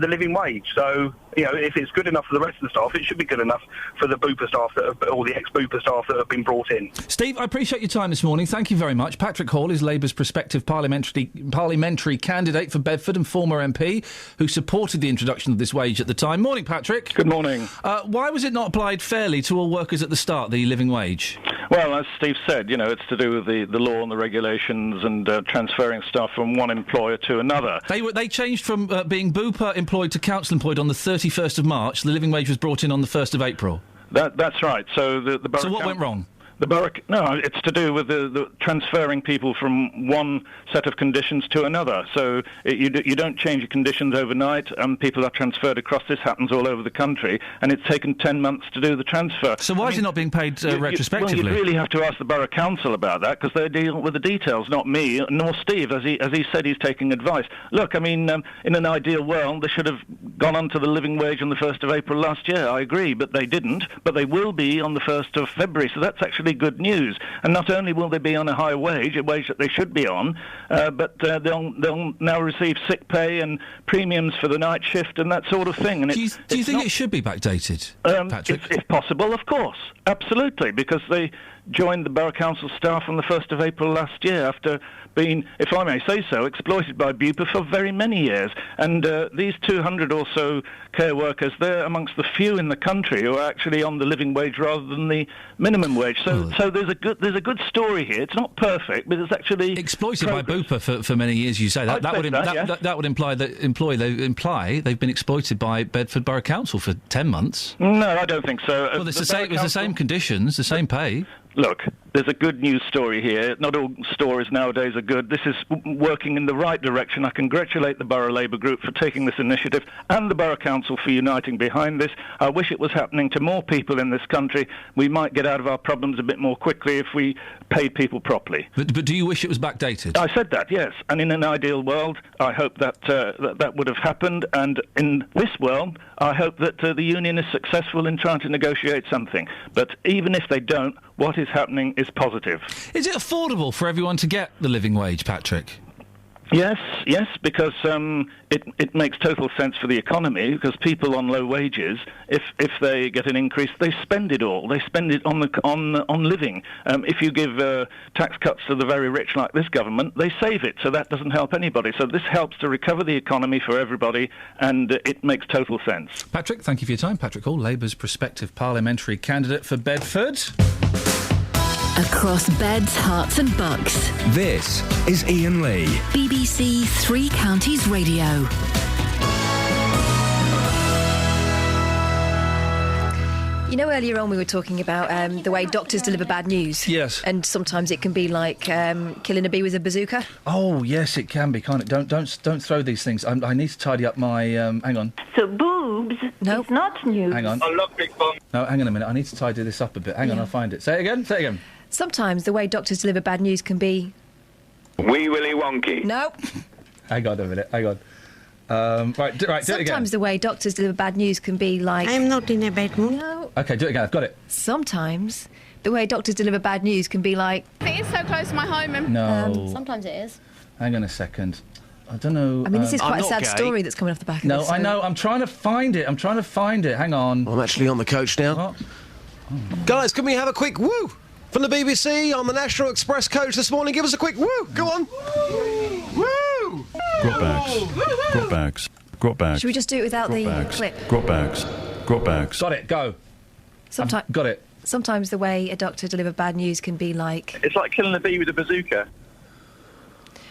the living wage. So if it's good enough for the rest of the staff, it should be good enough for the Bupa staff or the ex-Bupa staff that have been brought in. Steve, I appreciate your time this morning. Thank you very much. Patrick Hall is Labour's prospective parliamentary candidate for Bedford and former MP who supported the introduction of this wage at the time. Morning, Patrick. Good morning. Why was it not applied fairly to all workers at the start, the living wage? Well, as Steve said, it's to do with the law and the regulations and transferring staff from one employer to another. They changed from being Bupa employed to council employed on the 31st of March. The living wage was brought in on the 1st of April. That's right. So the borough. So what went wrong? It's to do with the transferring people from one set of conditions to another. So you don't change your conditions overnight, and people are transferred across. This happens all over the country, and it's taken 10 months to do the transfer. So why is it not being paid retrospectively? Well, you really have to ask the Borough Council about that, because they deal with the details, not me, nor Steve, as he said he's taking advice. Look, I mean, in an ideal world, they should have gone on to the living wage on the 1st of April last year, I agree, but they didn't. But they will be on the 1st of February, so that's actually good news. And not only will they be on a higher wage, a wage that they should be on, but they'll now receive sick pay and premiums for the night shift and that sort of thing. And do you think it should be backdated, Patrick? If possible, of course. Absolutely, because they joined the Borough Council staff on the 1st of April last year after being, if I may say so, exploited by Bupa for very many years. And these 200 or so care workers, they're amongst the few in the country who are actually on the living wage rather than the minimum wage. So there's a good story here. It's not perfect, but it's actually exploited by Bupa for many years. You say that would imply they've been exploited by Bedford Borough Council for 10 months. No, I don't think so. Well, it was the same conditions, the same pay. Look, there's a good news story here. Not all stories nowadays are good. This is working in the right direction. I congratulate the Borough Labour Group for taking this initiative and the Borough Council for uniting behind this. I wish it was happening to more people in this country. We might get out of our problems a bit more quickly if we paid people properly. But do you wish it was backdated? I said that, yes. And in an ideal world, I hope that that would have happened. And in this world, I hope that the union is successful in trying to negotiate something. But even if they don't, what is happening is positive. Is it affordable for everyone to get the living wage, Patrick? Yes, because it makes total sense for the economy, because people on low wages, if they get an increase, they spend it all. They spend it on living. If you give tax cuts to the very rich like this government, they save it, so that doesn't help anybody. So this helps to recover the economy for everybody, and it makes total sense. Patrick, thank you for your time. Patrick Hall, Labour's prospective parliamentary candidate for Bedford. Across beds, hearts and bucks. This is Iain Lee. BBC Three Counties Radio. You know, earlier on we were talking about the way doctors deliver bad news. Yes. And sometimes it can be like killing a bee with a bazooka. Oh, yes, it can be, can't it? Don't throw these things. I need to tidy up my... hang on. So boobs is not news. Hang on. I love big bum. No, hang on a minute. I need to tidy this up a bit. Hang on, I'll find it. Say it again. Sometimes the way doctors deliver bad news can be... Wee Willy Wonky. No. Hang on a minute. Right, do it again. Sometimes the way doctors deliver bad news can be like... I'm not in a bad mood. No. OK, do it again. I've got it. Sometimes the way doctors deliver bad news can be like... It is so close to my home. No. Sometimes it is. Hang on a second. I don't know. I mean, this is quite a sad story that's coming off the back of No, this. I know. I'm trying to find it. Hang on. I'm actually on the coach now. Guys, can we have a quick woo from the BBC on the National Express coach this morning? Give us a quick woo. Go on. Woo! Grot bags. Should we just do it without the clip? Grot bags. Got it. Go. Got it. Sometimes the way a doctor delivers bad news can be like... It's like killing a bee with a bazooka.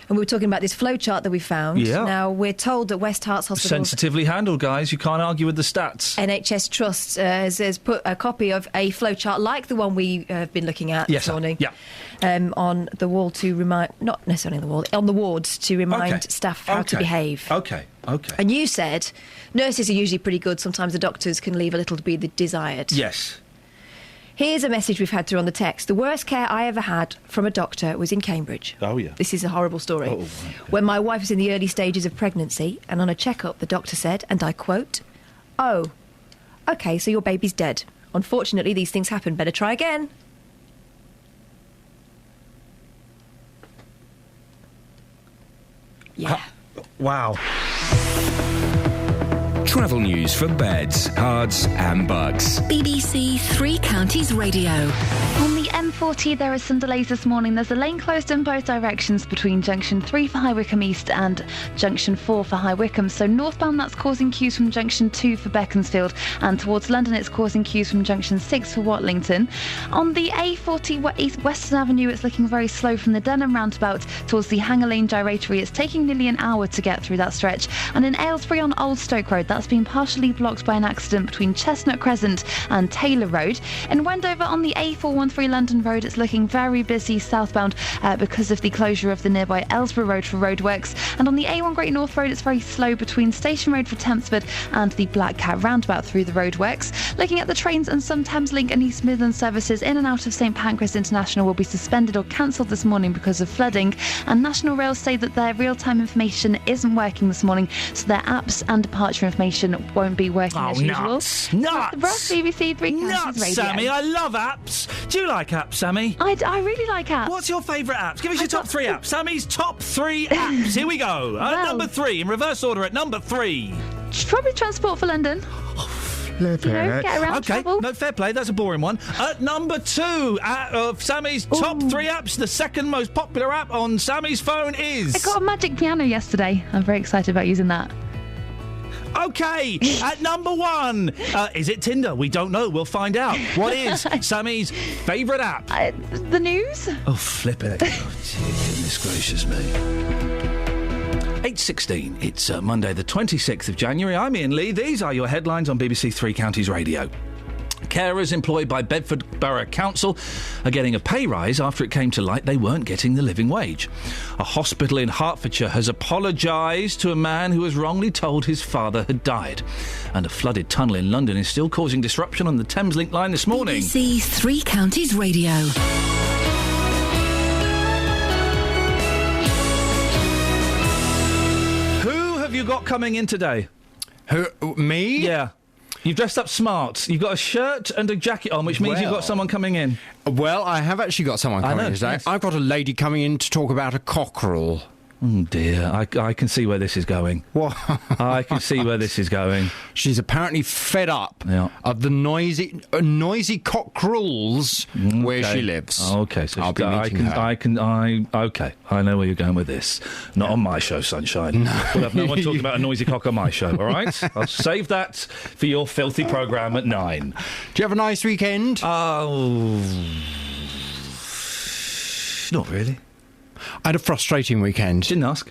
And we were talking about this flowchart that we found. Yeah. Now, we're told that West Herts Hospital... Sensitively handled, guys. You can't argue with the stats. NHS Trust has put a copy of a flowchart like the one we have been looking at this morning. Yeah. On the wall to remind... Not necessarily on the wall, on the wards to remind staff how to behave. OK. And you said nurses are usually pretty good. Sometimes the doctors can leave a little to be desired. Yes. Here's a message we've had through on the text. The worst care I ever had from a doctor was in Cambridge. Oh, yeah. This is a horrible story. Oh, okay. When my wife was in the early stages of pregnancy, and on a checkup, the doctor said, and I quote, "Oh, OK, so your baby's dead. Unfortunately, these things happen. Better try again." Yeah. Wow. Travel news for beds, cards and bugs. BBC Three Counties Radio. On the M40, there is some delays this morning. There's a lane closed in both directions between Junction 3 for High Wycombe East and Junction 4 for High Wycombe. So northbound, that's causing queues from Junction 2 for Beaconsfield, and towards London, it's causing queues from Junction 6 for Watlington. On the A40 East Western Avenue, it's looking very slow from the Denham roundabout towards the Hanger Lane Directory. It's taking nearly an hour to get through that stretch. And in Aylesbury on Old Stoke Road, that's been partially blocked by an accident between Chestnut Crescent and Taylor Road. In Wendover on the A413 London Road, it's looking very busy southbound because of the closure of the nearby Aylesbury Road for roadworks. And on the A1 Great North Road, it's very slow between Station Road for Tempsford and the Black Cat roundabout through the roadworks. Looking at the trains, and some Thameslink and East Midlands services in and out of St Pancras International will be suspended or cancelled this morning because of flooding. And National Rail say that their real-time information isn't working this morning, so their apps and departure information won't be working as usual. Nuts! The Ross BBC Three Counties Radio. Sammy, I love apps. Do you like apps, Sammy? I really like apps. What's your favourite apps? Give us your top 3 apps. Sammy's top 3 apps. Here we go. At number 3, in reverse order, at number 3. Public transport for London. Get around travel. No, fair play. That's a boring one. At number 2 of Sammy's top 3 apps, the second most popular app on Sammy's phone is... I got a magic piano yesterday. I'm very excited about using that. OK, at number 1, is it Tinder? We don't know. We'll find out. What is Sammy's favourite app? The news. Oh, flip it. Oh, goodness gracious me. 8:16. It's Monday the 26th of January. I'm Iain Lee. These are your headlines on BBC Three Counties Radio. Carers employed by Bedford Borough Council are getting a pay rise after it came to light they weren't getting the living wage. A hospital in Hertfordshire has apologised to a man who was wrongly told his father had died. And a flooded tunnel in London is still causing disruption on the Thameslink line this morning. BBC Three Counties Radio. Who have you got coming in today? Who? Me? Yeah. You've dressed up smart. You've got a shirt and a jacket on, which means you've got someone coming in. Well, I have actually got someone coming in today. Yes. I've got a lady coming in to talk about a cockerel. Oh dear, I can see where this is going. What? I can see where this is going. She's apparently fed up of the noisy cockerels where she lives. Okay, so I'll be meeting her. Okay, I know where you're going with this. Not on my show, sunshine. No. We'll have no one talking about a noisy cock on my show, all right? I'll save that for your filthy programme at 9. Do you have a nice weekend? Oh, not really. I had a frustrating weekend. Didn't ask.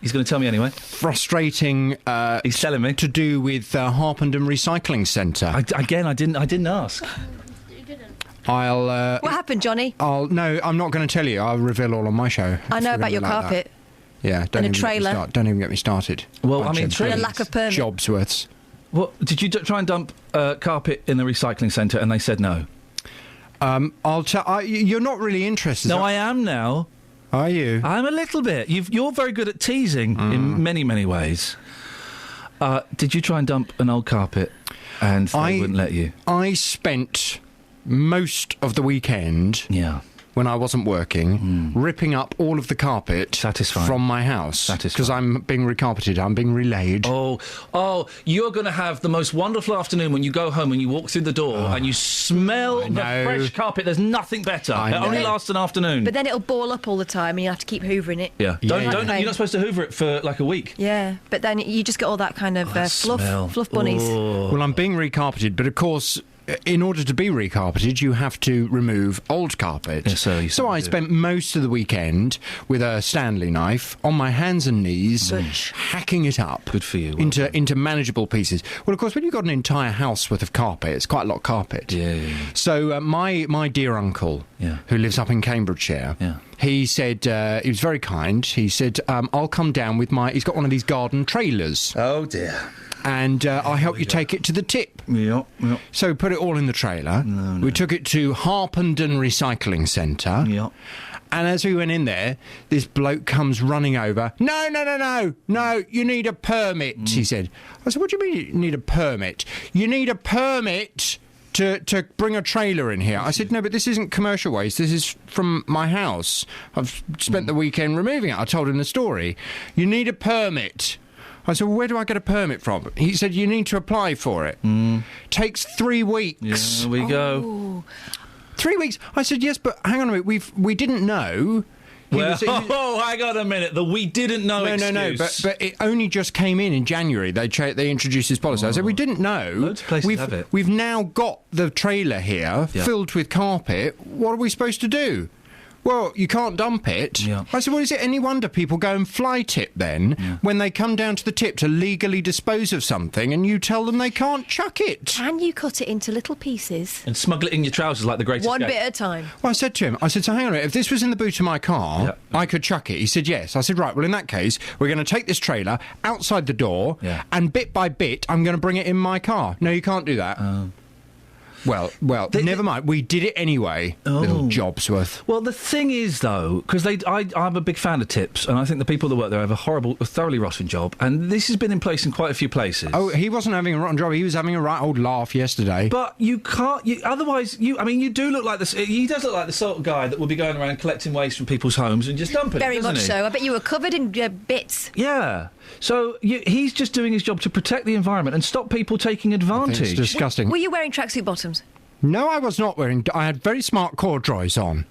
He's going to tell me anyway. Frustrating. He's telling me to do with Harpenden Recycling Centre. I didn't ask. What happened, Johnny? No, I'm not going to tell you. I'll reveal all on my show. I know about your carpet. Yeah, don't and even a trailer. Don't even get me started. Well, and a lack of permit. Jobsworths. What did you try and dump carpet in the recycling centre and they said no? I'll tell. You're not really interested. No, I am now. Are you? I'm a little bit. You're very good at teasing in many, many ways. Did you try and dump an old carpet and they wouldn't let you? I spent most of the weekend. Yeah. When I wasn't working, ripping up all of the carpet from my house. Because I'm being recarpeted, I'm being relayed. Oh, you're going to have the most wonderful afternoon when you go home and you walk through the door and you smell the fresh carpet. There's nothing better. It only lasts an afternoon. But then it'll ball up all the time and you have to keep hoovering it. Yeah. You're not supposed to hoover it for like a week. Yeah, but then you just get all that kind of fluff bunnies. Well, I'm being recarpeted, but of course, in order to be recarpeted, you have to remove old carpet. Yes, so I spent most of the weekend with a Stanley knife on my hands and knees, hacking it up. Good for you. Into manageable pieces. Well, of course, when you've got an entire house worth of carpet, it's quite a lot of carpet. Yeah. So my dear uncle, who lives up in Cambridgeshire, he said, he was very kind, he said, I'll come down with he's got one of these garden trailers. Oh, dear. And I'll help you take it to the tip. Yep. So we put it all in the trailer. No. We took it to Harpenden Recycling Centre. Yep. And as we went in there, this bloke comes running over. No, you need a permit, he said. I said, what do you mean you need a permit? You need a permit to bring a trailer in here. I said, no, but this isn't commercial waste. This is from my house. I've spent the weekend removing it. I told him the story. You need a permit. I said, well, where do I get a permit from? He said, you need to apply for it. Takes 3 weeks. Yeah, there we go. 3 weeks. I said, yes, but hang on a minute. We didn't know. Well, hang on a minute. The we didn't know excuse. No. But it only just came in January. They introduced this policy. I said, we didn't know. Loads of places have it. We've now got the trailer here filled with carpet. What are we supposed to do? Well, you can't dump it. Yeah. I said, well, is it any wonder people go and fly tip then when they come down to the tip to legally dispose of something and you tell them they can't chuck it? Can you cut it into little pieces? And smuggle it in your trousers like the Great One Escape? bit at a time. Well, I said to him, so hang on a minute, if this was in the boot of my car, I could chuck it. He said, yes. I said, right, well, in that case, we're going to take this trailer outside the door and bit by bit, I'm going to bring it in my car. No, you can't do that. Well, never mind. We did it anyway, little Jobsworth. Well, the thing is, though, because I'm a big fan of tips, and I think the people that work there have a thoroughly rotten job, and this has been in place in quite a few places. Oh, he wasn't having a rotten job. He was having a right old laugh yesterday. But you can't... otherwise, you do look like this... He does look like the sort of guy that will be going around collecting waste from people's homes and just dumping it, Very much so. I bet you were covered in bits. Yeah. So he's just doing his job to protect the environment and stop people taking advantage. It's disgusting. Were you wearing tracksuit bottoms? No, I was not wearing... I had very smart corduroys on.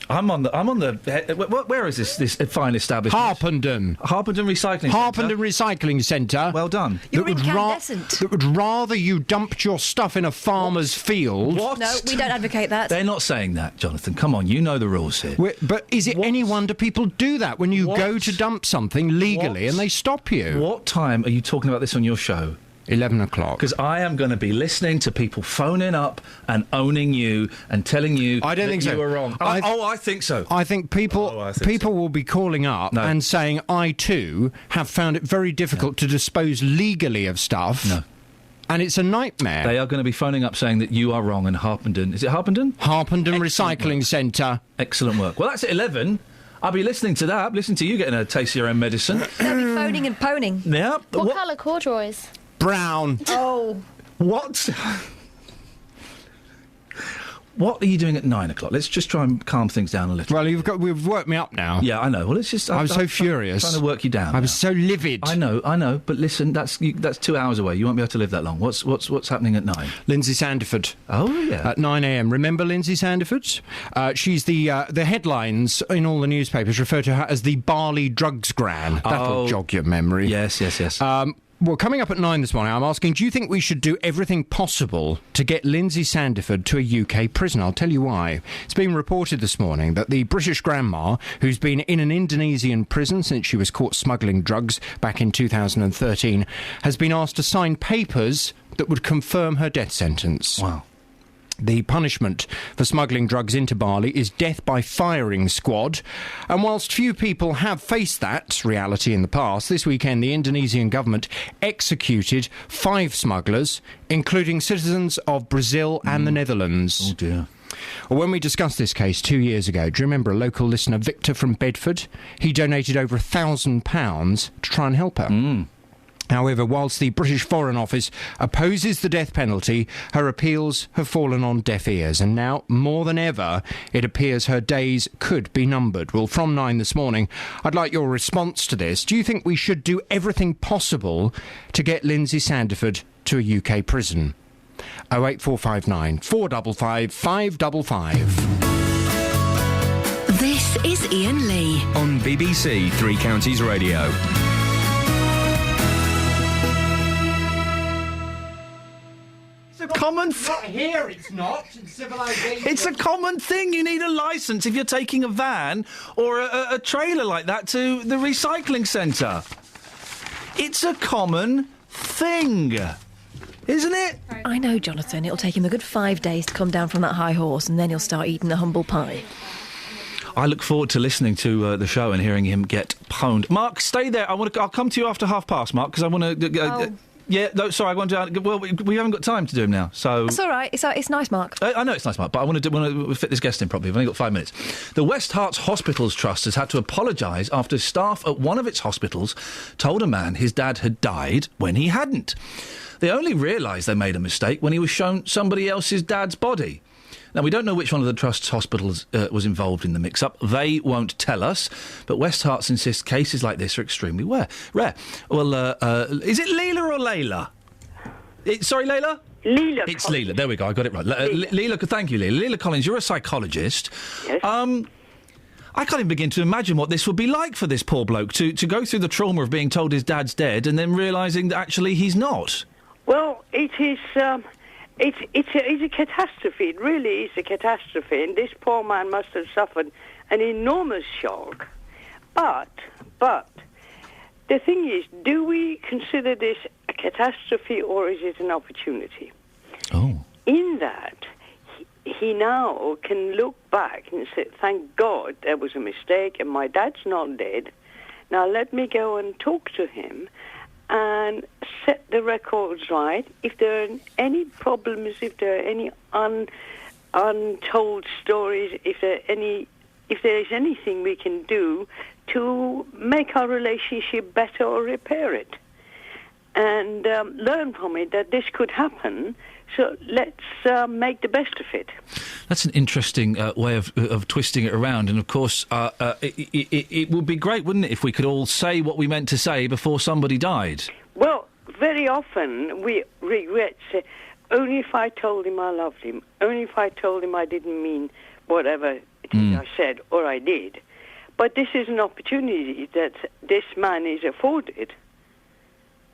I'm on the... Where is this fine establishment? Harpenden Recycling Centre. Harpenden Recycling Centre. Well done. You're incandescent. That would rather you dumped your stuff in a farmer's field. What? No, we don't advocate that. They're not saying that, Jonathan. Come on, you know the rules here. But is it any wonder people do that when you go to dump something legally and they stop you? What time are you talking about this on your show? 11 o'clock. Because I am going to be listening to people phoning up and owning you and telling you I don't think you so. were wrong. I think so. I think people will be calling up and saying, I too have found it very difficult to dispose legally of stuff. No. And it's a nightmare. They are going to be phoning up saying that you are wrong, and Harpenden... Is it Harpenden? Harpenden Recycling Centre. Excellent work. Well, that's at 11. I'll be listening to that. Listening to you getting a taste of your own medicine. They'll be phoning and poning. Yeah. What colour corduroys? Brown. Oh. What? What are you doing at 9 o'clock? Let's just try and calm things down a little. Well, you've worked me up now. Yeah, I know. Well, it's just... I was so furious. Trying to work you down. I was so livid. I know. But listen, that's 2 hours away. You won't be able to live that long. What's happening at 9? Lindsay Sandiford. Oh, yeah. At 9 a.m. Remember Lindsay Sandiford? She's the headlines in all the newspapers refer to her as the Barley Drugs Gran. That'll jog your memory. Yes. Well, coming up at 9 this morning, I'm asking, do you think we should do everything possible to get Lindsay Sandiford to a UK prison? I'll tell you why. It's been reported this morning that the British grandma, who's been in an Indonesian prison since she was caught smuggling drugs back in 2013, has been asked to sign papers that would confirm her death sentence. Wow. The punishment for smuggling drugs into Bali is death by firing squad. And whilst few people have faced that reality in the past, this weekend the Indonesian government executed 5 smugglers, including citizens of Brazil and the Netherlands. Oh, dear. Well, when we discussed this case 2 years ago, do you remember a local listener, Victor from Bedford? He donated over £1,000 to try and help her. However, whilst the British Foreign Office opposes the death penalty, her appeals have fallen on deaf ears, and now, more than ever, it appears her days could be numbered. Well, from 9 this morning, I'd like your response to this. Do you think we should do everything possible to get Lindsay Sandiford to a UK prison? 08459 455 555. This is Iain Lee on BBC Three Counties Radio. Common not here, it's not. In civilization. It's a common thing. You need a licence if you're taking a van or a trailer like that to the recycling centre. It's a common thing, isn't it? I know, Jonathan. It'll take him a good 5 days to come down from that high horse, and then he'll start eating the humble pie. I look forward to listening to the show and hearing him get pwned. Mark, stay there. I'll come to you after 1:30, Mark, because I want to... Yeah, no, sorry, I want to... Well, we haven't got time to do him now, so... It's all right. It's nice, Mark. I know it's nice, Mark, but I want to fit this guest in properly. We've only got 5 minutes. The West Herts Hospitals Trust has had to apologise after staff at one of its hospitals told a man his dad had died when he hadn't. They only realised they made a mistake when he was shown somebody else's dad's body. Now, we don't know which one of the Trust's hospitals was involved in the mix-up. They won't tell us, but West Herts insist cases like this are extremely rare. Well, is it Leela or Layla? Sorry, Layla? Leela. It's Leela. There we go. I got it right. Leela, thank you, Leela. Leela Collins, you're a psychologist. Yes. I can't even begin to imagine what this would be like for this poor bloke to go through the trauma of being told his dad's dead and then realising that actually he's not. Well, it is. It's a catastrophe. It really is a catastrophe, and this poor man must have suffered an enormous shock. But the thing is, do we consider this a catastrophe or is it an opportunity? Oh. In that, he now can look back and say, thank God there was a mistake and my dad's not dead. Now let me go and talk to him and set the records right. If there are any problems, if there are any untold stories, if there is anything we can do to make our relationship better or repair it, and learn from it that this could happen. So let's make the best of it. That's an interesting way of twisting it around. And, of course, it would be great, wouldn't it, if we could all say what we meant to say before somebody died? Well, very often we regret, say, only if I told him I loved him, only if I told him I didn't mean whatever it is I said or I did. But this is an opportunity that this man is afforded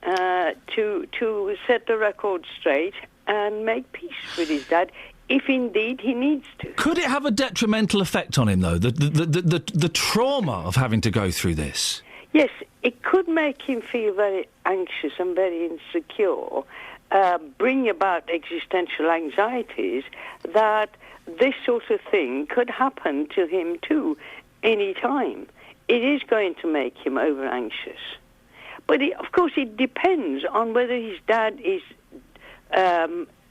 to set the record straight and make peace with his dad, if indeed he needs to. Could it have a detrimental effect on him, though, the trauma of having to go through this? Yes, it could make him feel very anxious and very insecure, bring about existential anxieties that this sort of thing could happen to him too any time. It is going to make him over-anxious. But, of course, it depends on whether his dad is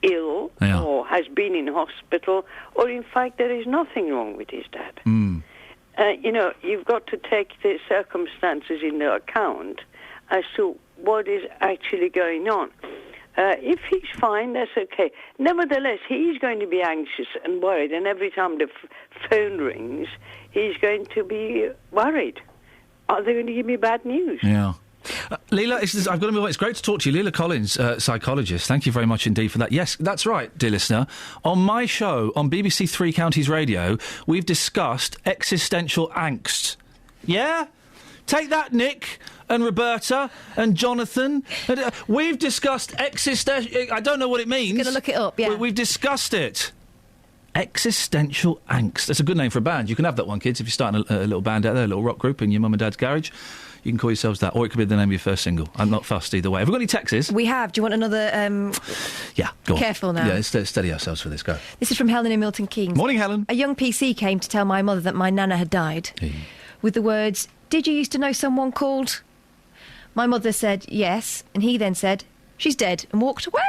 ill or has been in hospital, or in fact there is nothing wrong with his dad. You've got to take the circumstances into account as to what is actually going on. If he's fine, that's okay. Nevertheless, he's going to be anxious and worried, and every time the phone rings, he's going to be worried. Are they going to give me bad news? Yeah. Leela, I've got to move on. It's great to talk to you. Leela Collins, psychologist. Thank you very much indeed for that. Yes, that's right, dear listener. On my show, on BBC Three Counties Radio, we've discussed existential angst. Yeah? Take that, Nick and Roberta and Jonathan. We've discussed existential... I don't know what it means. Going to look it up, yeah. We've discussed it. Existential angst. That's a good name for a band. You can have that one, kids, if you're starting a little band out there, a little rock group in your mum and dad's garage. You can call yourselves that, or it could be the name of your first single. I'm not fussed either way. Have we got any texts? We have. Do you want another... Yeah, go on. Careful now. Yeah, let's steady ourselves for this. Go. This is from Helen in Milton Keynes. Morning, Helen. A young PC came to tell my mother that my nana had died. With the words, "Did you used to know someone called..." My mother said, yes, and he then said, "She's dead," and walked away.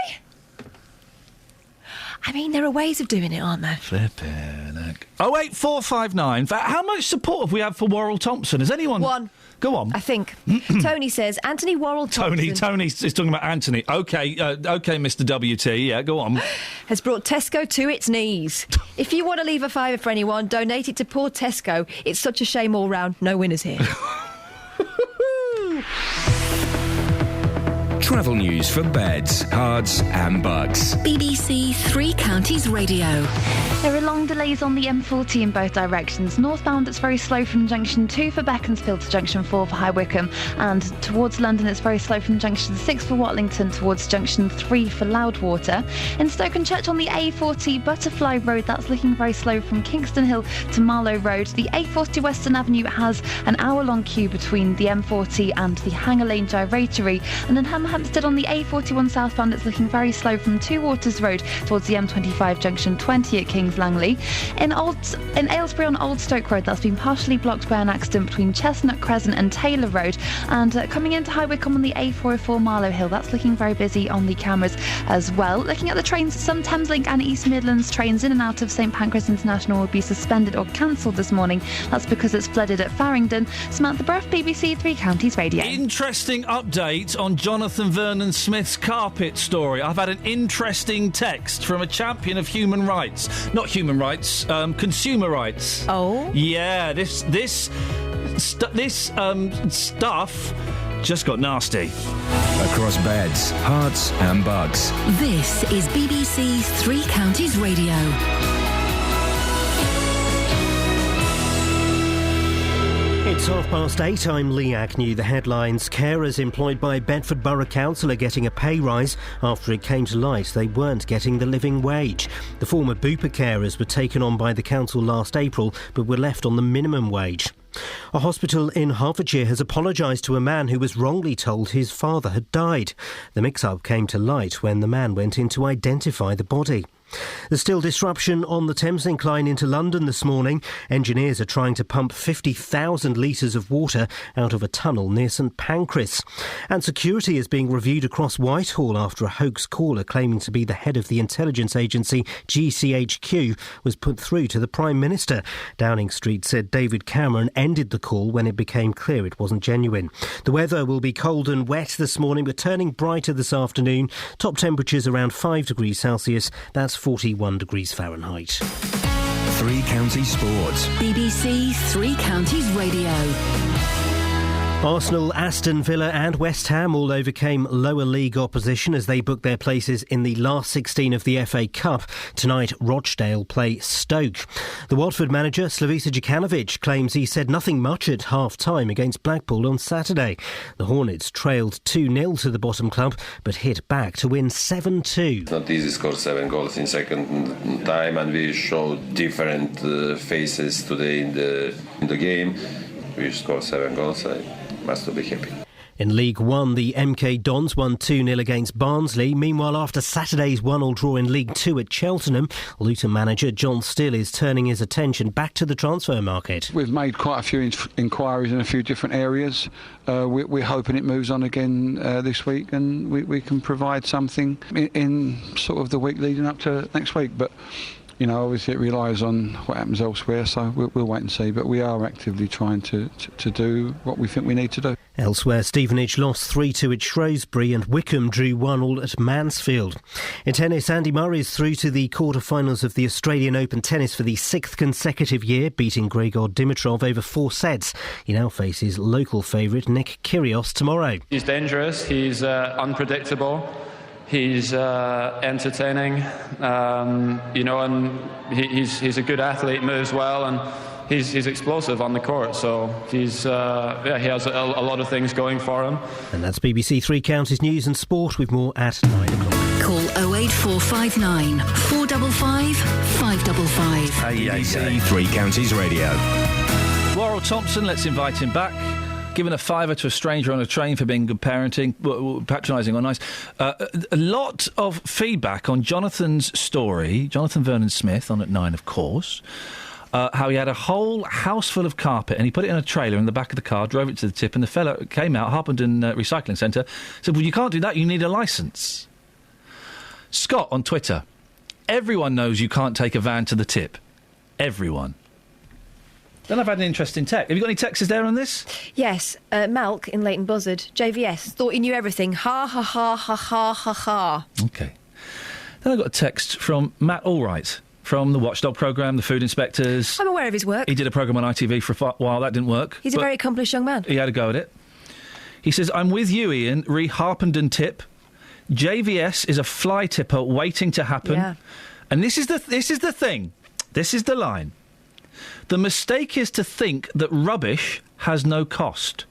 I mean, there are ways of doing it, aren't there? Flippin' heck. 08459. How much support have we had for Worrell Thompson? Has anyone... One. Go on. I think. Tony says, Anthony Worrell Thompson... Tony is talking about Anthony. OK, Mr WT, yeah, go on. ...has brought Tesco to its knees. If you want to leave a fiver for anyone, donate it to poor Tesco. It's such a shame all round. No winners here. Travel news for beds, cards and bugs. BBC Three Counties Radio. There are long delays on the M40 in both directions. Northbound, it's very slow from junction 2 for Beaconsfield to junction 4 for High Wycombe, and towards London it's very slow from junction 6 for Watlington towards junction 3 for Loudwater. In Stoke-on-Church on the A40 Butterfly Road, that's looking very slow from Kingston Hill to Marlow Road. The A40 Western Avenue has an hour-long queue between the M40 and the Hanger Lane Gyratory, and in Hampstead on the A41 southbound, it's looking very slow from Two Waters Road towards the M25 junction 20 at Kings Langley. In Aylesbury on Old Stoke Road, that's been partially blocked by an accident between Chestnut Crescent and Taylor Road. And coming into High Wycombe on the A404 Marlow Hill, that's looking very busy on the cameras as well. Looking at the trains, some Thameslink and East Midlands trains in and out of St Pancras International will be suspended or cancelled this morning. That's because it's flooded at Farringdon. Samantha Bruff, BBC Three Counties Radio. Interesting update on Jonathan Jonathan Vernon Smith's carpet story. I've had an interesting text from a champion of human rights. Not human rights, consumer rights. Oh? Yeah, this stuff just got nasty. Across beds, hearts and bugs. This is BBC Three Counties Radio. It's 8:30. I'm Lee Agnew. The headlines: carers employed by Bedford Borough Council are getting a pay rise after it came to light they weren't getting the living wage. The former Bupa carers were taken on by the council last April but were left on the minimum wage. A hospital in Hertfordshire has apologised to a man who was wrongly told his father had died. The mix-up came to light when the man went in to identify the body. There's still disruption on the Thames Line into London this morning. Engineers are trying to pump 50,000 litres of water out of a tunnel near St Pancras. And security is being reviewed across Whitehall after a hoax caller claiming to be the head of the intelligence agency GCHQ was put through to the Prime Minister. Downing Street said David Cameron ended the call when it became clear it wasn't genuine. The weather will be cold and wet this morning, but turning brighter this afternoon. Top temperatures around 5 degrees Celsius. That's 41 degrees Fahrenheit. Three Counties Sports. BBC Three Counties Radio. Arsenal, Aston Villa and West Ham all overcame lower league opposition as they booked their places in the last 16 of the FA Cup. Tonight, Rochdale play Stoke. The Watford manager, Slavica Djukanovic, claims he said nothing much at half-time against Blackpool on Saturday. The Hornets trailed 2-0 to the bottom club, but hit back to win 7-2. It's not easy to score 7 goals in second time, and we showed different faces today in the game. We scored 7 goals. I must be happy. In League One, the MK Dons won 2-0 against Barnsley. Meanwhile, after Saturday's 1-1 draw in League Two at Cheltenham, Luton manager John Still is turning his attention back to the transfer market. We've made quite a few inquiries in a few different areas. We're hoping it moves on again this week, and we can provide something in sort of the week leading up to next week. But you know, obviously it relies on what happens elsewhere, so we'll wait and see. But we are actively trying to do what we think we need to do. Elsewhere, Stevenage lost 3-2 at Shrewsbury and Wickham drew 1-1 at Mansfield. In tennis, Andy Murray is through to the quarter-finals of the Australian Open tennis for the 6th consecutive year, beating Grigor Dimitrov over 4 sets. He now faces local favourite Nick Kyrgios tomorrow. He's dangerous, he's unpredictable. He's entertaining, and he's a good athlete, moves well, and he's explosive on the court. So he has a lot of things going for him. And that's BBC Three Counties News and Sport with more at 9 o'clock. Call 08459 455 555. BBC Three Counties Radio. Laurel Thompson, let's invite him back. Given a fiver to a stranger on a train for being good parenting, patronising or nice. A lot of feedback on Jonathan's story, Jonathan Vernon Smith, on at 9, of course. How he had a whole house full of carpet and he put it in a trailer in the back of the car, drove it to the tip, and the fella came out, Harpenden Recycling Centre, said, well, you can't do that, you need a licence. Scott on Twitter, everyone knows you can't take a van to the tip. Everyone. Then I've had an interesting text. Have you got any texts there on this? Yes. Malk in Leighton Buzzard. JVS. Thought he knew everything. Ha, ha, ha, ha, ha, ha, ha. OK. Then I got a text from Matt Allwright from the Watchdog programme, the Food Inspectors. I'm aware of his work. He did a programme on ITV for a while. That didn't work. He's a very accomplished young man. He had a go at it. He says, I'm with you, Iain. Re Harpenden tip. JVS is a fly tipper waiting to happen. Yeah. And this is the thing. This is the line. The mistake is to think that rubbish has no cost.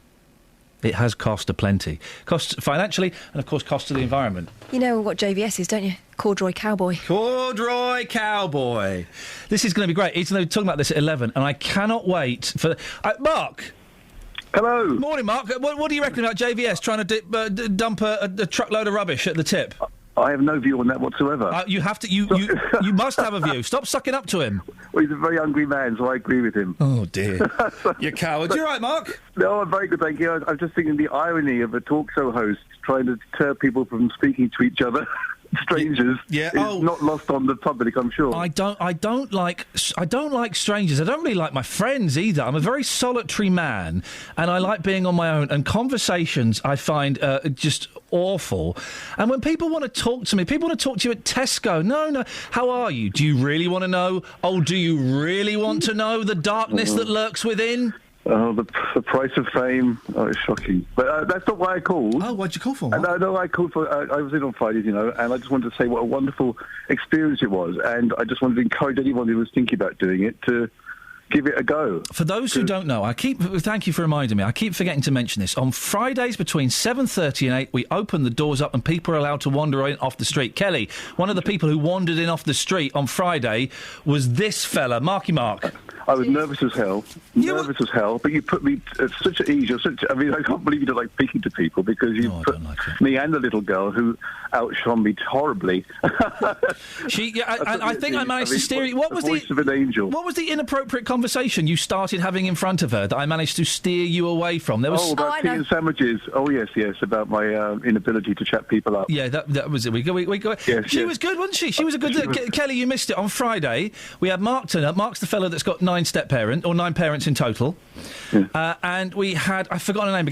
It has cost aplenty. Cost financially and, of course, cost to the environment. You know what JVS is, don't you? Corduroy Cowboy. Corduroy Cowboy. This is going to be great. He's talking about this at 11, and I cannot wait for... Mark! Hello. Morning, Mark. What do you reckon about JVS trying to dump a truckload of rubbish at the tip? I have no view on that whatsoever. You have to. You must have a view. Stop sucking up to him. Well, he's a very hungry man, so I agree with him. Oh dear, you coward! You're right, Mark. No, I'm very good, thank you. I'm just thinking the irony of a talk show host trying to deter people from speaking to each other. strangers Yeah. is not lost on the public, I'm sure. I don't like strangers. I don't really like my friends either. I'm a very solitary man, and I like being on my own. And conversations I find just awful. And when people want to talk to me, people want to talk to you at Tesco. No. How are you? Do you really want to know? Oh, do you really want to know the darkness that lurks within? Oh, the price of fame. Oh, it's shocking. But that's not why I called. Oh, what'd you call for? No, I called for... I was in on Friday, and I just wanted to say what a wonderful experience it was. And I just wanted to encourage anyone who was thinking about doing it to give it a go. For those who don't know, thank you for reminding me. I keep forgetting to mention this. On Fridays between 7:30 and 8, we open the doors up and people are allowed to wander in off the street. Kelly, one of the people who wandered in off the street on Friday was this fella, Marky Mark. I was nervous as hell. But you put me at such an ease. I can't believe you don't like speaking to people because you put me and the little girl who outshone me horribly. I think I managed to steer you. What was the voice of an angel? What was the inappropriate conversation you started having in front of her that I managed to steer you away from? There was about tea and sandwiches. Oh yes, about my inability to chat people up. Yeah, that was it. We go. Yes, she was good, wasn't she? She was a good. Kelly, you missed it on Friday. We had Mark turn up. Mark's the fellow that's got 9 parents in total. Yeah. And we had, I forgot her name,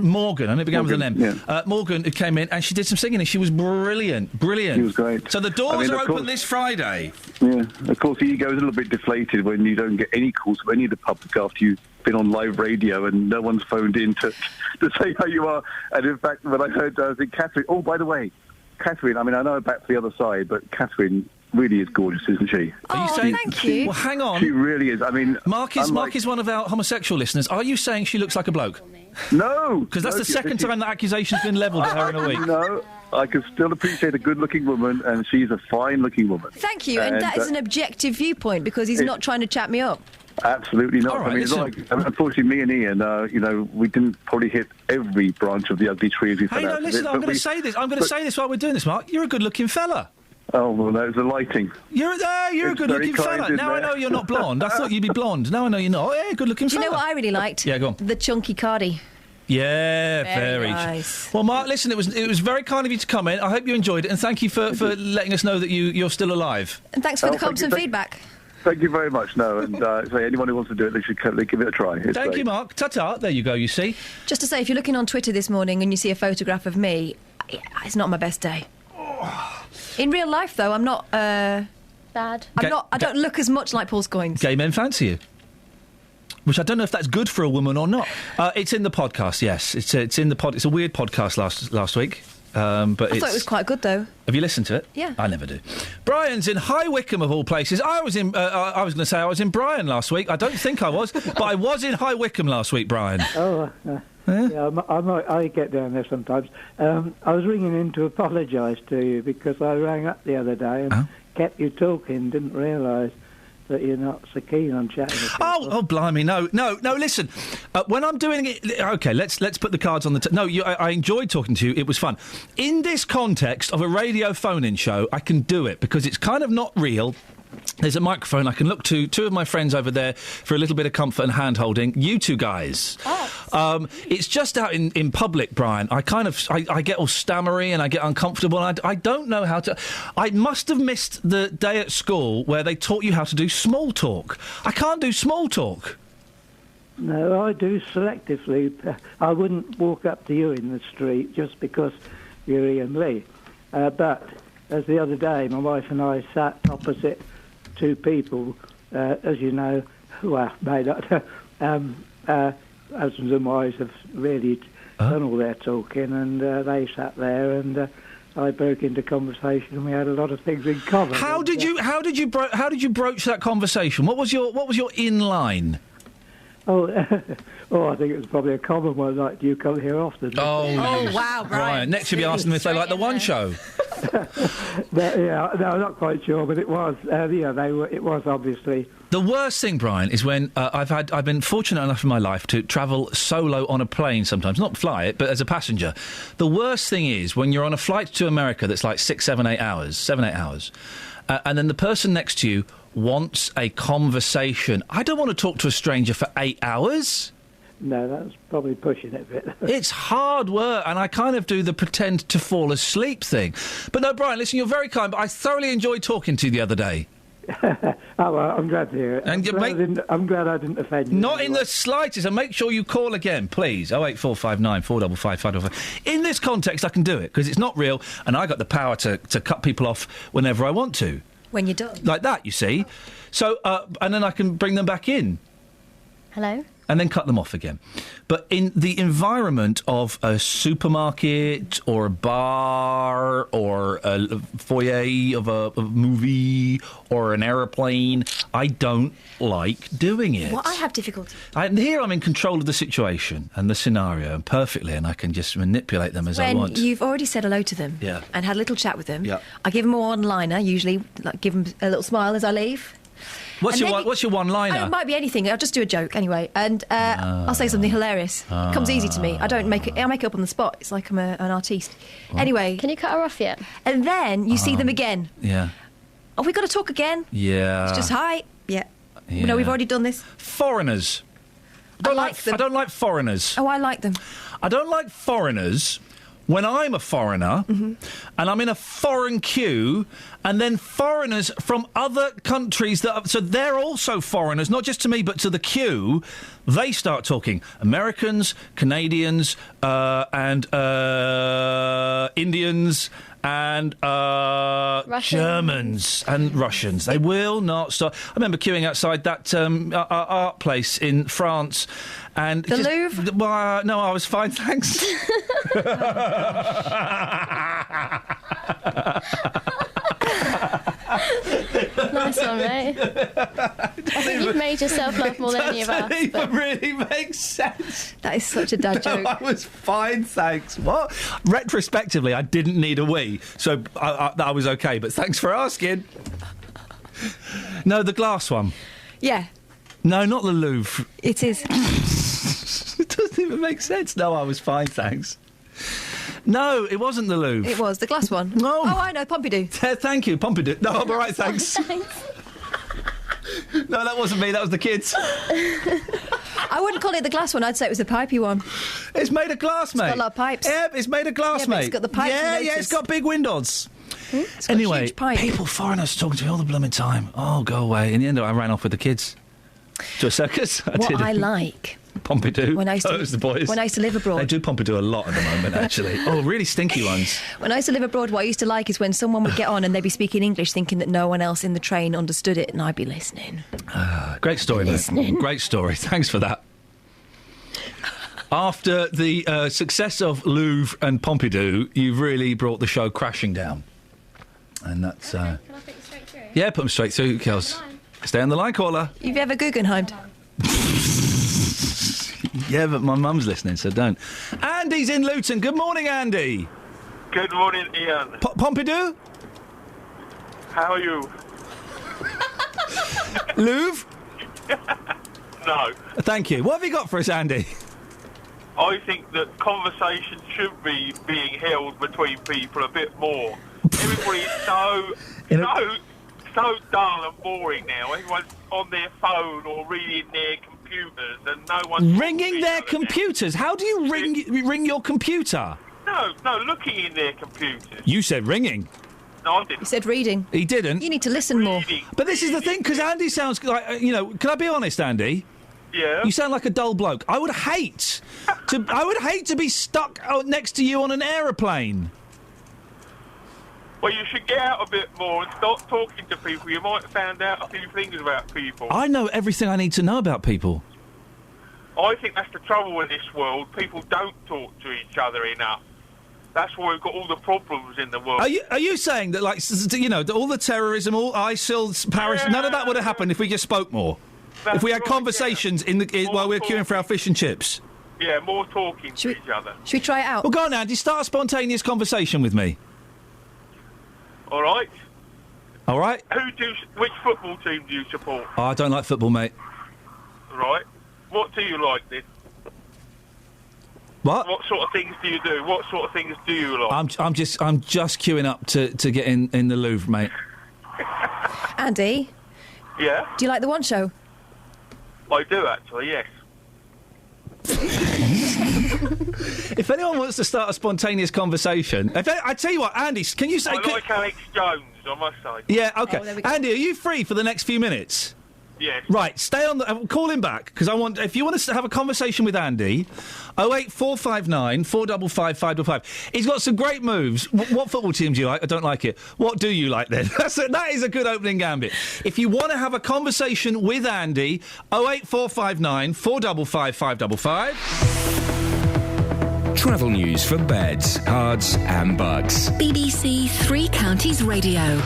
Morgan, and it began with an M. Yeah. Morgan, who came in, and she did some singing, and she was brilliant. She was great. So the doors are open this Friday. Yeah, of course, the ego is a little bit deflated when you don't get any calls from any of the public after you've been on live radio and no one's phoned in to say how you are. And in fact, when I heard, I think Catherine, oh, by the way, Catherine, I mean, I know about the other side, but Catherine really is gorgeous, isn't she? Are you saying? Thank you. Well, hang on. She really is. I mean, Mark is one of our homosexual listeners. Are you saying she looks like a bloke? No, because that's the second time that accusation's been levelled at her in a week. No, I can still appreciate a good-looking woman, and she's a fine-looking woman. Thank you, and that is an objective viewpoint because he's not trying to chat me up. Absolutely not. Right, I mean, unfortunately, me and Iain, we didn't probably hit every branch of the ugly tree as we fell out. Hey, no, listen, I'm going to say this. I'm going to say this while we're doing this, Mark. You're a good-looking fella. Oh, well, that was the lighting. You're a good-looking fella. Now I know you're not blonde. I thought you'd be blonde. Now I know you're not. Yeah, good-looking fella. Do you know what I really liked? Yeah, go on. The chunky cardi. Yeah, very nice. Well, Mark, listen, it was very kind of you to come in. I hope you enjoyed it, and thank you for letting us know that you're still alive. And thanks for the comments and feedback. Thank you very much. No, and say anyone who wants to do it, they should give it a try. Thank you, Mark. Ta-ta. There you go. You see. Just to say, if you're looking on Twitter this morning and you see a photograph of me, it's not my best day. In real life, though, I'm not bad. I don't look as much like Paul Scoins. Gay men fancy you. Which I don't know if that's good for a woman or not. It's in the podcast, yes. It's in the pod. It's a weird podcast last week. But I thought it was quite good, though. Have you listened to it? Yeah. I never do. Brian's in High Wycombe, of all places. I was going to say I was in Brian last week. I don't think I was, but I was in High Wycombe last week, Brian. I get down there sometimes. I was ringing in to apologise to you because I rang up the other day and kept you talking, didn't realise that you're not so keen on chatting with people. Oh, blimey, no, listen. When I'm doing it... OK, let's put the cards on the... I enjoyed talking to you. It was fun. In this context of a radio phone-in show, I can do it because it's kind of not real. There's a microphone. I can look to two of my friends over there for a little bit of comfort and hand-holding. You two guys. Oh. It's just out in public, Brian. I get all stammery and I get uncomfortable. And I don't know how to... I must have missed the day at school where they taught you how to do small talk. I can't do small talk. No, I do selectively. I wouldn't walk up to you in the street just because you're Iain Lee. But as the other day, my wife and I sat opposite two people, as you know, who are made up. Husbands and wives have really done all their talking, and they sat there, and I broke into conversation, and we had a lot of things in common. How did you broach that conversation? What was your in line? I think it was probably a common one, like, do you come here often? Oh wow, Brian. Next you'll be asking them if they like the One Show. No, I'm not quite sure, but it was. It was obviously. The worst thing, Brian, is when I've been fortunate enough in my life to travel solo on a plane sometimes, not fly it, but as a passenger. The worst thing is when you're on a flight to America that's like 7-8 hours, and then the person next to you wants a conversation. I don't want to talk to a stranger for 8 hours. No, that's probably pushing it a bit. It's hard work, and I kind of do the pretend to fall asleep thing. But no, Brian, listen, you're very kind, but I thoroughly enjoyed talking to you the other day. Oh, well, I'm glad to hear it. I'm glad I didn't offend you. Not in the slightest, and make sure you call again, please. 08459 455 555. In this context, I can do it, because it's not real, and I got the power to cut people off whenever I want to. When you're done. Like that, you see. So, and then I can bring them back in. Hello? And then cut them off again. But in the environment of a supermarket or a bar or a foyer of a movie or an aeroplane, I don't like doing it. Well, I have difficulty. Here I'm in control of the situation and the scenario perfectly, and I can just manipulate them as I want. When you've already said hello to them and had a little chat with them, I give them a one-liner, usually, like give them a little smile as I leave. What's your one-liner? It might be anything. I'll just do a joke anyway, and I'll say something hilarious. It comes easy to me. I don't make it. I make it up on the spot. It's like I'm an artiste. What? Anyway, can you cut her off yet? And then you see them again. Yeah. Oh, we got to talk again. Yeah. It's just hi. Yeah. No, we've already done this. Foreigners. I like them. I don't like foreigners. Oh, I like them. I don't like foreigners when I'm a foreigner and I'm in a foreign queue, and then foreigners from other countries so they're also foreigners, not just to me but to the queue, they start talking. Americans, Canadians, and Indians, and Germans and Russians. They will not stop. I remember queuing outside that art place in France. And the Louvre? No, I was fine, thanks. Nice one, mate. I think you've made yourself laugh more than any of us. Doesn't even really make sense. That is such a dad joke. I was fine, thanks. What? Retrospectively, I didn't need a wee, so I was okay, but thanks for asking. No, the glass one. Yeah. No, not the Louvre. It is. It doesn't even make sense. No, I was fine, thanks. No, it wasn't the Louvre. It was the glass one. No. Oh, I know, Pompidou. Thank you, Pompidou. No, I'm all right, thanks. No, that wasn't me. That was the kids. I wouldn't call it the glass one. I'd say it was the pipey one. It's made of glass, mate. It's got a lot of pipes. Yeah, it's made of glass, mate. It's got the pipes. Yeah, it's got big windows. It's got anyway, a huge pipe. People, foreigners talking to me all the blooming time. Oh, go away. In the end, I ran off with the kids to a circus. I like. Pompidou. When I used to, those the boys. When I used to live abroad. They do Pompidou a lot at the moment, actually. Oh, really stinky ones. When I used to live abroad, what I used to like is when someone would get on and they'd be speaking English thinking that no one else in the train understood it, and I'd be listening. Great story, mate. Great story. Thanks for that. After the success of Louvre and Pompidou, you've really brought the show crashing down. And that's... Can I put you straight through? Yeah, put them straight through, Kels. Stay on the line, caller. You've ever Guggenheimed? Yeah, but my mum's listening, so don't. Andy's in Luton. Good morning, Andy. Good morning, Ian. Pompidou? How are you? Louvre? No. Thank you. What have you got for us, Andy? I think that conversation should be being held between people a bit more. Everybody's so dull and boring now. Everyone's on their phone or reading their computers, and no one's ringing their computers. How do you ring your computer? No, looking in their computers. You said ringing. No, I didn't. He said reading. He didn't. You need to listen more. But this is the thing, because Andy sounds like can I be honest, Andy? Yeah. You sound like a dull bloke. I would hate to be stuck next to you on an aeroplane. Well, you should get out a bit more and start talking to people. You might find out a few things about people. I know everything I need to know about people. I think that's the trouble with this world. People don't talk to each other enough. That's why we've got all the problems in the world. Are you saying that, all the terrorism, all ISIL, Paris, none of that would have happened if we just spoke more? That's if we had conversations while we were queuing for our fish and chips? Yeah, more talking to each other. Should we try it out? Well, go on, Andy. Start a spontaneous conversation with me. All right. All right. Which football team do you support? Oh, I don't like football, mate. Right. What do you like then? What? What sort of things do you do? What sort of things do you like? I'm just queuing up to get in the Louvre, mate. Andy. Yeah. Do you like the One Show? I do actually, yes. If anyone wants to start a spontaneous conversation, I tell you what, Andy, can you say? I like Alex Jones, I must say. Yeah, okay. Andy, are you free for the next few minutes? Yes. Right, stay on. Call him back because if you want to have a conversation with Andy, 08459 455 555. He's got some great moves. What football team do you like? I don't like it. What do you like then? That is a good opening gambit. If you want to have a conversation with Andy, 08459 455 555. Travel news for beds, cards and bugs. BBC Three Counties Radio.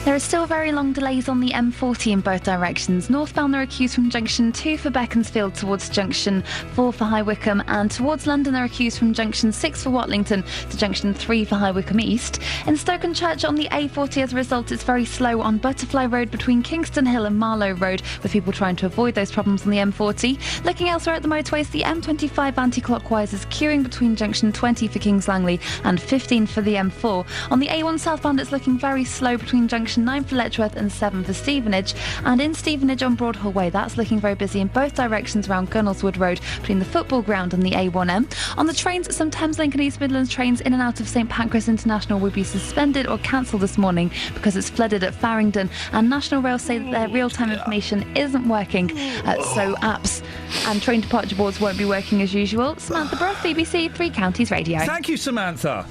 There are still very long delays on the M40 in both directions. Northbound there are queues from junction 2 for Beaconsfield towards junction 4 for High Wycombe, and towards London there are queues from junction 6 for Watlington to junction 3 for High Wycombe East. In Stoke-on-Church on the A40 as a result it's very slow on Butterfly Road between Kingston Hill and Marlow Road, with people trying to avoid those problems on the M40. Looking elsewhere at the motorways, the M25 anti-clockwise is queuing between junction 20 for Kings Langley and 15 for the M4. On the A1 southbound it's looking very slow between junction 9 for Letchworth and 7 for Stevenage, and in Stevenage on Broadhall Way that's looking very busy in both directions around Gunnelswood Road between the football ground and the A1M. On the trains, some Thameslink and East Midlands trains in and out of St Pancras International will be suspended or cancelled this morning because it's flooded at Farringdon, and National Rail say that their real-time information isn't working, so apps and train departure boards won't be working as usual. Samantha Brough, BBC Three Counties Radio. Thank you, Samantha.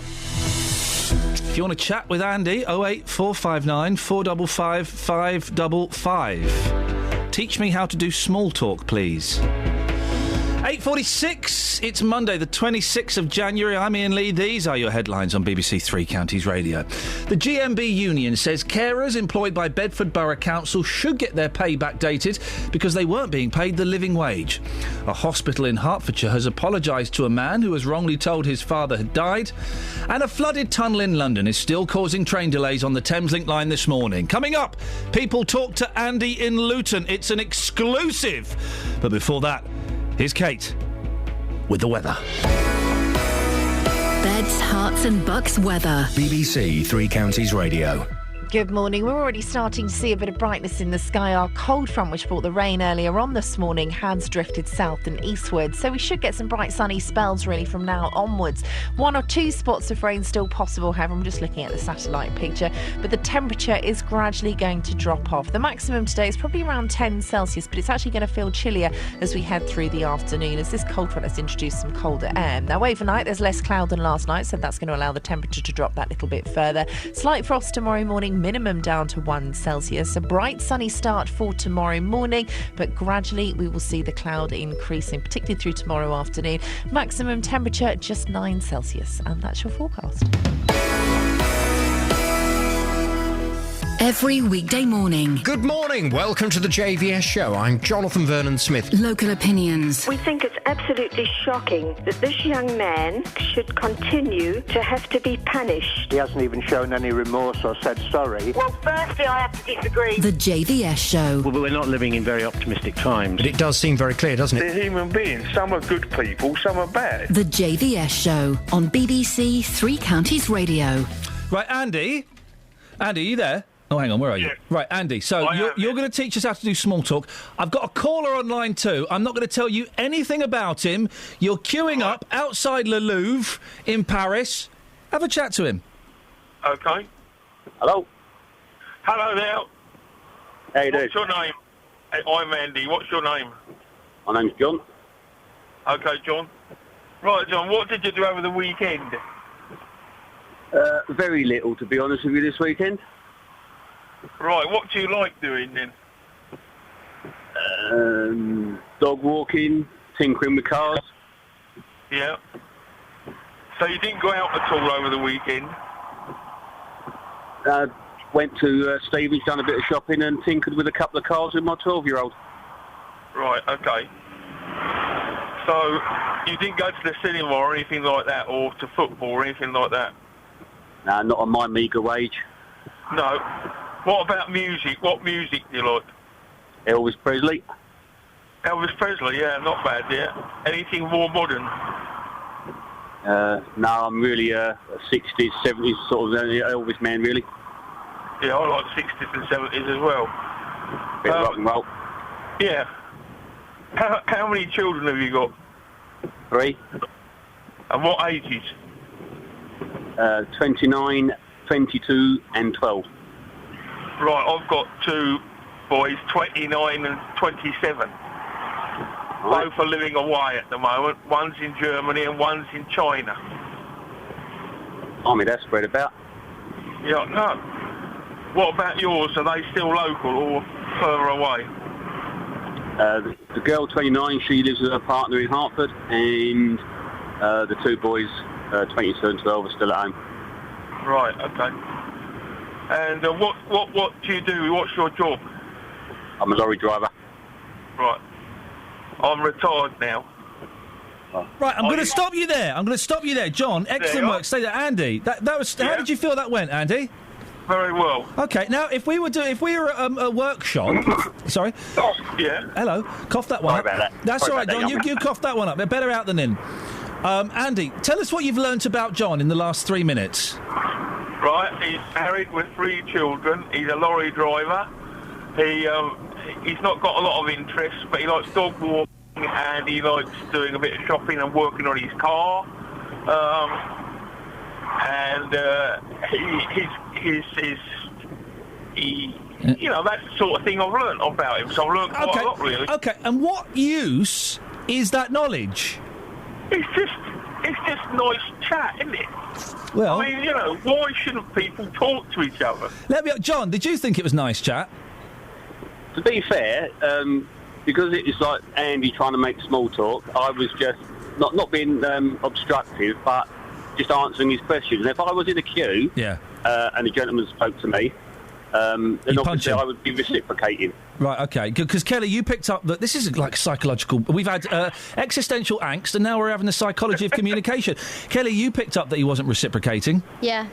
If you want to chat with Andy, 08459 455 555. Teach me how to do small talk, please. 8:46, it's Monday the 26th of January. I'm Iain Lee. These are your headlines on BBC Three Counties Radio. The GMB union says carers employed by Bedford Borough Council should get their pay backdated because they weren't being paid the living wage. A hospital in Hertfordshire has apologised to a man who was wrongly told his father had died. And a flooded tunnel in London is still causing train delays on the Thameslink line this morning. Coming up, people talk to Andy in Luton. It's an exclusive. But before that, here's Kate with the weather. Beds, Herts and Bucks weather. BBC Three Counties Radio. Good morning. We're already starting to see a bit of brightness in the sky. Our cold front, which brought the rain earlier on this morning, has drifted south and eastward. So we should get some bright sunny spells really from now onwards. 1 or 2 spots of rain still possible. However, I'm just looking at the satellite picture. But the temperature is gradually going to drop off. The maximum today is probably around 10 Celsius, but it's actually going to feel chillier as we head through the afternoon as this cold front has introduced some colder air. Now, overnight, there's less cloud than last night, so that's going to allow the temperature to drop that little bit further. Slight frost tomorrow morning, minimum down to 1 Celsius. A bright sunny start for tomorrow morning, but gradually we will see the cloud increasing, particularly through tomorrow afternoon. Maximum temperature just 9 Celsius, and that's your forecast. Every weekday morning. Good morning. Welcome to the JVS show. I'm Jonathan Vernon Smith. Local opinions. We think it's absolutely shocking that this young man should continue to have to be punished. He hasn't even shown any remorse or said sorry. Well, firstly, I have to disagree. The JVS show. Well, we're not living in very optimistic times. But it does seem very clear, doesn't it? They're human beings. Some are good people, some are bad. The JVS show on BBC Three Counties Radio. Right, Andy? Andy, are you there? Oh, hang on, where are you? Yeah. Right, Andy, so you're going to teach us how to do small talk. I've got a caller on line 2. I'm not going to tell you anything about him. You're queuing up outside Le Louvre in Paris. Have a chat to him. Okay. Hello. Hello there. How you doing? What's your name? I'm Andy. What's your name? My name's John. Okay, John. Right, John, what did you do over the weekend? Very little, to be honest with you, this weekend. Right, what do you like doing then? Dog walking, tinkering with cars. Yeah. So you didn't go out at all over the weekend? Went to Stevie's, done a bit of shopping and tinkered with a couple of cars with my 12-year-old. Right, okay. So you didn't go to the cinema or anything like that, or to football or anything like that? No, not on my meagre wage. No. What about music? What music do you like? Elvis Presley. Elvis Presley, yeah, not bad, yeah. Anything more modern? No, I'm really a 60s, 70s sort of Elvis man, really. Yeah, I like 60s and 70s as well. Bit of rock and roll. Yeah. How many children have you got? 3. And what ages? 29, 22 and 12. Right, I've got 2 boys, 29 and 27. Both are living away at the moment. One's in Germany and one's in China. I mean, that's spread about. Yeah, no. What about yours? Are they still local or further away? The girl, 29, she lives with her partner in Hartford, and the 2 boys, 22 and 12, are still at home. Right, okay. And what do you do? What's your job? I'm a lorry driver. Right. I'm retired now. Right, I'm going to stop you there. John, excellent work. Stay there. Andy, that was... How did you feel that went, Andy? Very well. Okay, now, if we were at a workshop... Sorry? Yeah. Hello. Cough that one Sorry up. about that. That's Sorry all right, about John. that, You coughed that one up. They're better out than in. Andy, tell us what you've learnt about John in the last 3 minutes. Right, he's married with 3 children. He's a lorry driver. He's not got a lot of interests, but he likes dog walking and he likes doing a bit of shopping and working on his car. You know, that's the sort of thing I've learnt about him. So I've learnt quite a lot, really. Okay, and what use is that knowledge? It's just nice chat, isn't it? Well, I mean, you know, why shouldn't people talk to each other? John, did you think it was nice chat? To be fair, because it was like Andy trying to make small talk, I was just not being obstructive, but just answering his questions. And if I was in a queue, and the gentleman spoke to me, then obviously I would be reciprocating. Right, okay. Because, Kelly, you picked up that this is like psychological... We've had existential angst, and now we're having the psychology of communication. Kelly, you picked up that he wasn't reciprocating. Yeah.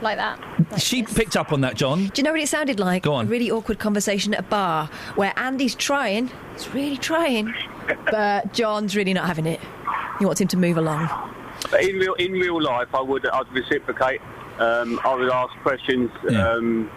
Like that. She picked up on that, John. Do you know what it sounded like? Go on. A really awkward conversation at a bar where Andy's trying, he's really trying, but John's really not having it. He wants him to move along. But in real life, I'd reciprocate. I would ask questions to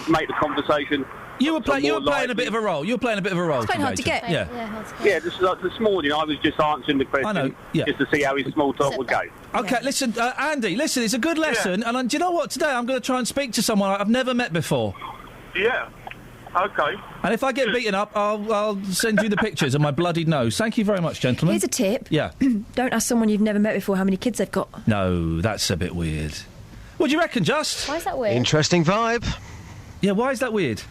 make the conversation. You were playing a bit of a role. It's quite hard to get. Yeah, just like this morning, I was just answering the question just to see how his small talk would go. Okay, listen, Andy, listen, it's a good lesson, and do you know what? Today I'm going to try and speak to someone I've never met before. Yeah. Okay. And if I get beaten up, I'll send you the pictures of my bloodied nose. Thank you very much, gentlemen. Here's a tip. Yeah. Don't ask someone you've never met before how many kids they've got. No, that's a bit weird. What do you reckon, Just? Why is that weird? Interesting vibe. Yeah, why is that weird?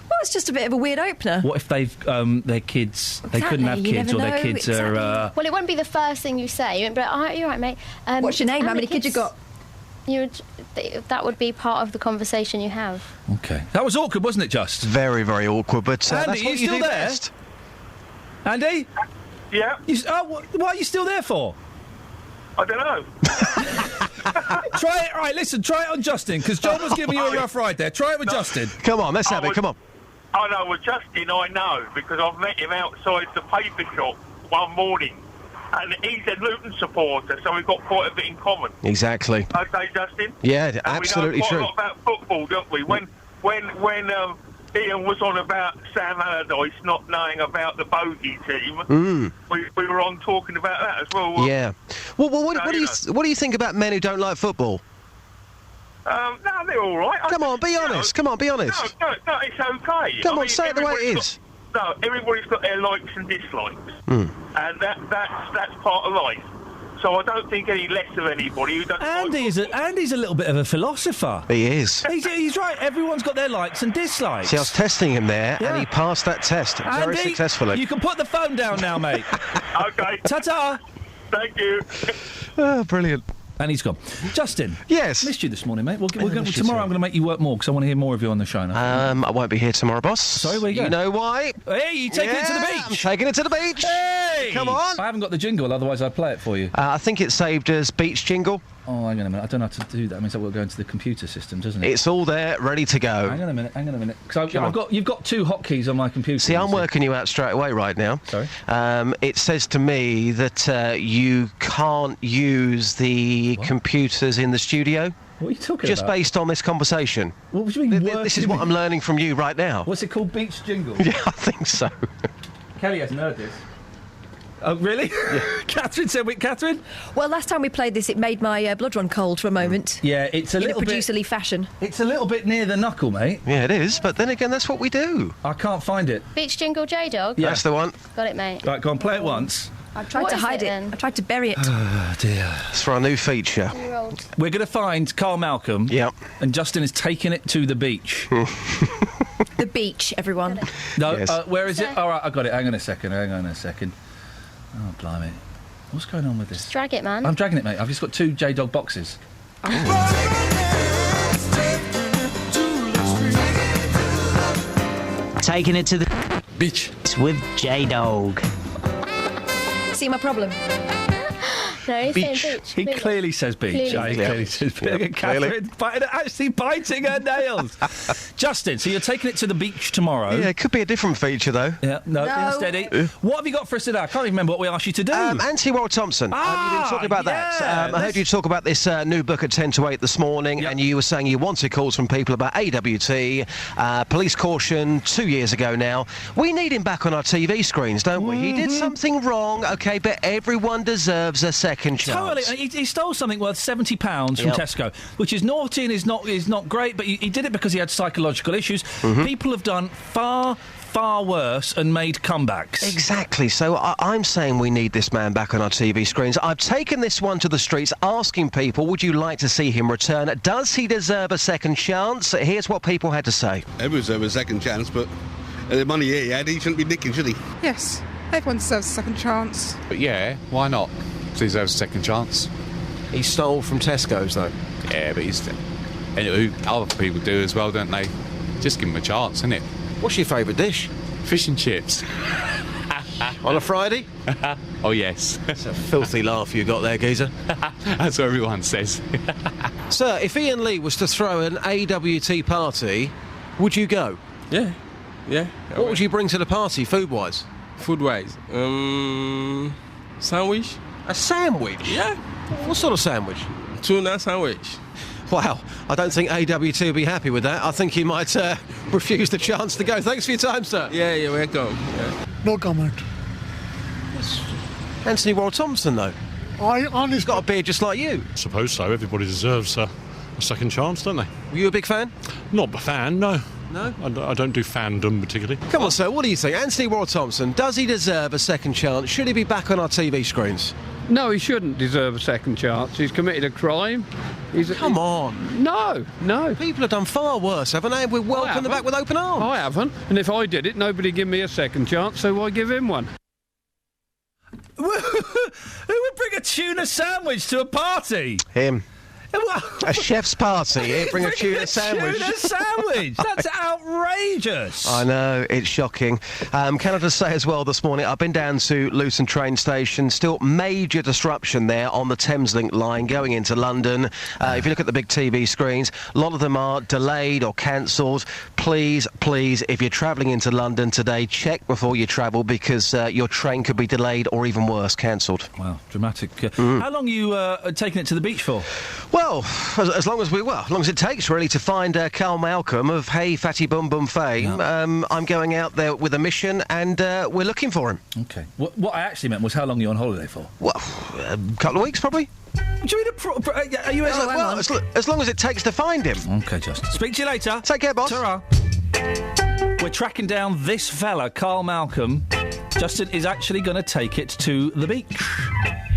Well, it's just a bit of a weird opener. What if their kids, they couldn't have kids, or their kids are... Well, it wouldn't be the first thing you say. You wouldn't be like, oh, you're right, mate. What's your name? How many kids you got? That would be part of the conversation you have. Okay. That was awkward, wasn't it, Just? Very, very awkward, but Andy, that's what you still do there? best. Andy? Yeah? What are you still there for? I don't know. Try it. All right, listen, try it on Justin, because John was giving you a rough ride there. Try it with Justin. Come on, let's have it, come on. I know, with Justin, I know, because I've met him outside the paper shop one morning, and he's a Luton supporter, so we've got quite a bit in common. Exactly. Okay, Justin? Yeah, absolutely true. true. We know quite a lot about football, don't we? When Iain was on about Sam Allardyce not knowing about the bogey team, we were on talking about that as well. Yeah. Well, what do you think about men who don't like football? No, they're all right. Come on, be honest. No, it's okay. Come on, say it the way it is. Everybody's got their likes and dislikes, and that's part of life. So I don't think any less of anybody who doesn't. Andy's a little bit of a philosopher. He is. He's right. Everyone's got their likes and dislikes. See, I was testing him there, and he passed that test very successfully. You can put the phone down now, mate. Okay. Ta-ta. Thank you. Oh, brilliant. And he's gone. Justin. Yes. Missed you this morning, mate. Tomorrow I'm going to make you work more because I want to hear more of you on the show now. I won't be here tomorrow, boss. Sorry, where you going? You know why? Hey, you taking it to the beach? I'm taking it to the beach. Hey! Come on. I haven't got the jingle, otherwise I'd play it for you. I think it's saved as beach jingle. Oh, hang on a minute. I don't know how to do that. That means that will go into the computer system, doesn't it? It's all there, ready to go. Hang on a minute. Because you've got 2 hotkeys on my computer. See, I'm working you out straight away right now. Sorry? It says to me that you can't use the computers in the studio. What are you talking Just about? based on this conversation. What do you mean? This is what I'm learning from you right now. What's it called? Beach jingle? Yeah, I think so. Kelly hasn't heard this. Oh, really? Catherine said, Catherine? Well, last time we played this, it made my blood run cold for a moment. Yeah, it's a little in a bit... producerly fashion. It's a little bit near the knuckle, mate. Yeah, it is, but then again, that's what we do. I can't find it. Beach Jingle J-Dog? Yeah. That's the one. Got it, mate. Right, go on, play it once. I tried to hide it. I tried to bury it. Oh, dear. It's for our new feature. We're going to find Carl Malcolm. Yeah. And Justin is taking it to the beach. The beach, everyone. No, Yes. Where is it? All right, I got it. Hang on a second. Oh, blimey. What's going on with this? Just drag it, man. I'm dragging it, mate. I've just got 2 J-Dog boxes. Taking it to the beach. It's with J-Dog. See my problem? No, he's Beach. saying beach. He clearly says beach. Clearly. He clearly says beach. Look at Catherine actually biting her nails. Justin, so you're taking it to the beach tomorrow. Yeah, it could be a different feature, though. Yeah, no. Steady. What have you got for us today? I can't even remember what we asked you to do. Anthony Worrell Thompson. You've been talking about that. I heard you talk about this new book at 10 to 8 this morning, and you were saying you wanted calls from people about AWT, police caution 2 years ago now. We need him back on our TV screens, don't we? He did something wrong, OK, but everyone deserves a second chance. Totally. He stole something worth £70 from Tesco, which is naughty and is not great, but he did it because he had psychological issues. People have done far worse and made comebacks. Exactly. So I'm saying we need this man back on our TV screens. I've taken this one to the streets, asking people, would you like to see him return? Does he deserve a second chance? Here's what people had to say. Everyone deserves a second chance, but the money he had, he shouldn't be nicking, should he? Yes, everyone deserves a second chance. But yeah, why not? He deserves a second chance. He stole from Tesco's, though. Yeah, but other people do as well, don't they? Just give him a chance, innit? What's your favourite dish? Fish and chips. On a Friday? Oh, yes. It's a filthy laugh you got there, geezer. That's what everyone says. Sir, if Iain Lee was to throw an AWT party, would you go? Yeah. What would you bring to the party, food-wise? Food-wise? Sandwich? A sandwich? Yeah. What sort of sandwich? Tuna sandwich. Wow, I don't think AWT would be happy with that. I think he might refuse the chance to go. Thanks for your time, sir. Yeah, you're welcome. Yeah. No comment. Anthony Worrell Thompson, though. He's got a beard just like you. I suppose so. Everybody deserves a second chance, don't they? Were you a big fan? Not a fan, no. No? I don't do fandom particularly. Come on, sir, what do you think? Anthony Worrell Thompson, does he deserve a second chance? Should he be back on our TV screens? No, he shouldn't deserve a second chance. He's committed a crime. Come on. No. People have done far worse, haven't they? We welcome them back with open arms. I haven't. And if I did it, nobody give me a second chance, so why give him one? Who would bring a tuna sandwich to a party? Him. A chef's party. He'd bring a tuna sandwich. Tuna sandwich? That's outrageous. I know, it's shocking. Can I just say as well this morning, I've been down to Luton train station, still major disruption there on the Thameslink line going into London. If you look at the big TV screens, a lot of them are delayed or cancelled. Please, if you're travelling into London today, check before you travel because your train could be delayed or even worse, cancelled. Wow, dramatic. How long are you taking it to the beach for? Well, as long as it takes, really, to find Carl Malcolm of Hey Fatty Bum Bum fame. I'm going out there with a mission, and we're looking for him. OK. What I actually meant was how long are you on holiday for? Well, a couple of weeks, probably. Do you mean are you... as long as it takes to find him. OK, Justin. Speak to you later. Take care, boss. Ta-ra. We're tracking down this fella, Carl Malcolm. Justin is actually going to take it to the beach.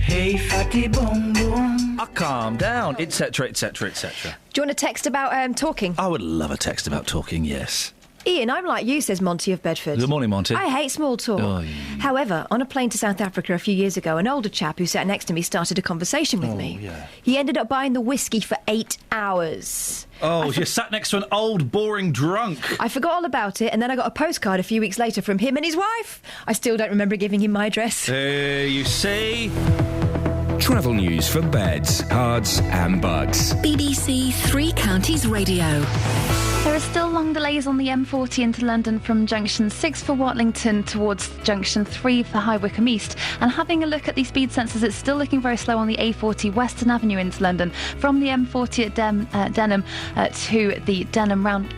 Hey, fatty boom boom. Calm down, etc, etc, etc. Do you want a text about talking? I would love a text about talking, yes. Iain, I'm like you, says Monty of Bedford. Good morning, Monty. I hate small talk. Oh, yeah. However, on a plane to South Africa a few years ago, an older chap who sat next to me started a conversation with me. Yeah. He ended up buying the whiskey for 8 hours. Oh, you sat next to an old, boring drunk. I forgot all about it, and then I got a postcard a few weeks later from him and his wife. I still don't remember giving him my address. You see... Travel news for beds, cards and bugs. BBC Three Counties Radio. There are still long delays on the M40 into London from junction 6 for Watlington towards junction 3 for High Wycombe East. And having a look at the speed sensors, it's still looking very slow on the A40 Western Avenue into London from the M40 at Denham to the Denham round.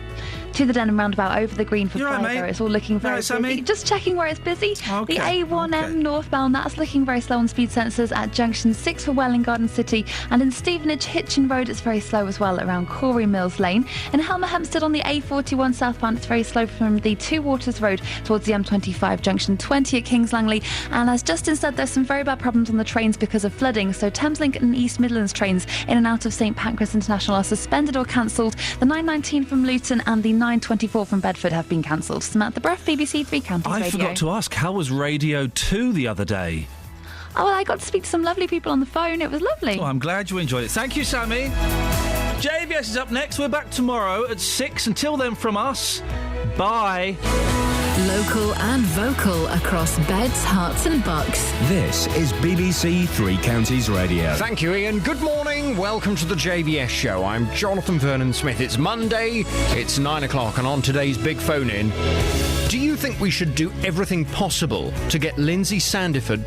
to the Denham roundabout over the green for You all right, Friday. mate? It's all looking You all very right, busy. Sammy? Just checking where it's busy. Okay, The A1M northbound, that's looking very slow on speed sensors at junction 6 for Welling Garden City, and in Stevenage, Hitchin Road, it's very slow as well around Corey Mills Lane. In Helmer Hempstead on the A41 southbound, it's very slow from the Two Waters Road towards the M25 junction 20 at Kings Langley. And as Justin said, there's some very bad problems on the trains because of flooding. So Thameslink and East Midlands trains in and out of St Pancras International are suspended or cancelled. The 919 from Luton and the 924 from Bedford have been cancelled. Samantha Bruff, BBC Three Counties Radio. I forgot to ask, how was Radio 2 the other day? Oh, well, I got to speak to some lovely people on the phone. It was lovely. Oh, I'm glad you enjoyed it. Thank you, Sammy. JVS is up next. We're back tomorrow at 6. Until then, from us, bye. Local and vocal across Beds, Herts and Bucks. This is BBC Three Counties Radio. Thank you, Ian. Good morning. Welcome to the JVS show. I'm Jonathan Vernon Smith. It's Monday. It's 9 o'clock, and on today's big phone-in, do you think we should do everything possible to get Lindsay Sandiford